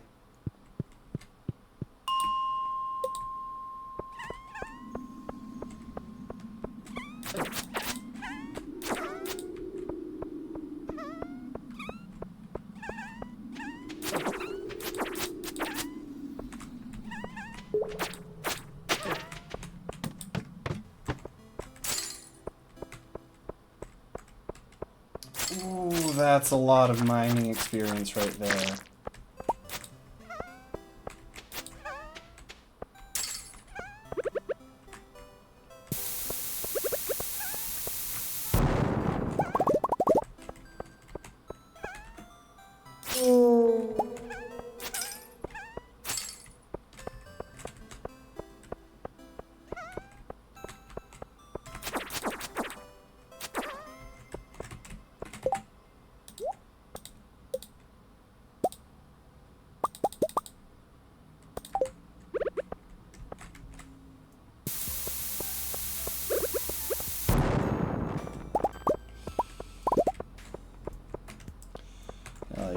Ooh, that's a lot of mining experience right there.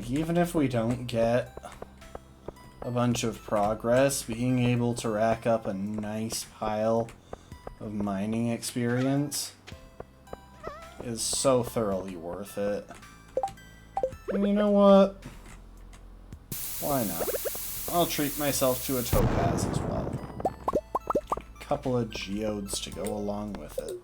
Even if we don't get a bunch of progress, being able to rack up a nice pile of mining experience is so thoroughly worth it. And you know what? Why not? I'll treat myself to a topaz as well. A couple of geodes to go along with it.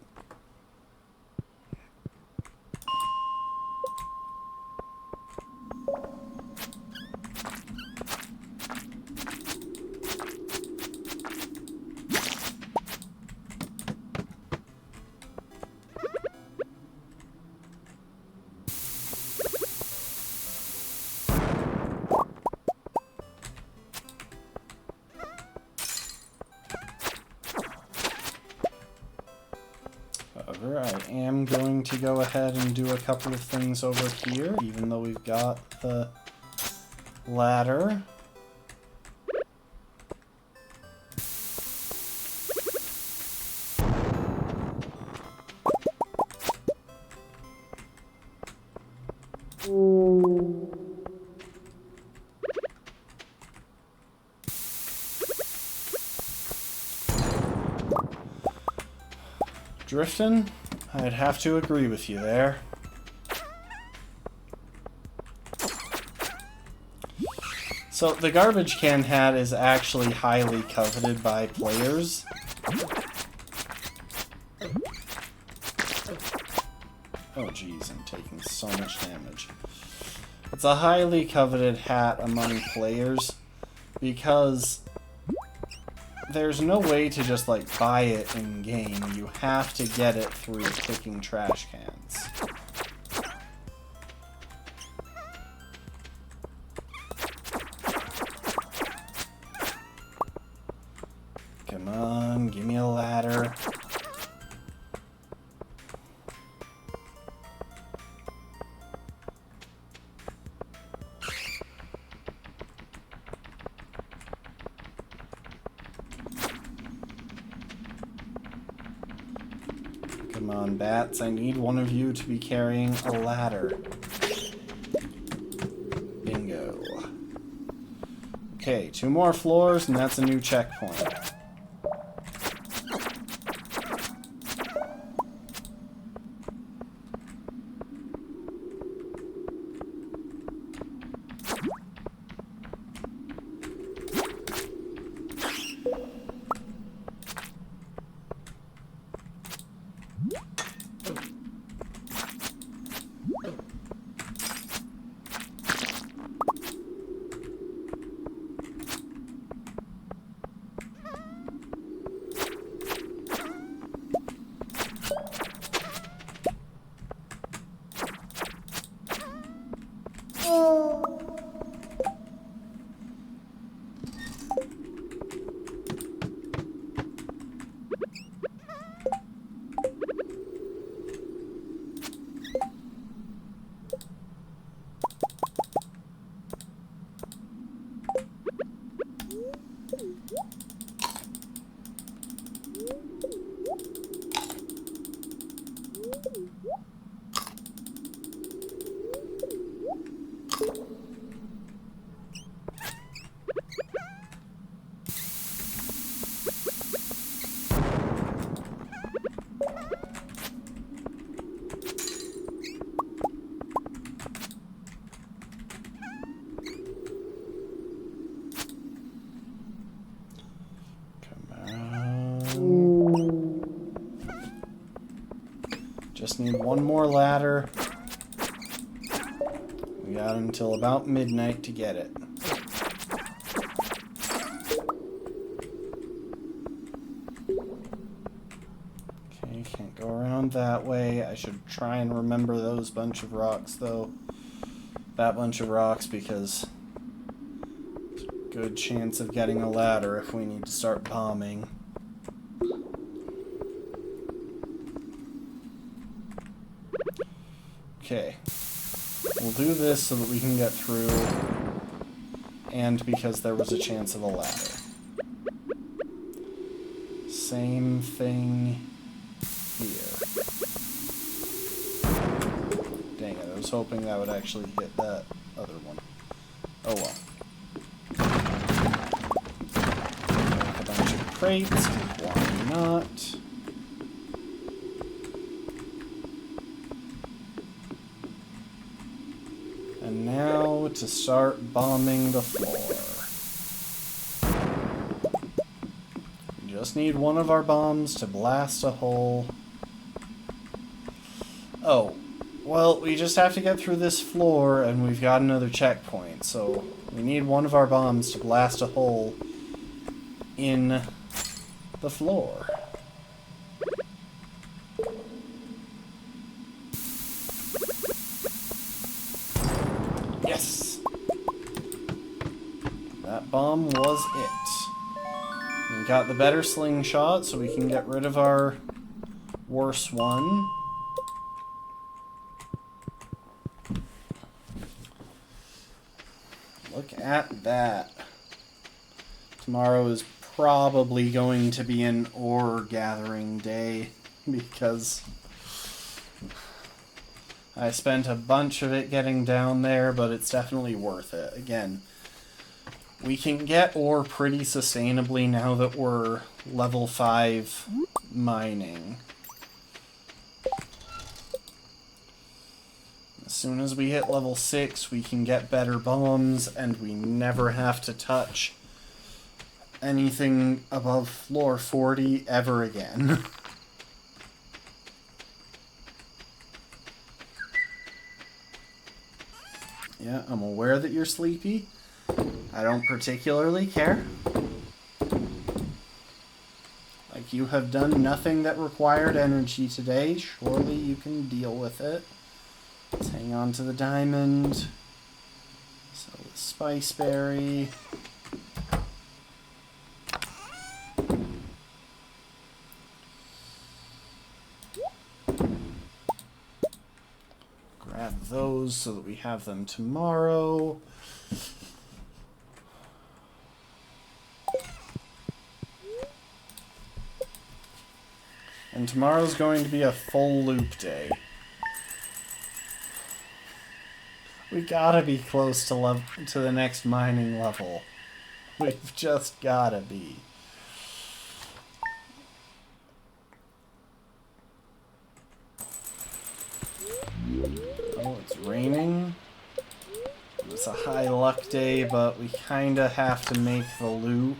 I am going to go ahead and do a couple of things over here, even though we've got the ladder. Driftin', I'd have to agree with you there. So the garbage can hat is actually highly coveted by players. Oh geez, I'm taking so much damage. It's a highly coveted hat among players because there's no way to just, like, buy it in-game. You have to get it through picking trash cans. Come on, give me a ladder. Come on, bats. I need one of you to be carrying a ladder. Bingo. Okay, 2 more floors, and that's a new checkpoint. just need one more ladder. We got until about midnight to get it. Okay, can't go around that way. I should try and remember those bunch of rocks, though. That bunch of rocks, because there's a good chance of getting a ladder if we need to start bombing. Okay. We'll do this so that we can get through, and because there was a chance of a ladder. Same thing here. Dang it, I was hoping that would actually hit that other one. Oh well. Make a bunch of crates, why not? And now to start bombing the floor. We just need one of our bombs to blast a hole. Oh, well, we just have to get through this floor and we've got another checkpoint. So we need one of our bombs to blast a hole in the floor. Yes! That bomb was it. We got the better slingshot, so we can get rid of our worse one. Look at that. Tomorrow is probably going to be an ore gathering day, because I spent a bunch of it getting down there, but it's definitely worth it. Again, we can get ore pretty sustainably now that we're level 5 mining. As soon as we hit level 6, we can get better bombs, and we never have to touch anything above floor 40 ever again. Yeah, I'm aware that you're sleepy. I don't particularly care. Like, you have done nothing that required energy today. Surely you can deal with it. Let's hang on to the diamond. Sell the spice berry. Grab those so that we have them tomorrow. And tomorrow's going to be a full loop day. We gotta be close to the next mining level. We've just gotta be. Oh, it's raining. It's a high luck day, but we kinda have to make the loop.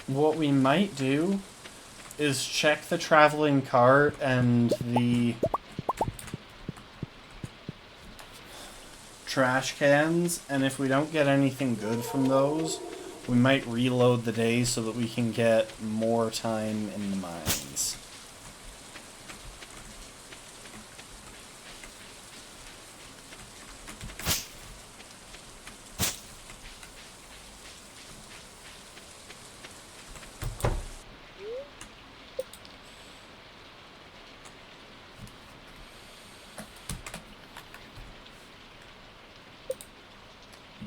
What we might do is check the traveling cart and the trash cans, and if we don't get anything good from those, we might reload the day so that we can get more time in the mines.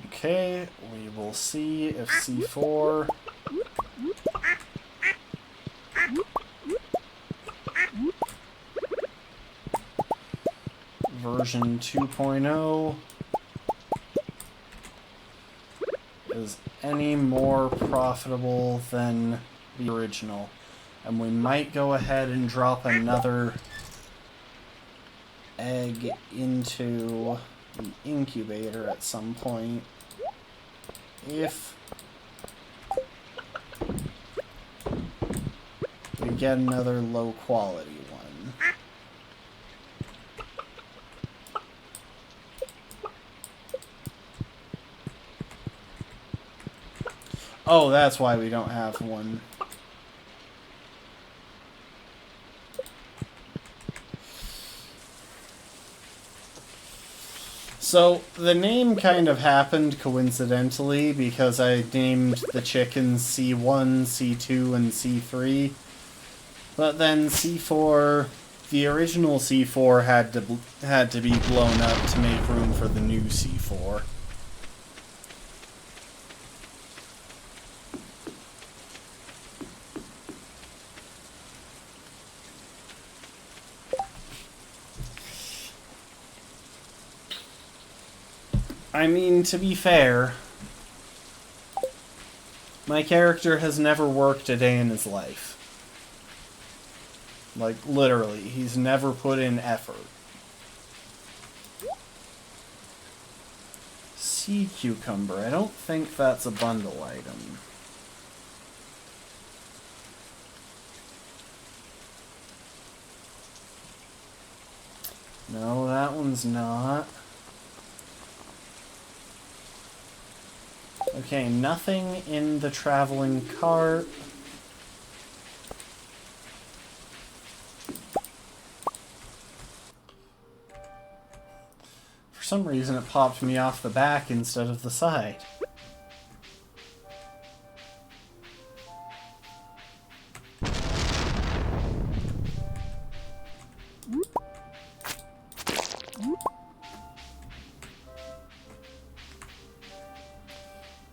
Okay, we will see if C4 version 2.0 is any more profitable than the original. And we might go ahead and drop another egg into the incubator at some point. If we get another low quality one. Oh, that's why we don't have one. So, the name kind of happened coincidentally because I named the chickens C1, C2, and C3. But then C4, the original C4 had to be blown up to make room for the new C4. I mean, to be fair, my character has never worked a day in his life. Like, literally, he's never put in effort. Sea cucumber. I don't think that's a bundle item. No, that one's not. Okay, nothing in the traveling cart. For some reason it popped me off the back instead of the side.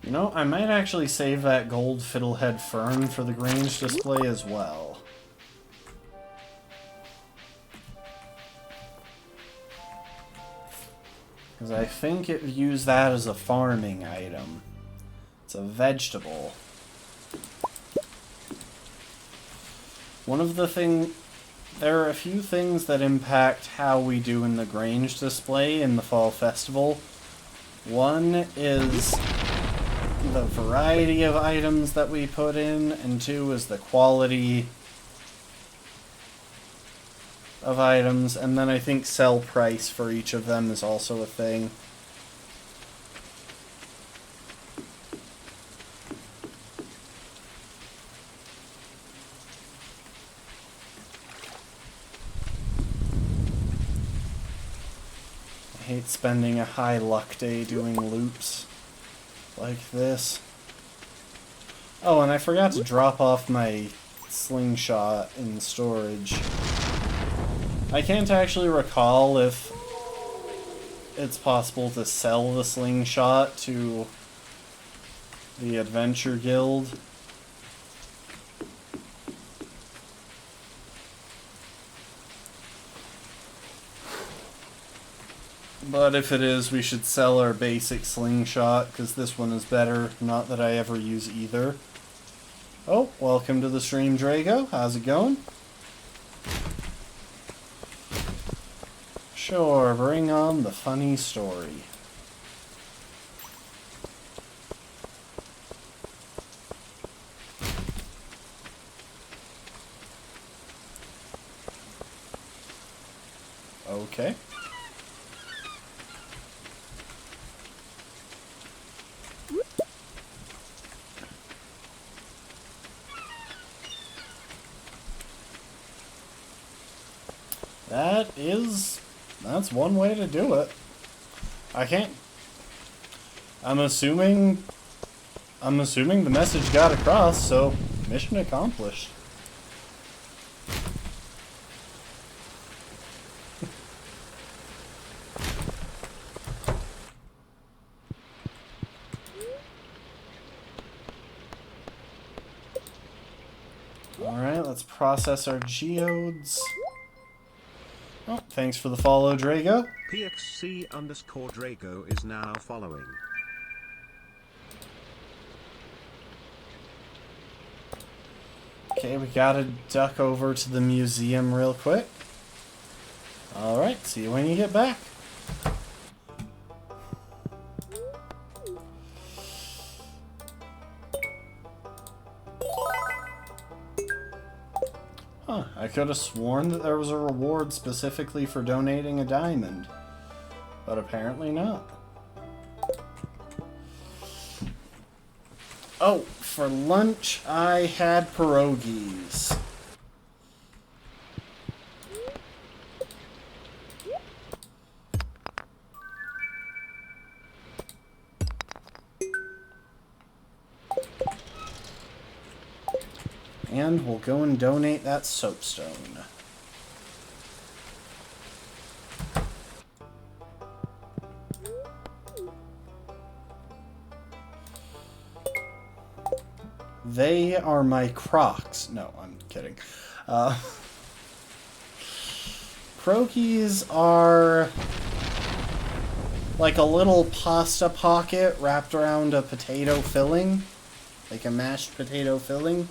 You know, I might actually save that gold fiddlehead fern for the Grange display as well. Because I think it views that as a farming item. It's a vegetable. There are a few things that impact how we do in the Grange display in the Fall Festival. One is the variety of items that we put in, and two is the quality of items, and then I think sell price for each of them is also a thing. I hate spending a high luck day doing loops like this. Oh, and I forgot to drop off my slingshot in storage. I can't actually recall if it's possible to sell the slingshot to the Adventure Guild. But if it is, we should sell our basic slingshot, because this one is better. Not that I ever use either. Oh, welcome to the stream, Drago. How's it going? Sure, bring on the funny story. Okay. That's one way to do it. I can't... I'm assuming the message got across, so mission accomplished. Alright, let's process our geodes. Oh, thanks for the follow, Drago. PXC_Drago is now following. Okay, we gotta duck over to the museum real quick. Alright, see you when you get back. Huh, I could have sworn that there was a reward specifically for donating a diamond. But apparently not. Oh, for lunch I had pierogies. And we'll go and donate that soapstone. They are my Crocs. No, I'm kidding. Pierogies are like a little pasta pocket wrapped around a potato filling. Like a mashed potato filling.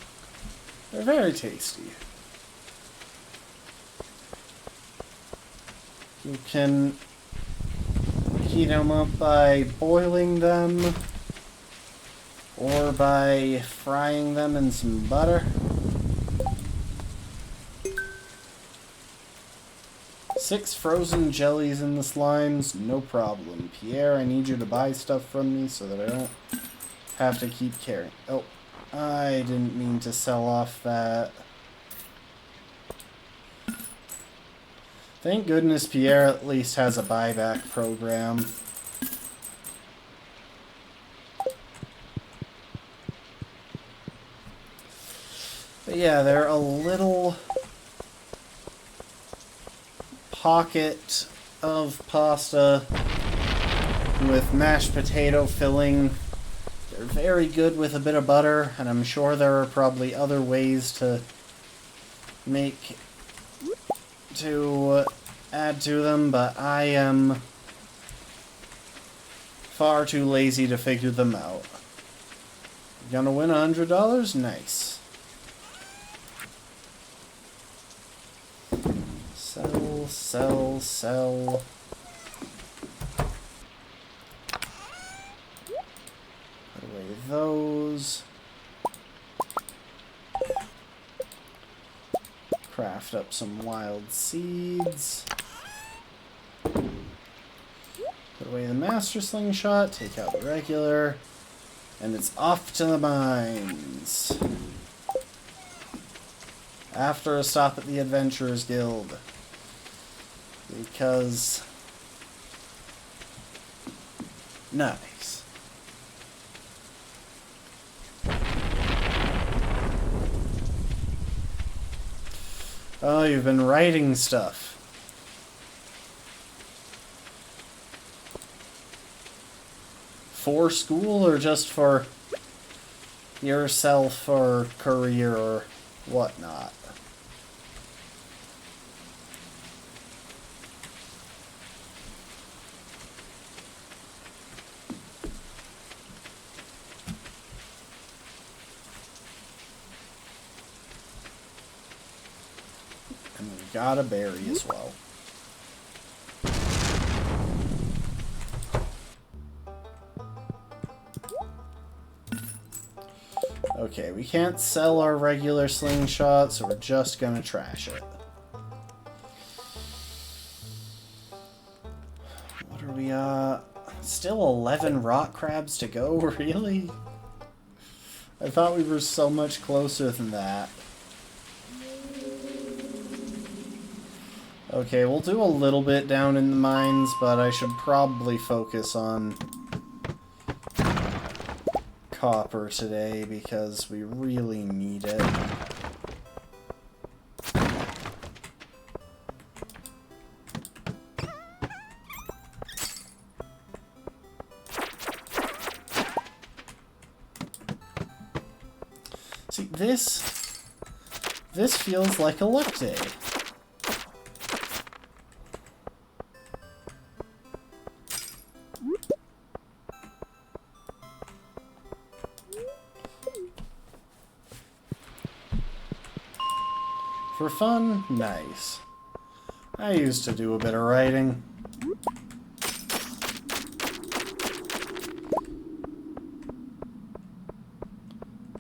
They're very tasty. You can heat them up by boiling them or by frying them in some butter. 6 frozen jellies in the slimes, no problem. Pierre, I need you to buy stuff from me so that I don't have to keep carrying. Oh, I didn't mean to sell off that. Thank goodness Pierre at least has a buyback program. But yeah, they're a little pocket of pasta with mashed potato filling. They're very good with a bit of butter, and I'm sure there are probably other ways to add to them, but I am far too lazy to figure them out. Gonna win $100? Nice. Sell, sell, sell. Put away those. Craft up some wild seeds. Put away the master slingshot, take out the regular, and it's off to the mines. After a stop at the Adventurers Guild. Because... nice. Oh, you've been writing stuff. For school or just for yourself or career or whatnot? And we got a berry as well. Okay, we can't sell our regular slingshot, so we're just gonna trash it. What are we, still 11 rock crabs to go? Really? I thought we were so much closer than that. Okay, we'll do a little bit down in the mines, but I should probably focus on copper today because we really need it. See, this feels like a luck day. For fun? Nice. I used to do a bit of writing.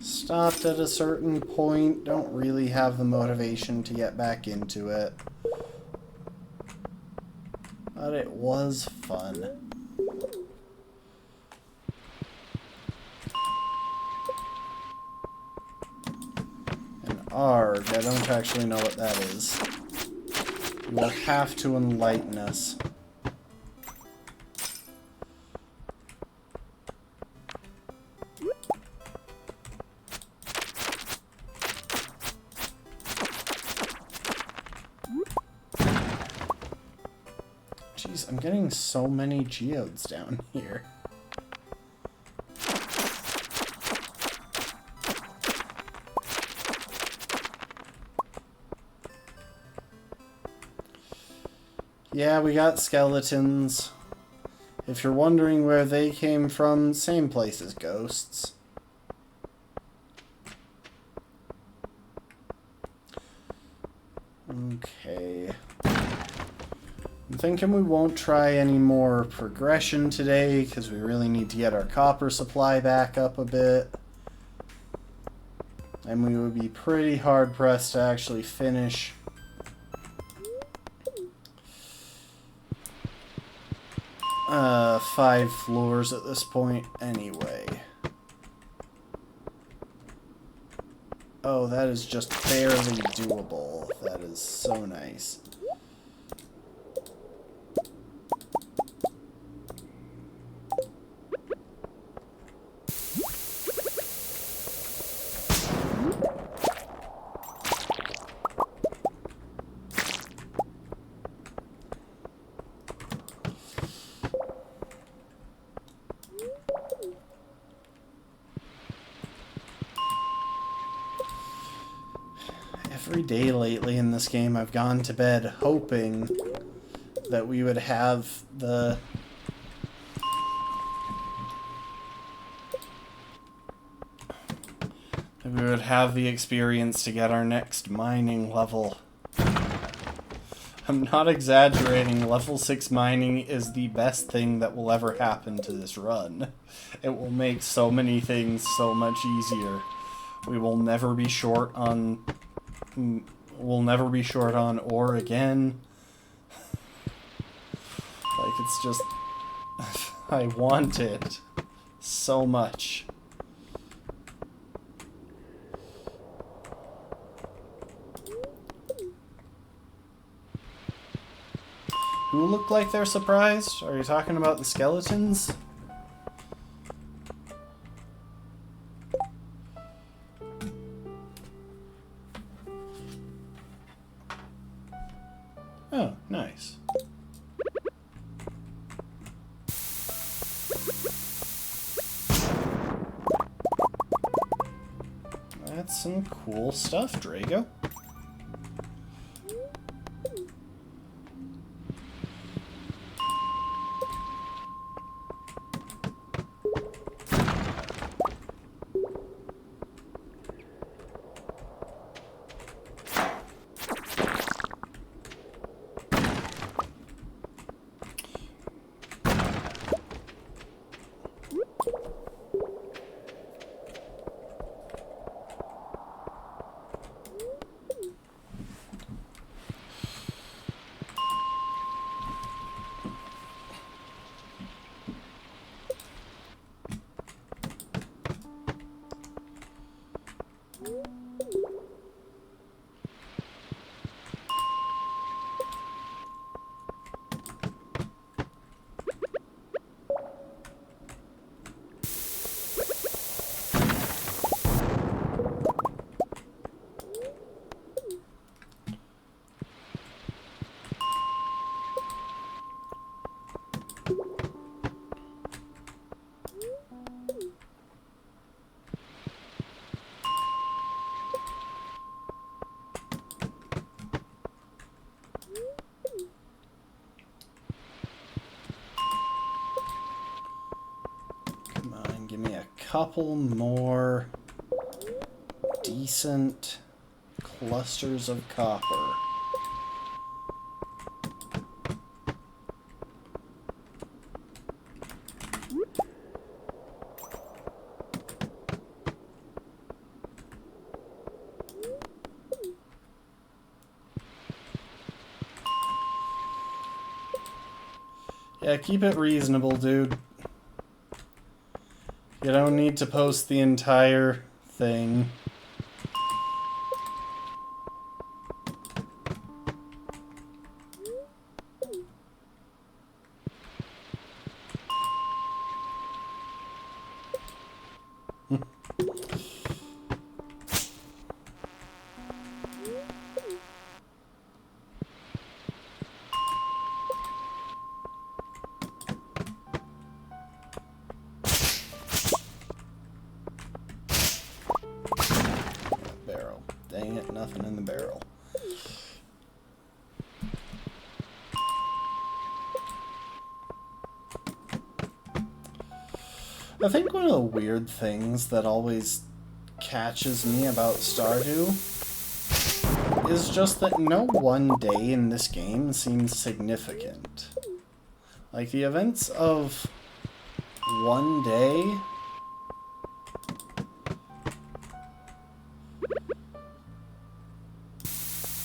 Stopped at a certain point, don't really have the motivation to get back into it. But it was fun. And arg, I don't actually know what that is. You will have to enlighten us. Jeez, I'm getting so many geodes down here. Yeah, we got skeletons. If you're wondering where they came from, same place as ghosts. Okay. I'm thinking we won't try any more progression today, because we really need to get our copper supply back up a bit. And we would be pretty hard-pressed to actually finish 5 floors at this point anyway. Oh, that is just barely doable. That is so nice. Every day lately in this game, I've gone to bed hoping that we would have the... that we would have the experience to get our next mining level. I'm not exaggerating, level 6 mining is the best thing that will ever happen to this run. It will make so many things so much easier. We will never be short on... We'll never be short on ore again. Like, it's just... I want it so much. Who look like they're surprised? Are you talking about the skeletons? Oh, nice. That's some cool stuff, Drago. Give me a couple more decent clusters of copper. Yeah, keep it reasonable, dude. You don't need to post the entire thing. Barrel. Dang it, nothing in the barrel. I think one of the weird things that always catches me about Stardew is just that no one day in this game seems significant. Like, the events of one day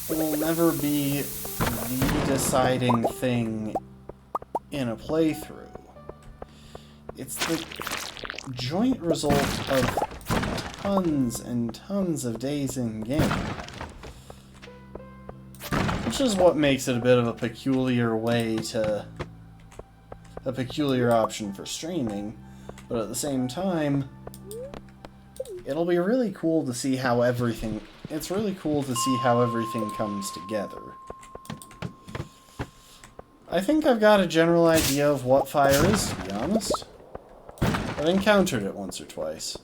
will never be the deciding thing in a playthrough. It's the joint result of tons and tons of days in game. Which is what makes it a bit of a peculiar option for streaming, but at the same time, it'll be really cool to see how everything comes together. I think I've got a general idea of what fire is, to be honest. I've encountered it once or twice.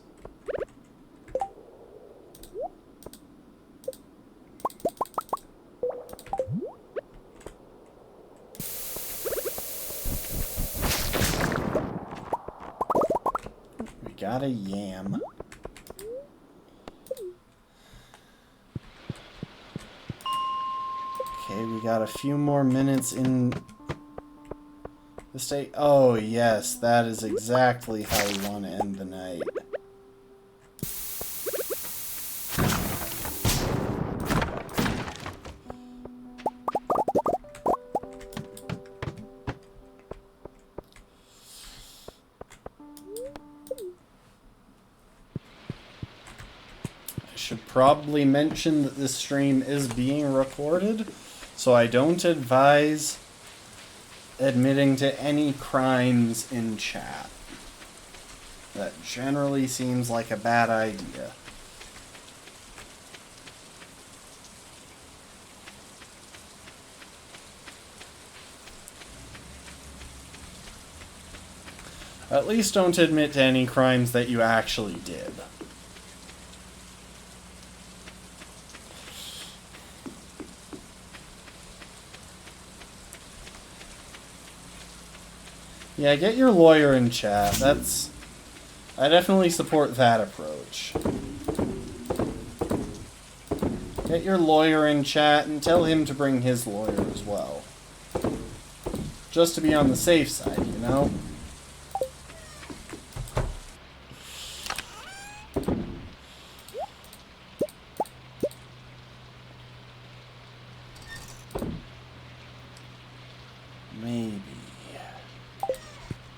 We got a yam. Okay, we got a few more minutes in the state. Oh, yes, that is exactly how we want to end the night. I should probably mention that this stream is being recorded, so I don't advise admitting to any crimes in chat. That generally seems like a bad idea. At least don't admit to any crimes that you actually did. Yeah, get your lawyer in chat. I definitely support that approach. Get your lawyer in chat and tell him to bring his lawyer as well. Just to be on the safe side, you know? Maybe.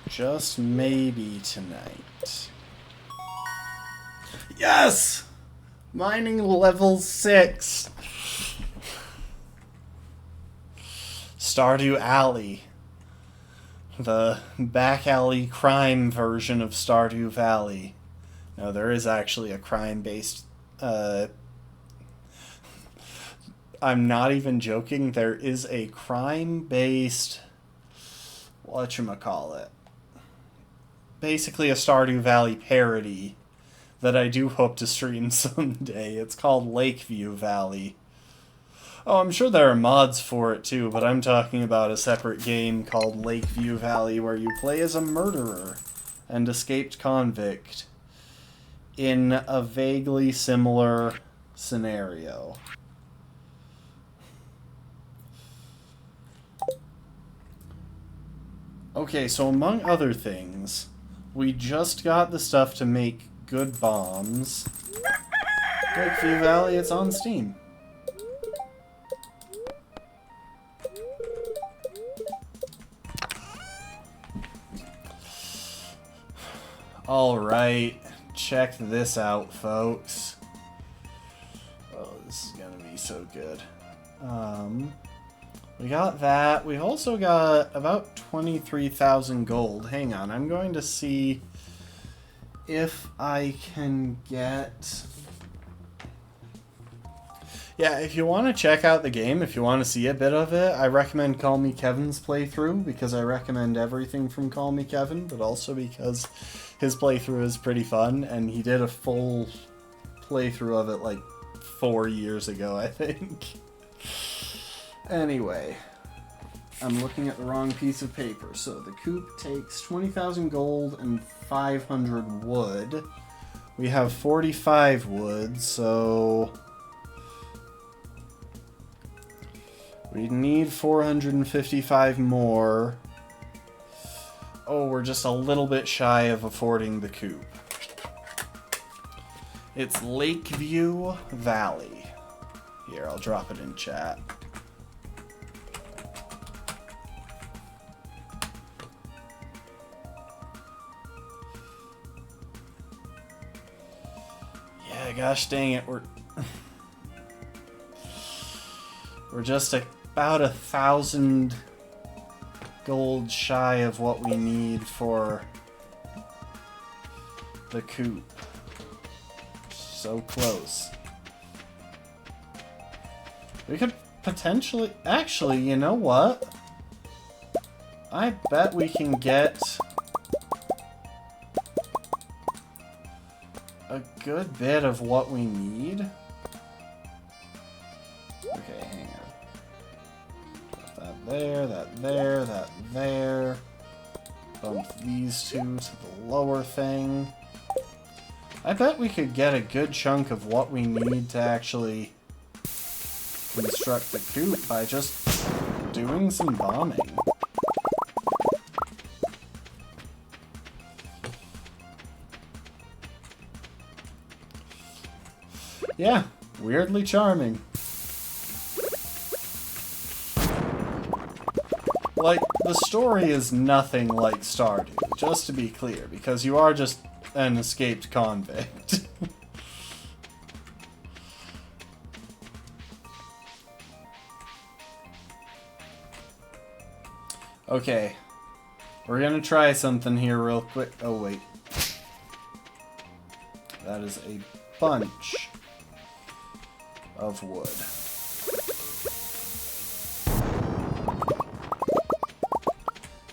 Just maybe tonight. Yes! Mining level 6! Stardew Alley. The back alley crime version of Stardew Valley. No, there is actually a crime-based... I'm not even joking. There is a crime-based... whatchamacallit. Basically a Stardew Valley parody that I do hope to stream someday. It's called Lakeview Valley. Oh, I'm sure there are mods for it too, but I'm talking about a separate game called Lakeview Valley where you play as a murderer and escaped convict in a vaguely similar scenario. Okay, so among other things, we just got the stuff to make good bombs. Lakeview Valley, it's on Steam. Alright, check this out, folks. Oh, this is gonna be so good. We got that. We've also got about 23,000 gold. Hang on, I'm going to see if I can get... Yeah, if you want to check out the game, if you want to see a bit of it, I recommend Call Me Kevin's playthrough, because I recommend everything from Call Me Kevin, but also because his playthrough is pretty fun, and he did a full playthrough of it like 4 years ago, I think. Anyway, I'm looking at the wrong piece of paper. So the coop takes 20,000 gold and 500 wood. We have 45 wood, so... we need 455 more. Oh, we're just a little bit shy of affording the coop. It's Lakeview Valley. Here, I'll drop it in chat. Yeah, gosh dang it, we're just about 1,000 gold shy of what we need for the coop. So close. We could potentially... actually, you know what? I bet we can get a good bit of what we need. Okay, hang on. Put that there, that there, that there. Bump these two to the lower thing. I bet we could get a good chunk of what we need to actually construct the coop by just doing some bombing. Yeah, weirdly charming. Like, the story is nothing like Stardew, just to be clear, because you are just an escaped convict. Okay, we're gonna try something here real quick. Oh, wait. That is a bunch of wood.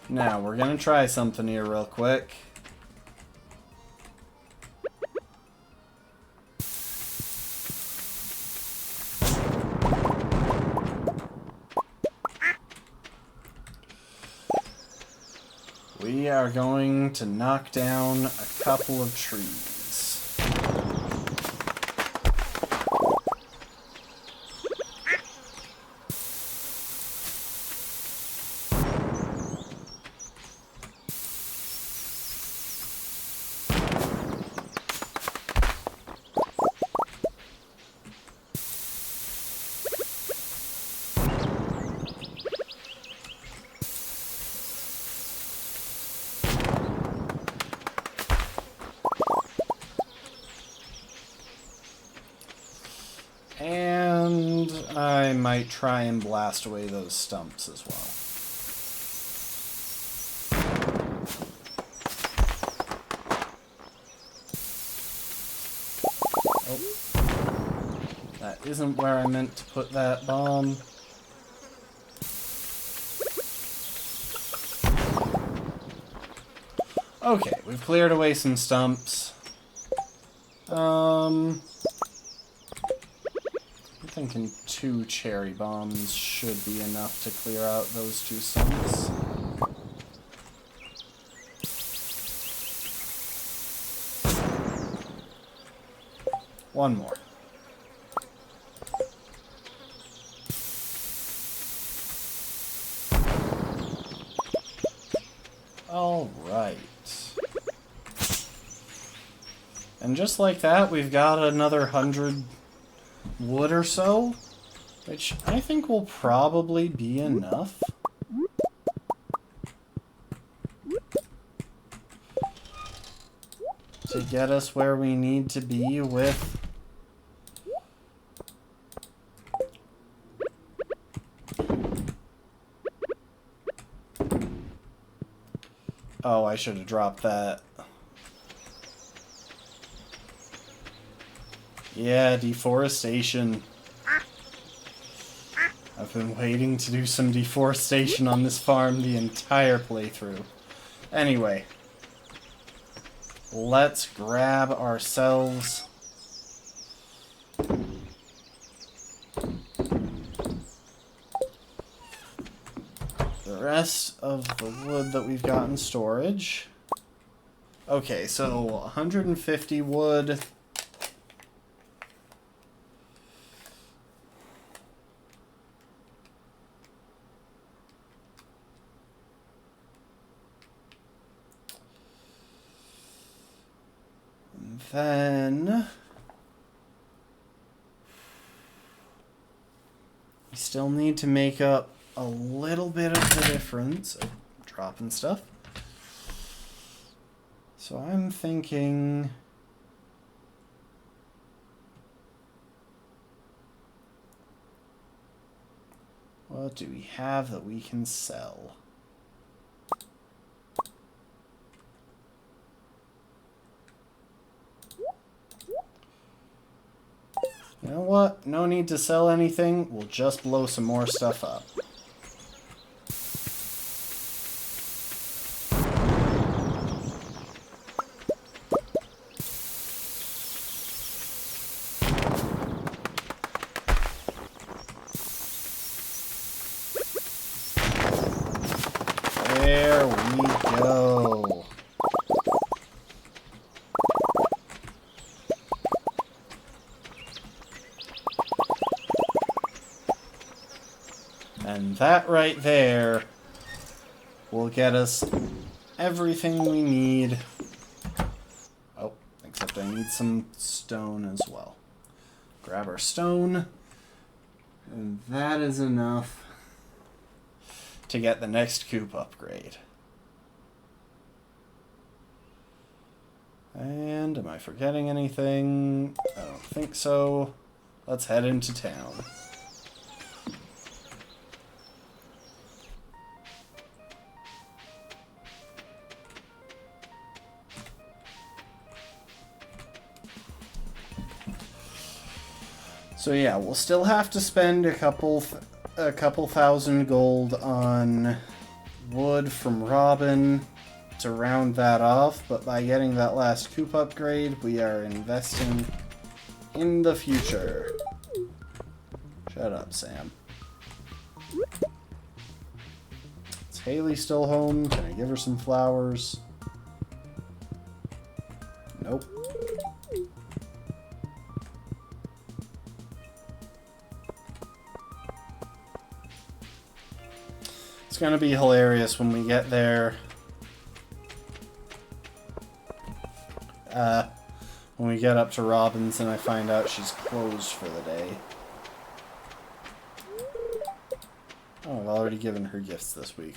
Now, we're gonna try something here real quick. We are going to knock down a couple of trees. And I might try and blast away those stumps as well. Oh. That isn't where I meant to put that bomb. Okay, we've cleared away some stumps. I'm thinking 2 cherry bombs should be enough to clear out those 2 stumps. One more. All right. And just like that, we've got another 100 wood or so, which I think will probably be enough. get us where we need to be with... Oh, I should have dropped that. Yeah, deforestation. I've been waiting to do some deforestation on this farm the entire playthrough. Anyway. Let's grab ourselves... the rest of the wood that we've got in storage. Okay, so 150 wood... Then we still need to make up a little bit of the difference. Dropping stuff. So I'm thinking... what do we have that we can sell? You know what? No need to sell anything. We'll just blow some more stuff up. There we go. And that right there will get us everything we need. Oh, except I need some stone as well. Grab our stone. And that is enough to get the next coop upgrade. And am I forgetting anything? I don't think so. Let's head into town. So yeah, we'll still have to spend a couple thousand gold on wood from Robin to round that off, but by getting that last coop upgrade, we are investing in the future. Shut up, Sam. Is Haley still home? Can I give her some flowers? Nope. It's gonna be hilarious when we get there. When we get up to Robin's and I find out she's closed for the day. Oh, I've already given her gifts this week.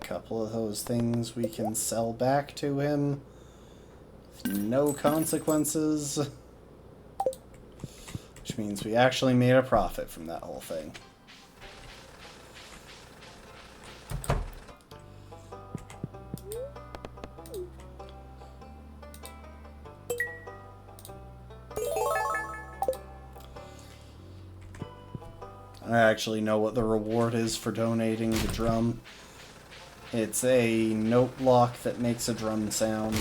Couple of those things we can sell back to him. No consequences. Which means we actually made a profit from that whole thing. I actually know what the reward is for donating the drum. It's a note block that makes a drum sound.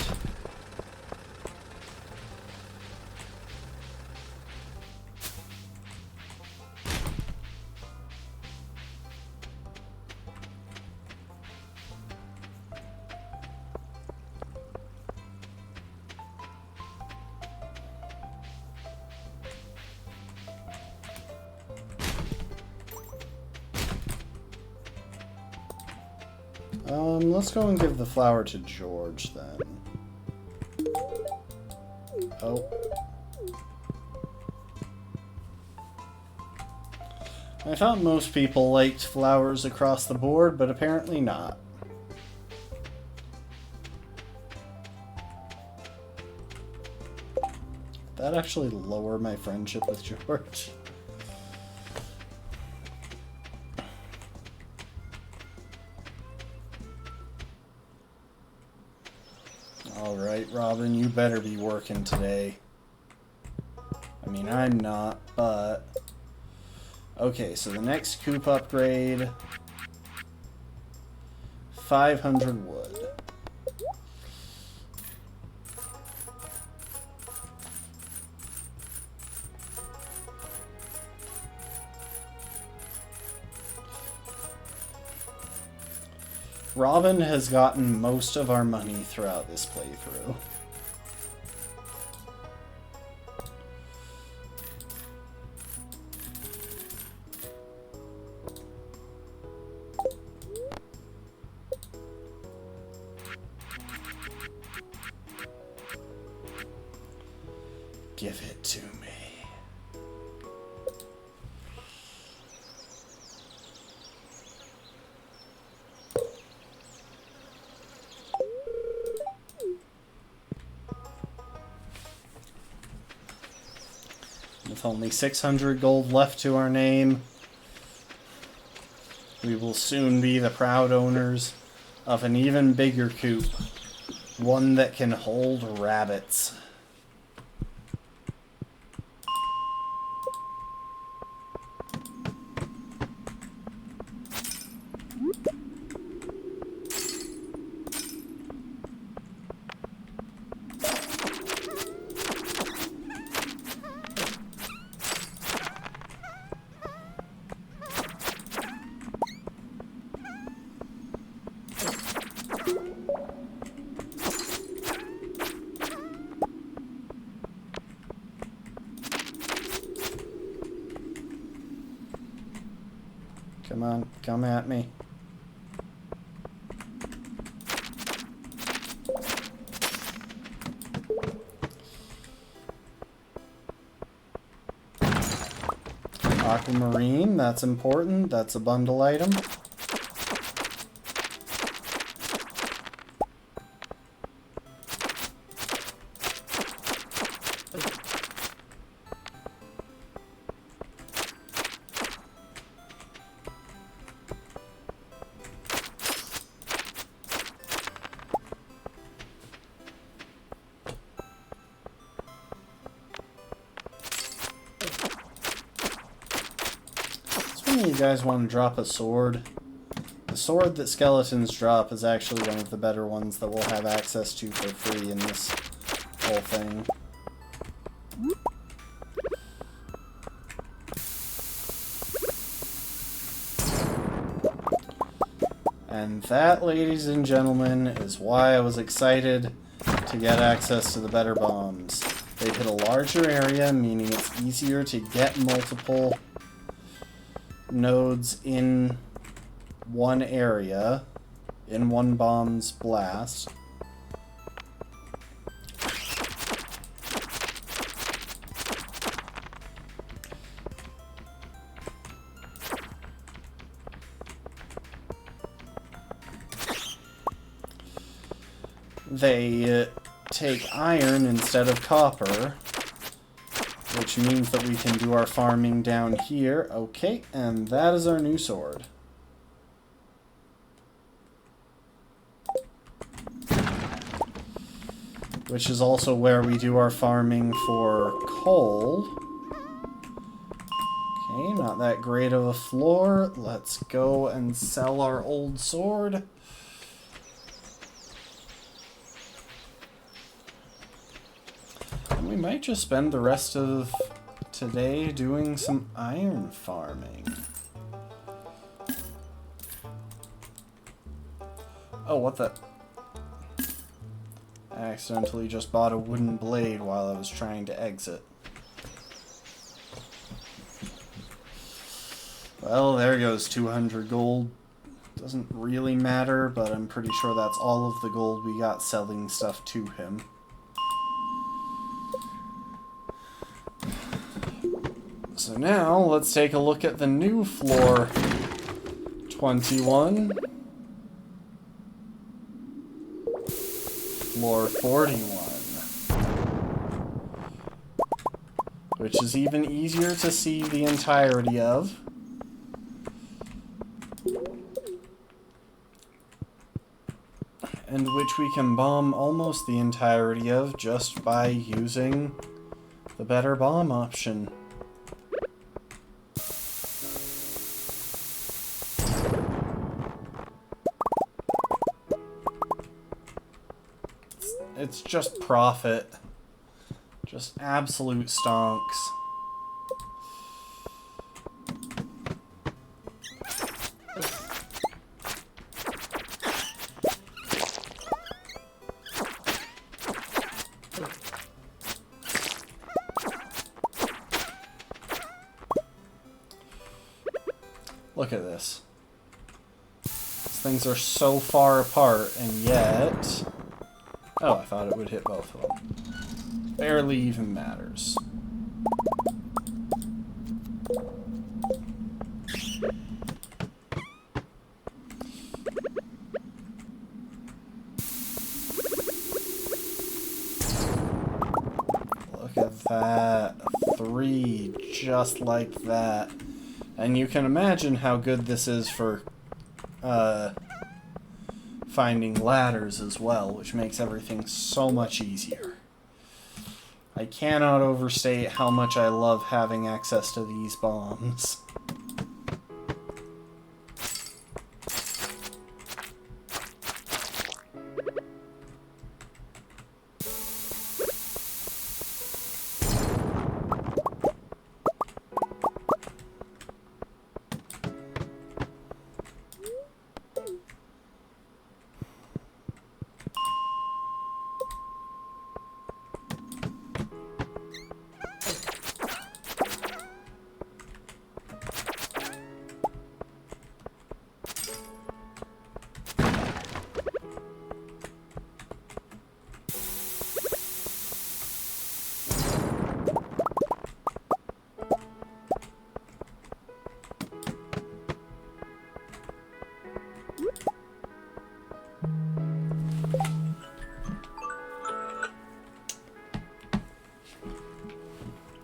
Let's go and give the flower to George then. Oh. I thought most people liked flowers across the board, but apparently not. That actually lower my friendship with George. Alright, Robin, you better be working today. I mean, I'm not, but... Okay, so the next coop upgrade... 500 wood. Robin has gotten most of our money throughout this playthrough. Give it to me. With only 600 gold left to our name, we will soon be the proud owners of an even bigger coop, one that can hold rabbits. Come on, come at me. Aquamarine, that's important. That's a bundle item. You guys want to drop a sword? The sword that skeletons drop is actually one of the better ones that we'll have access to for free in this whole thing. And that, ladies and gentlemen, is why I was excited to get access to the better bombs. They hit a larger area, meaning it's easier to get multiple nodes in one area, in one bomb's blast. They take iron instead of copper, which means that we can do our farming down here. Okay, and that is our new sword. Which is also where we do our farming for coal. Okay, not that great of a floor. Let's go and sell our old sword. We might just spend the rest of today doing some iron farming. Oh, what the... I accidentally just bought a wooden blade while I was trying to exit. Well, there goes 200 gold. Doesn't really matter, but I'm pretty sure that's all of the gold we got selling stuff to him. So now, let's take a look at the new floor 21. Floor 41. Which is even easier to see the entirety of. And which we can bomb almost the entirety of just by using the better bomb option. It's just profit. Just absolute stonks. Look at this. These things are so far apart, and yet... Oh, I thought it would hit both of them. Barely even matters. Look at that. 3, just like that. And you can imagine how good this is for finding ladders as well, which makes everything so much easier. I cannot overstate how much I love having access to these bombs.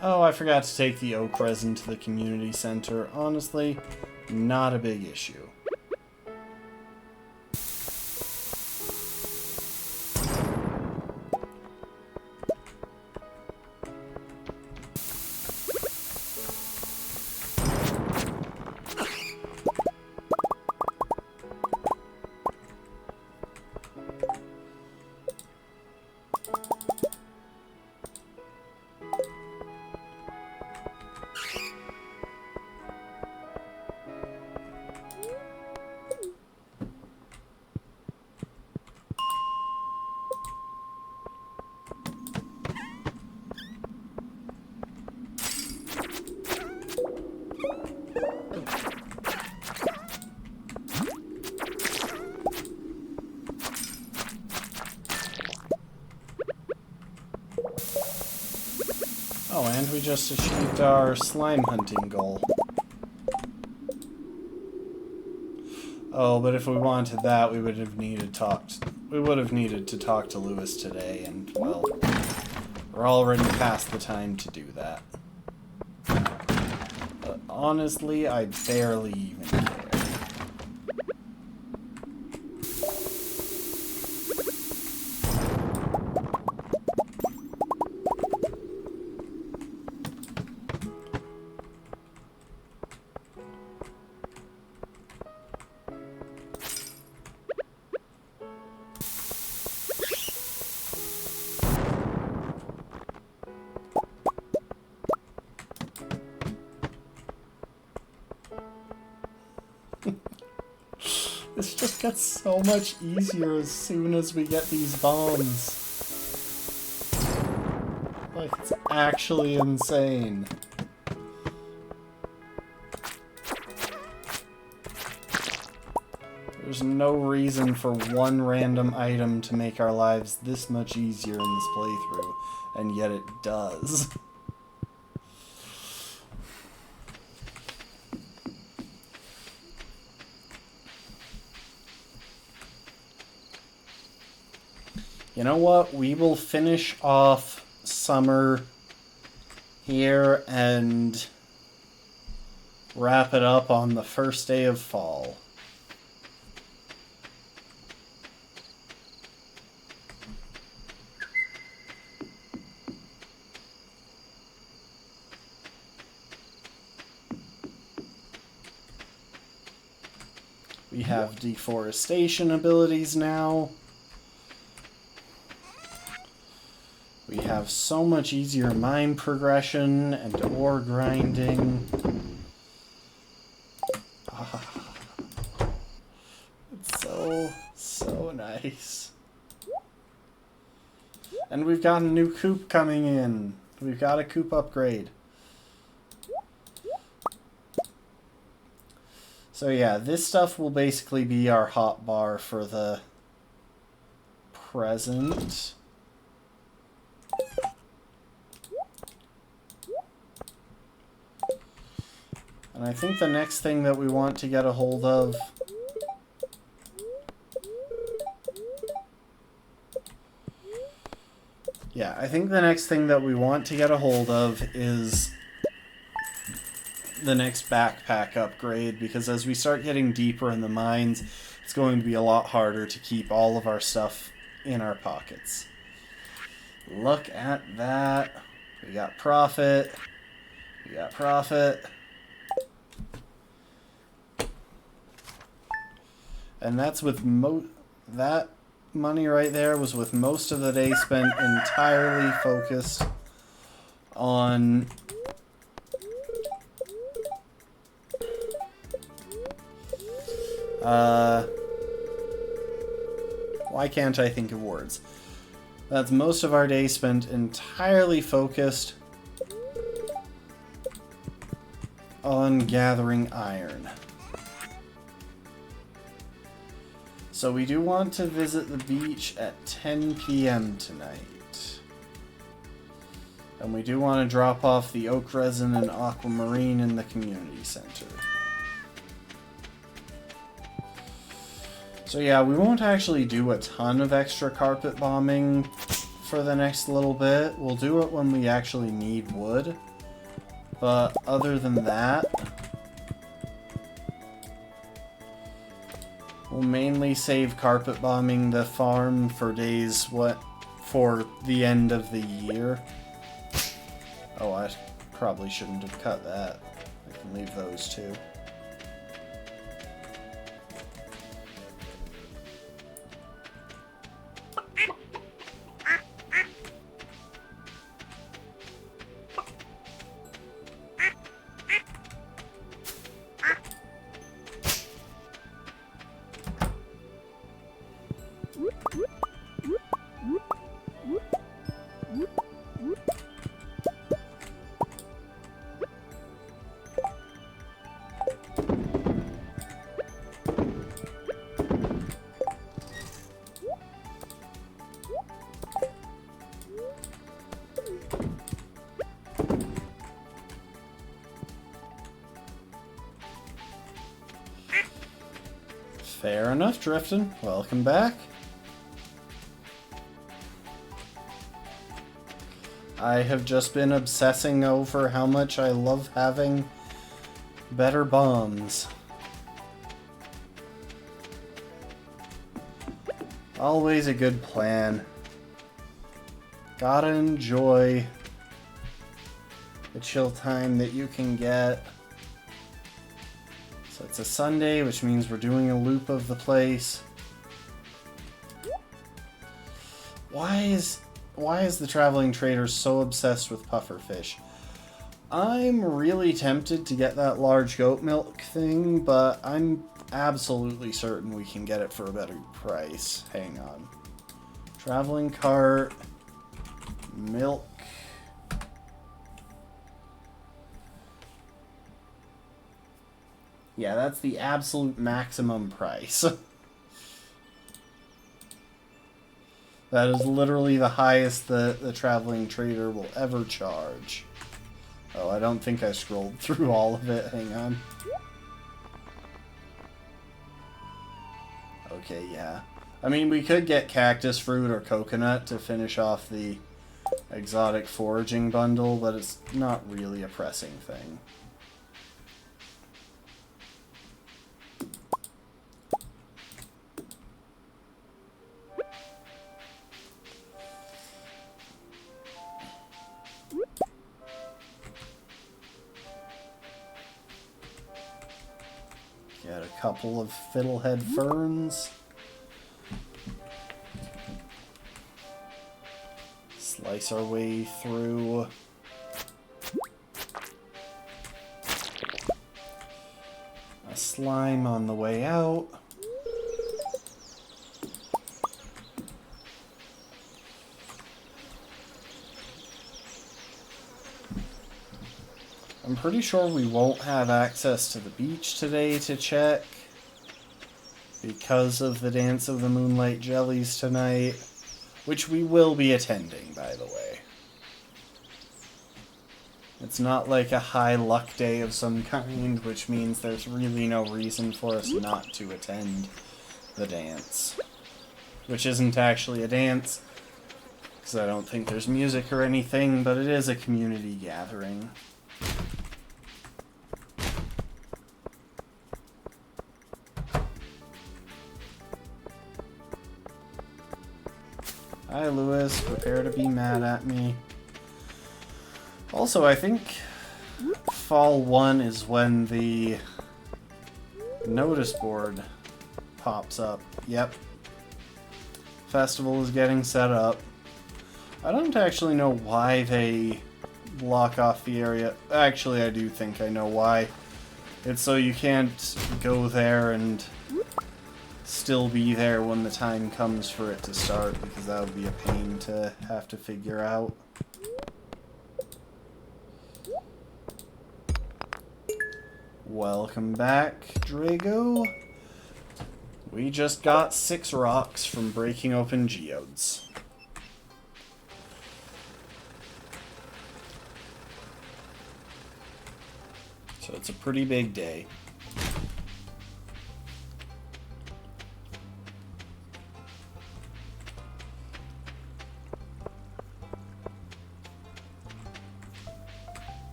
Oh, I forgot to take the oak resin to the community center. Honestly, not a big issue. Oh, and we just achieved our slime hunting goal. Oh, but if we wanted that, we would have needed to talk to Lewis today, and well, we're already past the time to do that. But honestly, I barely even care. This just gets so much easier as soon as we get these bombs. Like, it's actually insane. There's no reason for one random item to make our lives this much easier in this playthrough, and yet it does. You know what? We will finish off summer here and wrap it up on the first day of fall. We have deforestation abilities now. We have so much easier mine progression and ore grinding. It's so nice. And we've got a new coop coming in. We've got a coop upgrade. So yeah, this stuff will basically be our hotbar for the present. And I think the next thing that we want to get a hold of is the next backpack upgrade, because as we start getting deeper in the mines, it's going to be a lot harder to keep all of our stuff in our pockets. Look at that. We got profit. We got profit. And that's with that money right there was with most of the day spent entirely focused on why can't I think of words? That's most of our day spent entirely focused on gathering iron. So we do want to visit the beach at 10 p.m. tonight. And we do want to drop off the oak resin and aquamarine in the community center. So yeah, we won't actually do a ton of extra carpet bombing for the next little bit. We'll do it when we actually need wood. But other than that, we'll mainly save carpet bombing the farm for days for the end of the year. Oh, I probably shouldn't have cut that. I can leave those two. Fair enough, Drifton. Welcome back. I have just been obsessing over how much I love having better bombs. Always a good plan. Gotta enjoy the chill time that you can get. So it's a Sunday, which means we're doing a loop of the place. Why is the traveling trader so obsessed with pufferfish? I'm really tempted to get that large goat milk thing, but I'm absolutely certain we can get it for a better price. Hang on. Traveling cart, milk. Yeah, that's the absolute maximum price. That is literally the highest the traveling trader will ever charge. Oh, I don't think I scrolled through all of it. Hang on. Okay, yeah. I mean, we could get cactus fruit or coconut to finish off the exotic foraging bundle, but it's not really a pressing thing. Get a couple of fiddlehead ferns. Slice our way through. A slime on the way out. I'm pretty sure we won't have access to the beach today to check because of the Dance of the Moonlight Jellies tonight, which we will be attending, by the way. It's not like a high luck day of some kind, which means there's really no reason for us not to attend the dance. Which isn't actually a dance, because I don't think there's music or anything, but it is a community gathering. Hi, Lewis. Prepare to be mad at me. Also, I think Fall 1 is when the notice board pops up. Yep. Festival is getting set up. I don't actually know why they block off the area. Actually, I do think I know why. It's so you can't go there and still be there when the time comes for it to start, because that would be a pain to have to figure out. Welcome back, Drago. We just got 6 rocks from breaking open geodes. So it's a pretty big day.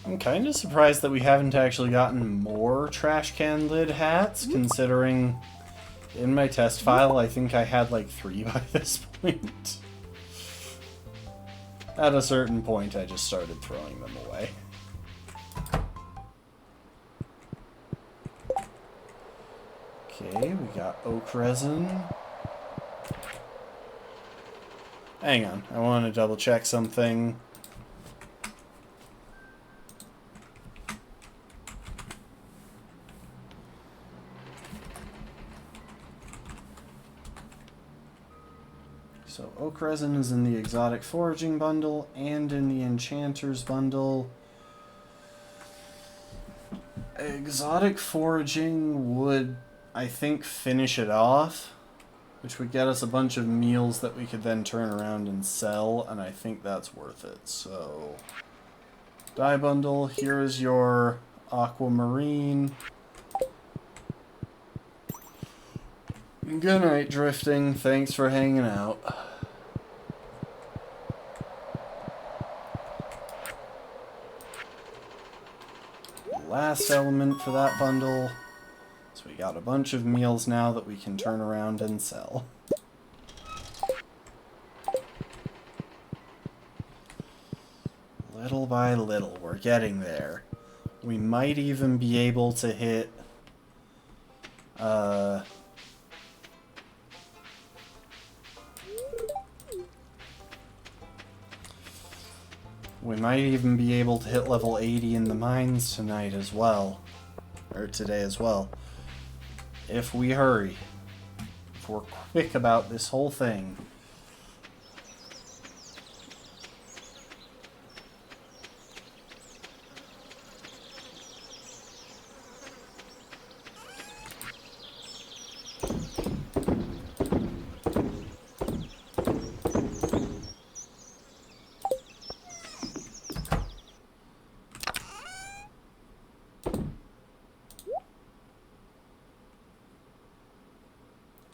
I'm kind of surprised that we haven't actually gotten more trash can lid hats, considering in my test file I think I had like 3 by this point. At a certain point I just started throwing them away. Okay, we got oak resin. Hang on, I want to double check something. So oak resin is in the exotic foraging bundle and in the enchanters bundle. Exotic foraging would, I think, finish it off, which would get us a bunch of meals that we could then turn around and sell, and I think that's worth it. So, dye bundle, here is your aquamarine. Good night, Drifting. Thanks for hanging out. Last element for that bundle. So we got a bunch of meals now that we can turn around and sell. Little by little, we're getting there. We might even be able to hit we might even be able to hit level 80 in the mines tonight as well. Or today as well. If we hurry. If we're quick about this whole thing.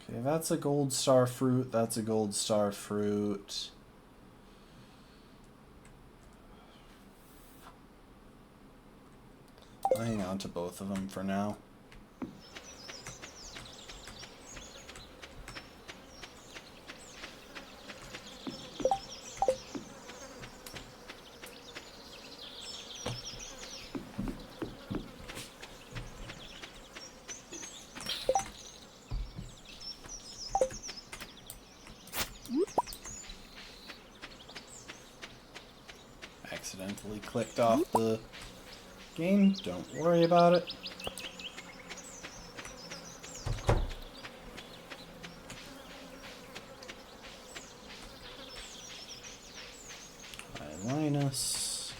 Okay, that's a gold star fruit. That's a gold star fruit. I'll hang on to both of them for now. Accidentally clicked off the game. Don't worry about it. Linus.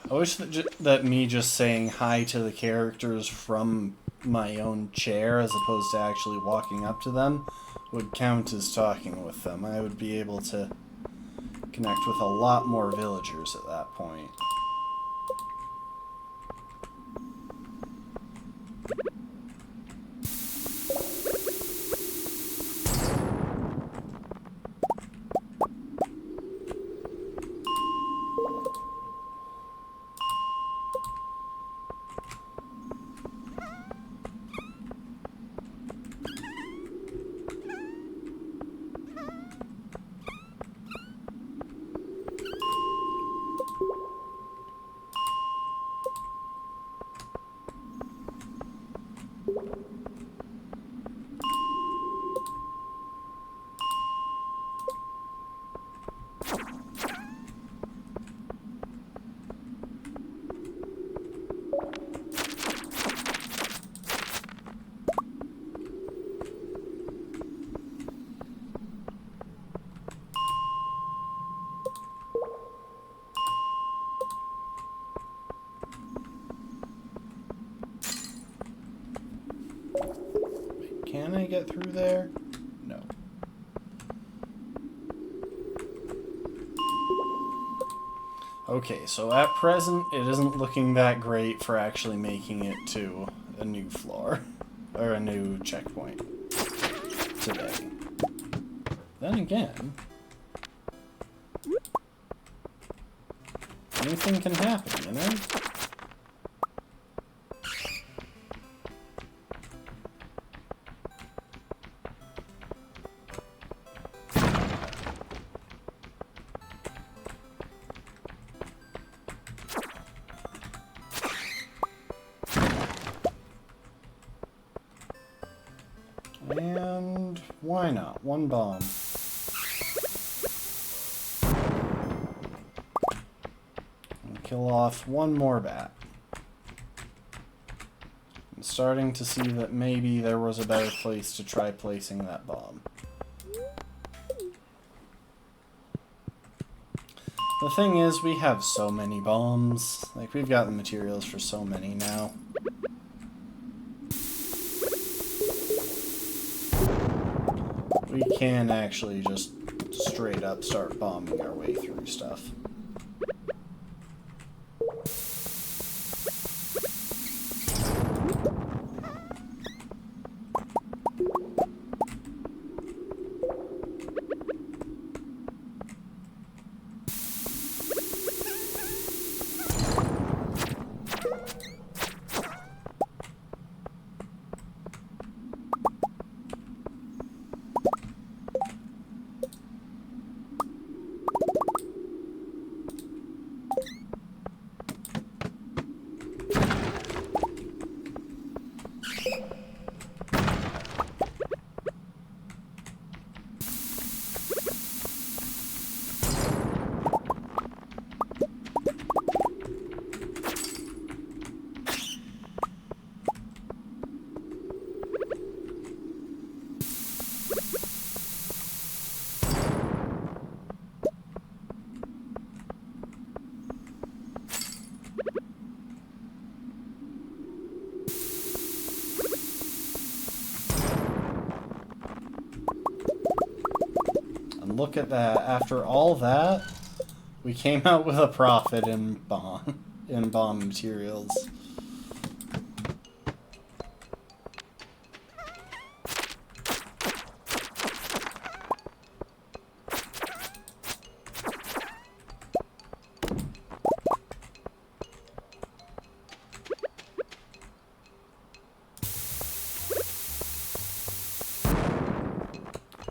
I wish that me just saying hi to the characters from my own chair as opposed to actually walking up to them would count as talking with them. I would be able to connect with a lot more villagers at that point. Can I get through there? No. Okay, so at present, it isn't looking that great for actually making it to a new floor, or a new checkpoint today. Then again, anything can happen, you know? And why not? One bomb. And kill off one more bat. I'm starting to see that maybe there was a better place to try placing that bomb. The thing is, we have so many bombs. Like, we've got the materials for so many now. We can actually just straight up start bombing our way through stuff. Look at that. After all that, we came out with a profit in bomb materials.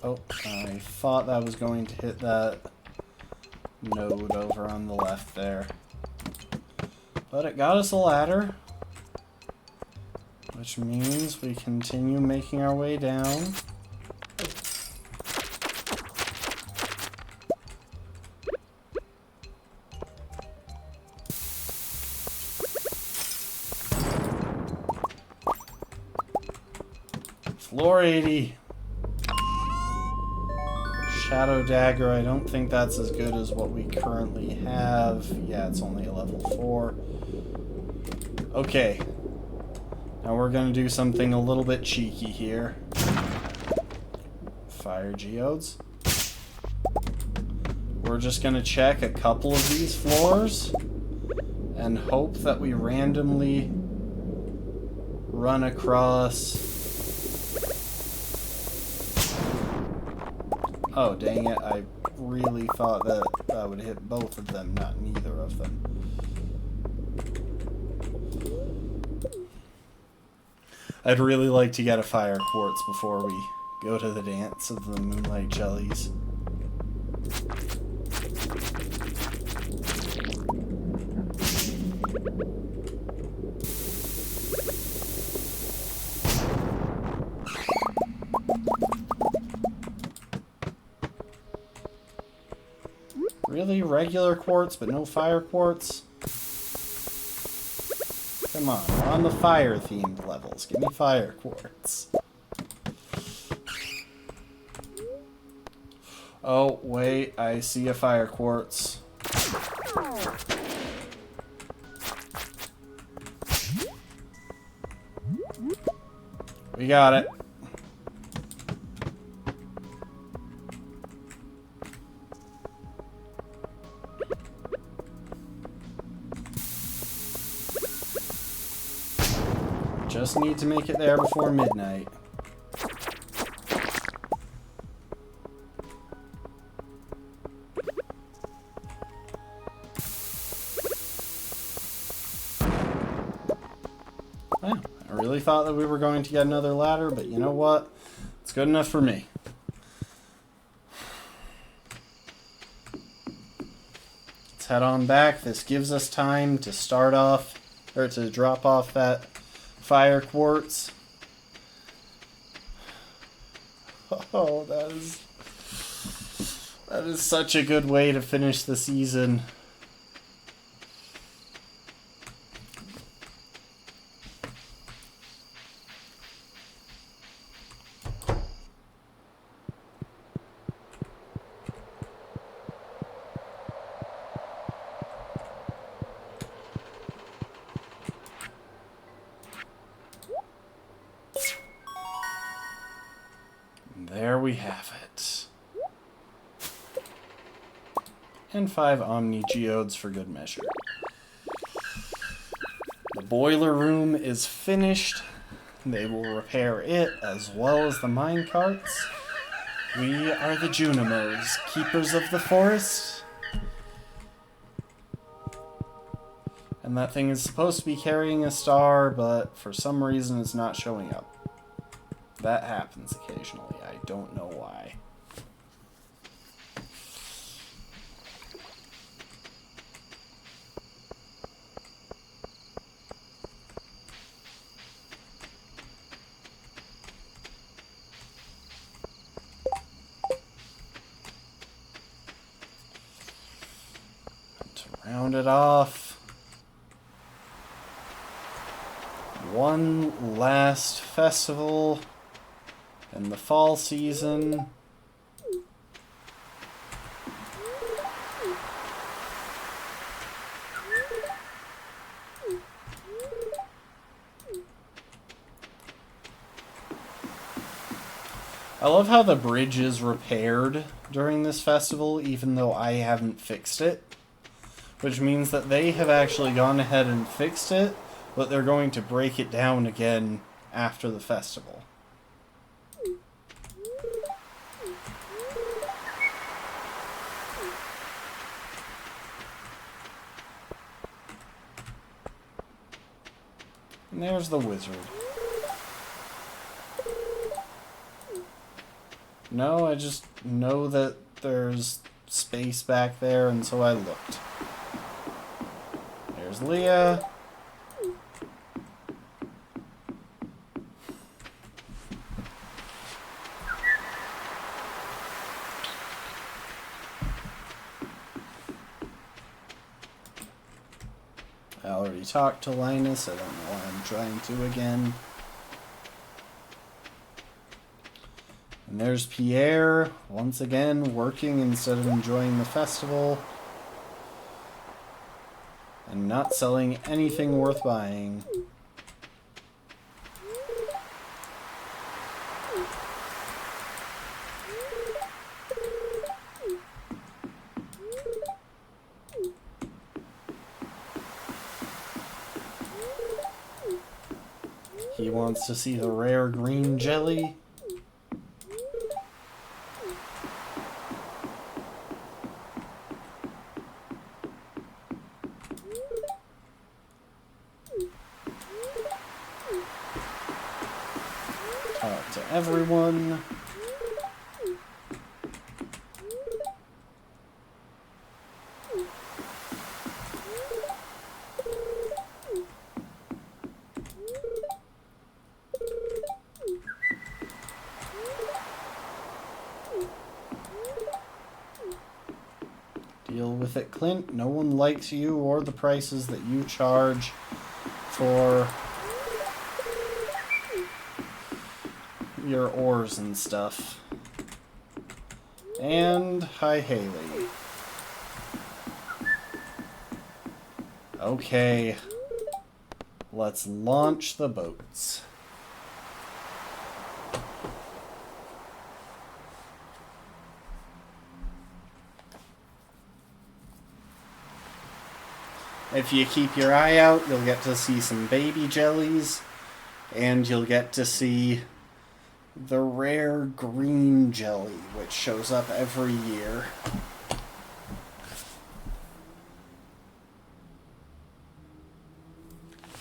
Oh, I thought that was going to hit that node over on the left there. But it got us a ladder, which means we continue making our way down. Floor 80. Shadow Dagger, I don't think that's as good as what we currently have. Yeah, it's only a level 4. Okay. Now we're going to do something a little bit cheeky here. Fire geodes. We're just going to check a couple of these floors and hope that we randomly run across... Oh, dang it. I really thought that I would hit both of them, not neither of them. I'd really like to get a fire quartz before we go to the dance of the moonlight jellies. Really? Regular quartz, but no fire quartz? Come on, we're on the fire-themed levels. Give me fire quartz. Oh, wait, I see a fire quartz. We got it. Just need to make it there before midnight. Well, I really thought that we were going to get another ladder, but you know what? It's good enough for me. Let's head on back. This gives us time to start off, or to drop off that fire quartz. Oh, that is such a good way to finish the season. There we have it. And 5 Omni Geodes for good measure. The boiler room is finished. They will repair it as well as the mine carts. We are the Junimos, keepers of the forest. And that thing is supposed to be carrying a star, but for some reason it's not showing up. That happens occasionally. I don't know why. To round it off, one last festival in the fall season. I love how the bridge is repaired during this festival, even though I haven't fixed it. Which means that they have actually gone ahead and fixed it, but they're going to break it down again after the festival. And there's the wizard. No, I just know that there's space back there, and so I looked. There's Leah. I already talked to Linus. I don't know why I'm trying to again. And there's Pierre, once again, working instead of enjoying the festival. And not selling anything worth buying. He wants to see the rare green jelly. Talk to everyone. Deal with it, Clint. No one likes you or the prices that you charge for your ores and stuff. And hi, Haley. Okay. Let's launch the boats. If you keep your eye out, you'll get to see some baby jellies, and you'll get to see the rare green jelly, which shows up every year.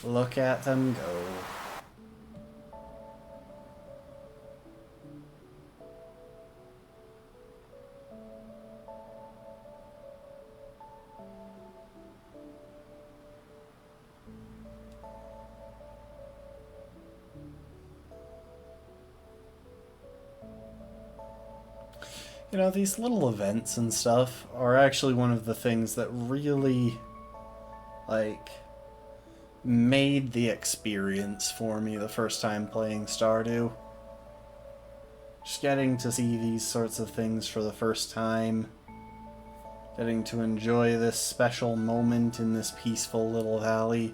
Look at them go. You know, these little events and stuff are actually one of the things that really, like, made the experience for me the first time playing Stardew. Just getting to see these sorts of things for the first time. Getting to enjoy this special moment in this peaceful little valley.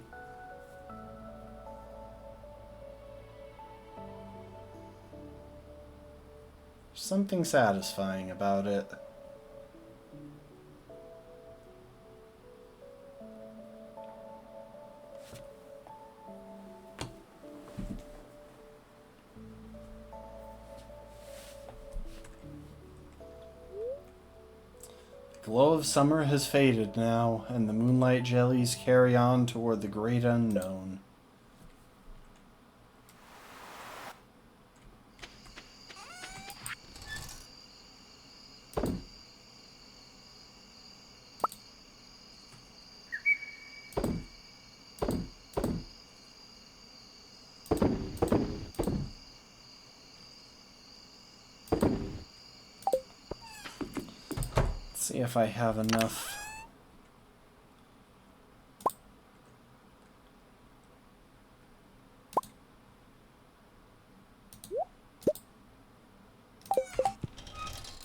Something satisfying about it. The glow of summer has faded now, and the moonlight jellies carry on toward the great unknown. See if I have enough.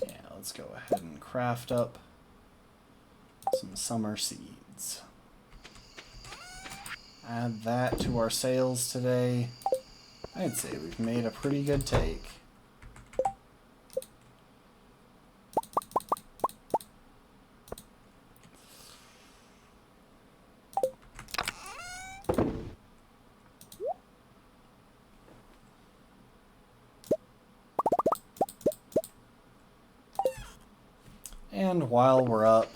Yeah, let's go ahead and craft up some summer seeds. Add that to our sales today. I'd say we've made a pretty good take. And while we're up,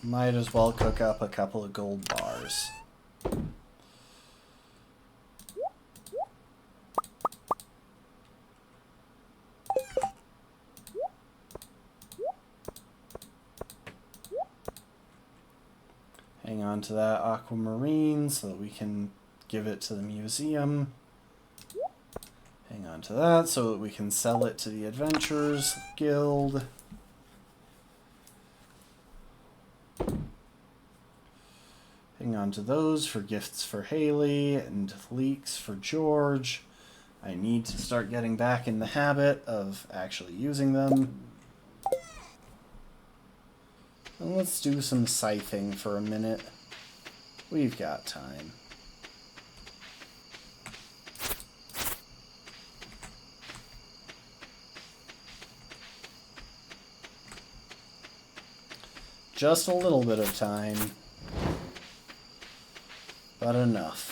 might as well cook up a couple of gold bars. on to that aquamarine so that we can give it to the museum. Hang on to that so that we can sell it to the Adventurers Guild. Hang on to those for gifts for Haley and leeks for George. I need to start getting back in the habit of actually using them. And let's do some scything for a minute. We've got time. Just a little bit of time, but enough.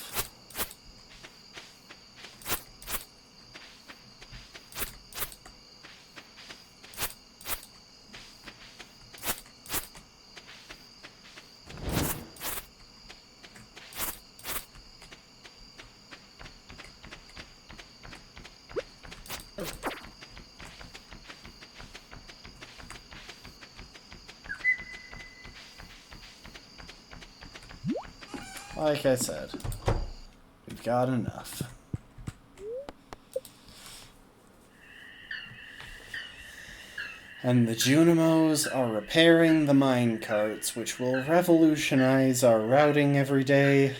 Like I said, we've got enough. And the Junimos are repairing the mine carts, which will revolutionize our routing every day,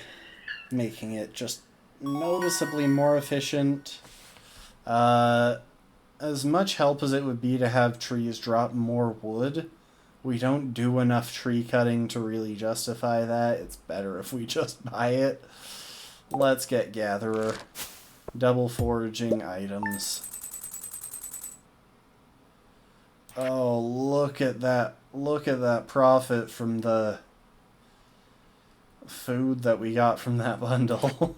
making it just noticeably more efficient. As much help as it would be to have trees drop more wood, we don't do enough tree cutting to really justify that. It's better if we just buy it. Let's get Gatherer. Double foraging items. Oh, look at that. Look at that profit from the food that we got from that bundle.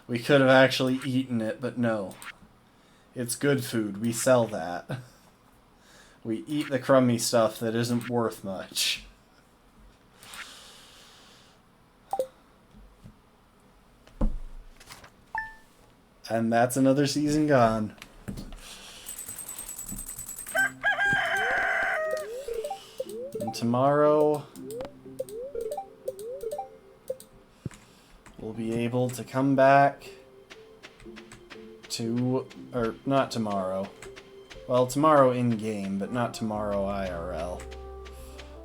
We could have actually eaten it, but no. It's good food. We sell that. We eat the crummy stuff that isn't worth much. And that's another season gone. And tomorrow, we'll be able to come back to... or, not tomorrow. Well, tomorrow in-game, but not tomorrow IRL.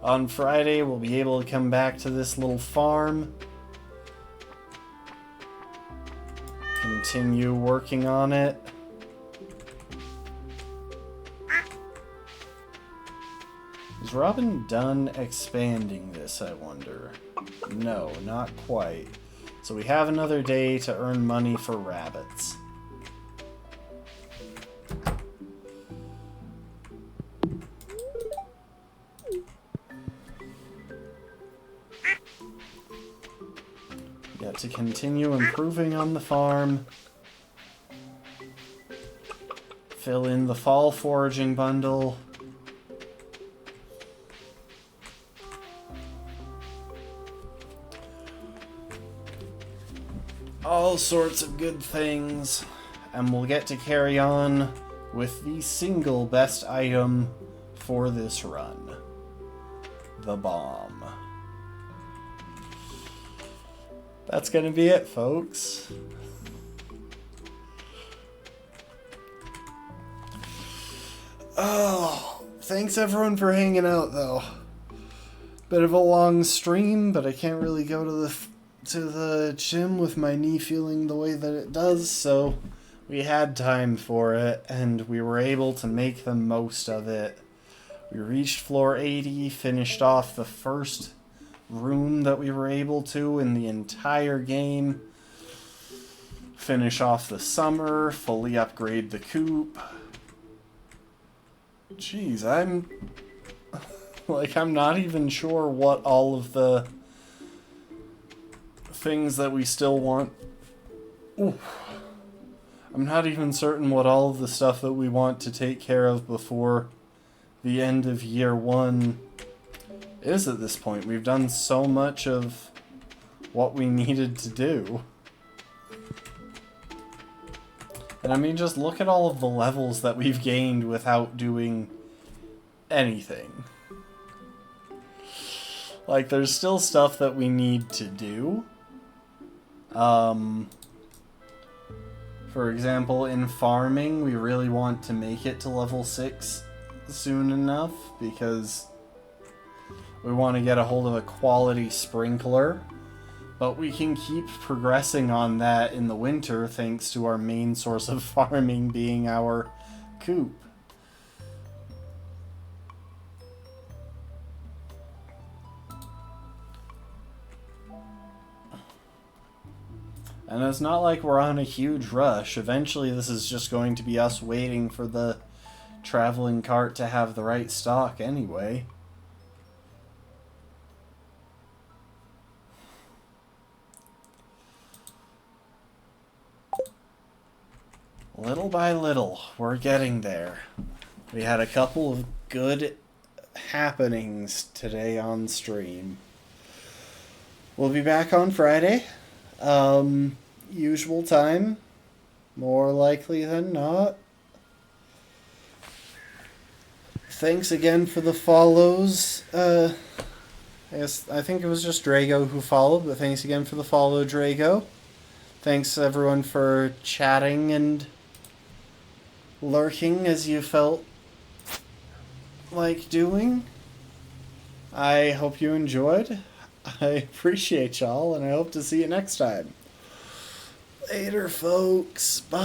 On Friday, we'll be able to come back to this little farm. Continue working on it. Is Robin done expanding this, I wonder? No, not quite. So we have another day to earn money for rabbits. Got to continue improving on the farm. Fill in the fall foraging bundle. All sorts of good things. And we'll get to carry on with the single best item for this run. The bomb. That's gonna be it, folks. Oh, thanks everyone for hanging out, though. Bit of a long stream, but I can't really go to the gym with my knee feeling the way that it does, so we had time for it, and we were able to make the most of it. We reached floor 80, finished off the first room that we were able to in the entire game. Finish off the summer, fully upgrade the coop. Jeez, I'm not even sure what all of the things that we still want. Ooh. I'm not even certain what all of the stuff that we want to take care of before the end of year one is at this point. We've done so much of what we needed to do. And I mean, just look at all of the levels that we've gained without doing anything. Like, there's still stuff that we need to do. For example, in farming, we really want to make it to level 6 soon enough, because we want to get a hold of a quality sprinkler. But we can keep progressing on that in the winter, thanks to our main source of farming being our coop. And it's not like we're on a huge rush. Eventually this is just going to be us waiting for the traveling cart to have the right stock anyway. Little by little, we're getting there. We had a couple of good happenings today on stream. We'll be back on Friday. Usual time. More likely than not. Thanks again for the follows. I think it was just Drago who followed, but thanks again for the follow, Drago. Thanks everyone for chatting and lurking as you felt like doing. I hope you enjoyed. I appreciate y'all, and I hope to see you next time. Later, folks. Bye.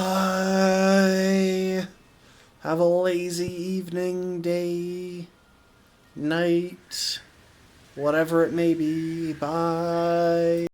Have a lazy evening, day, night, whatever it may be. Bye.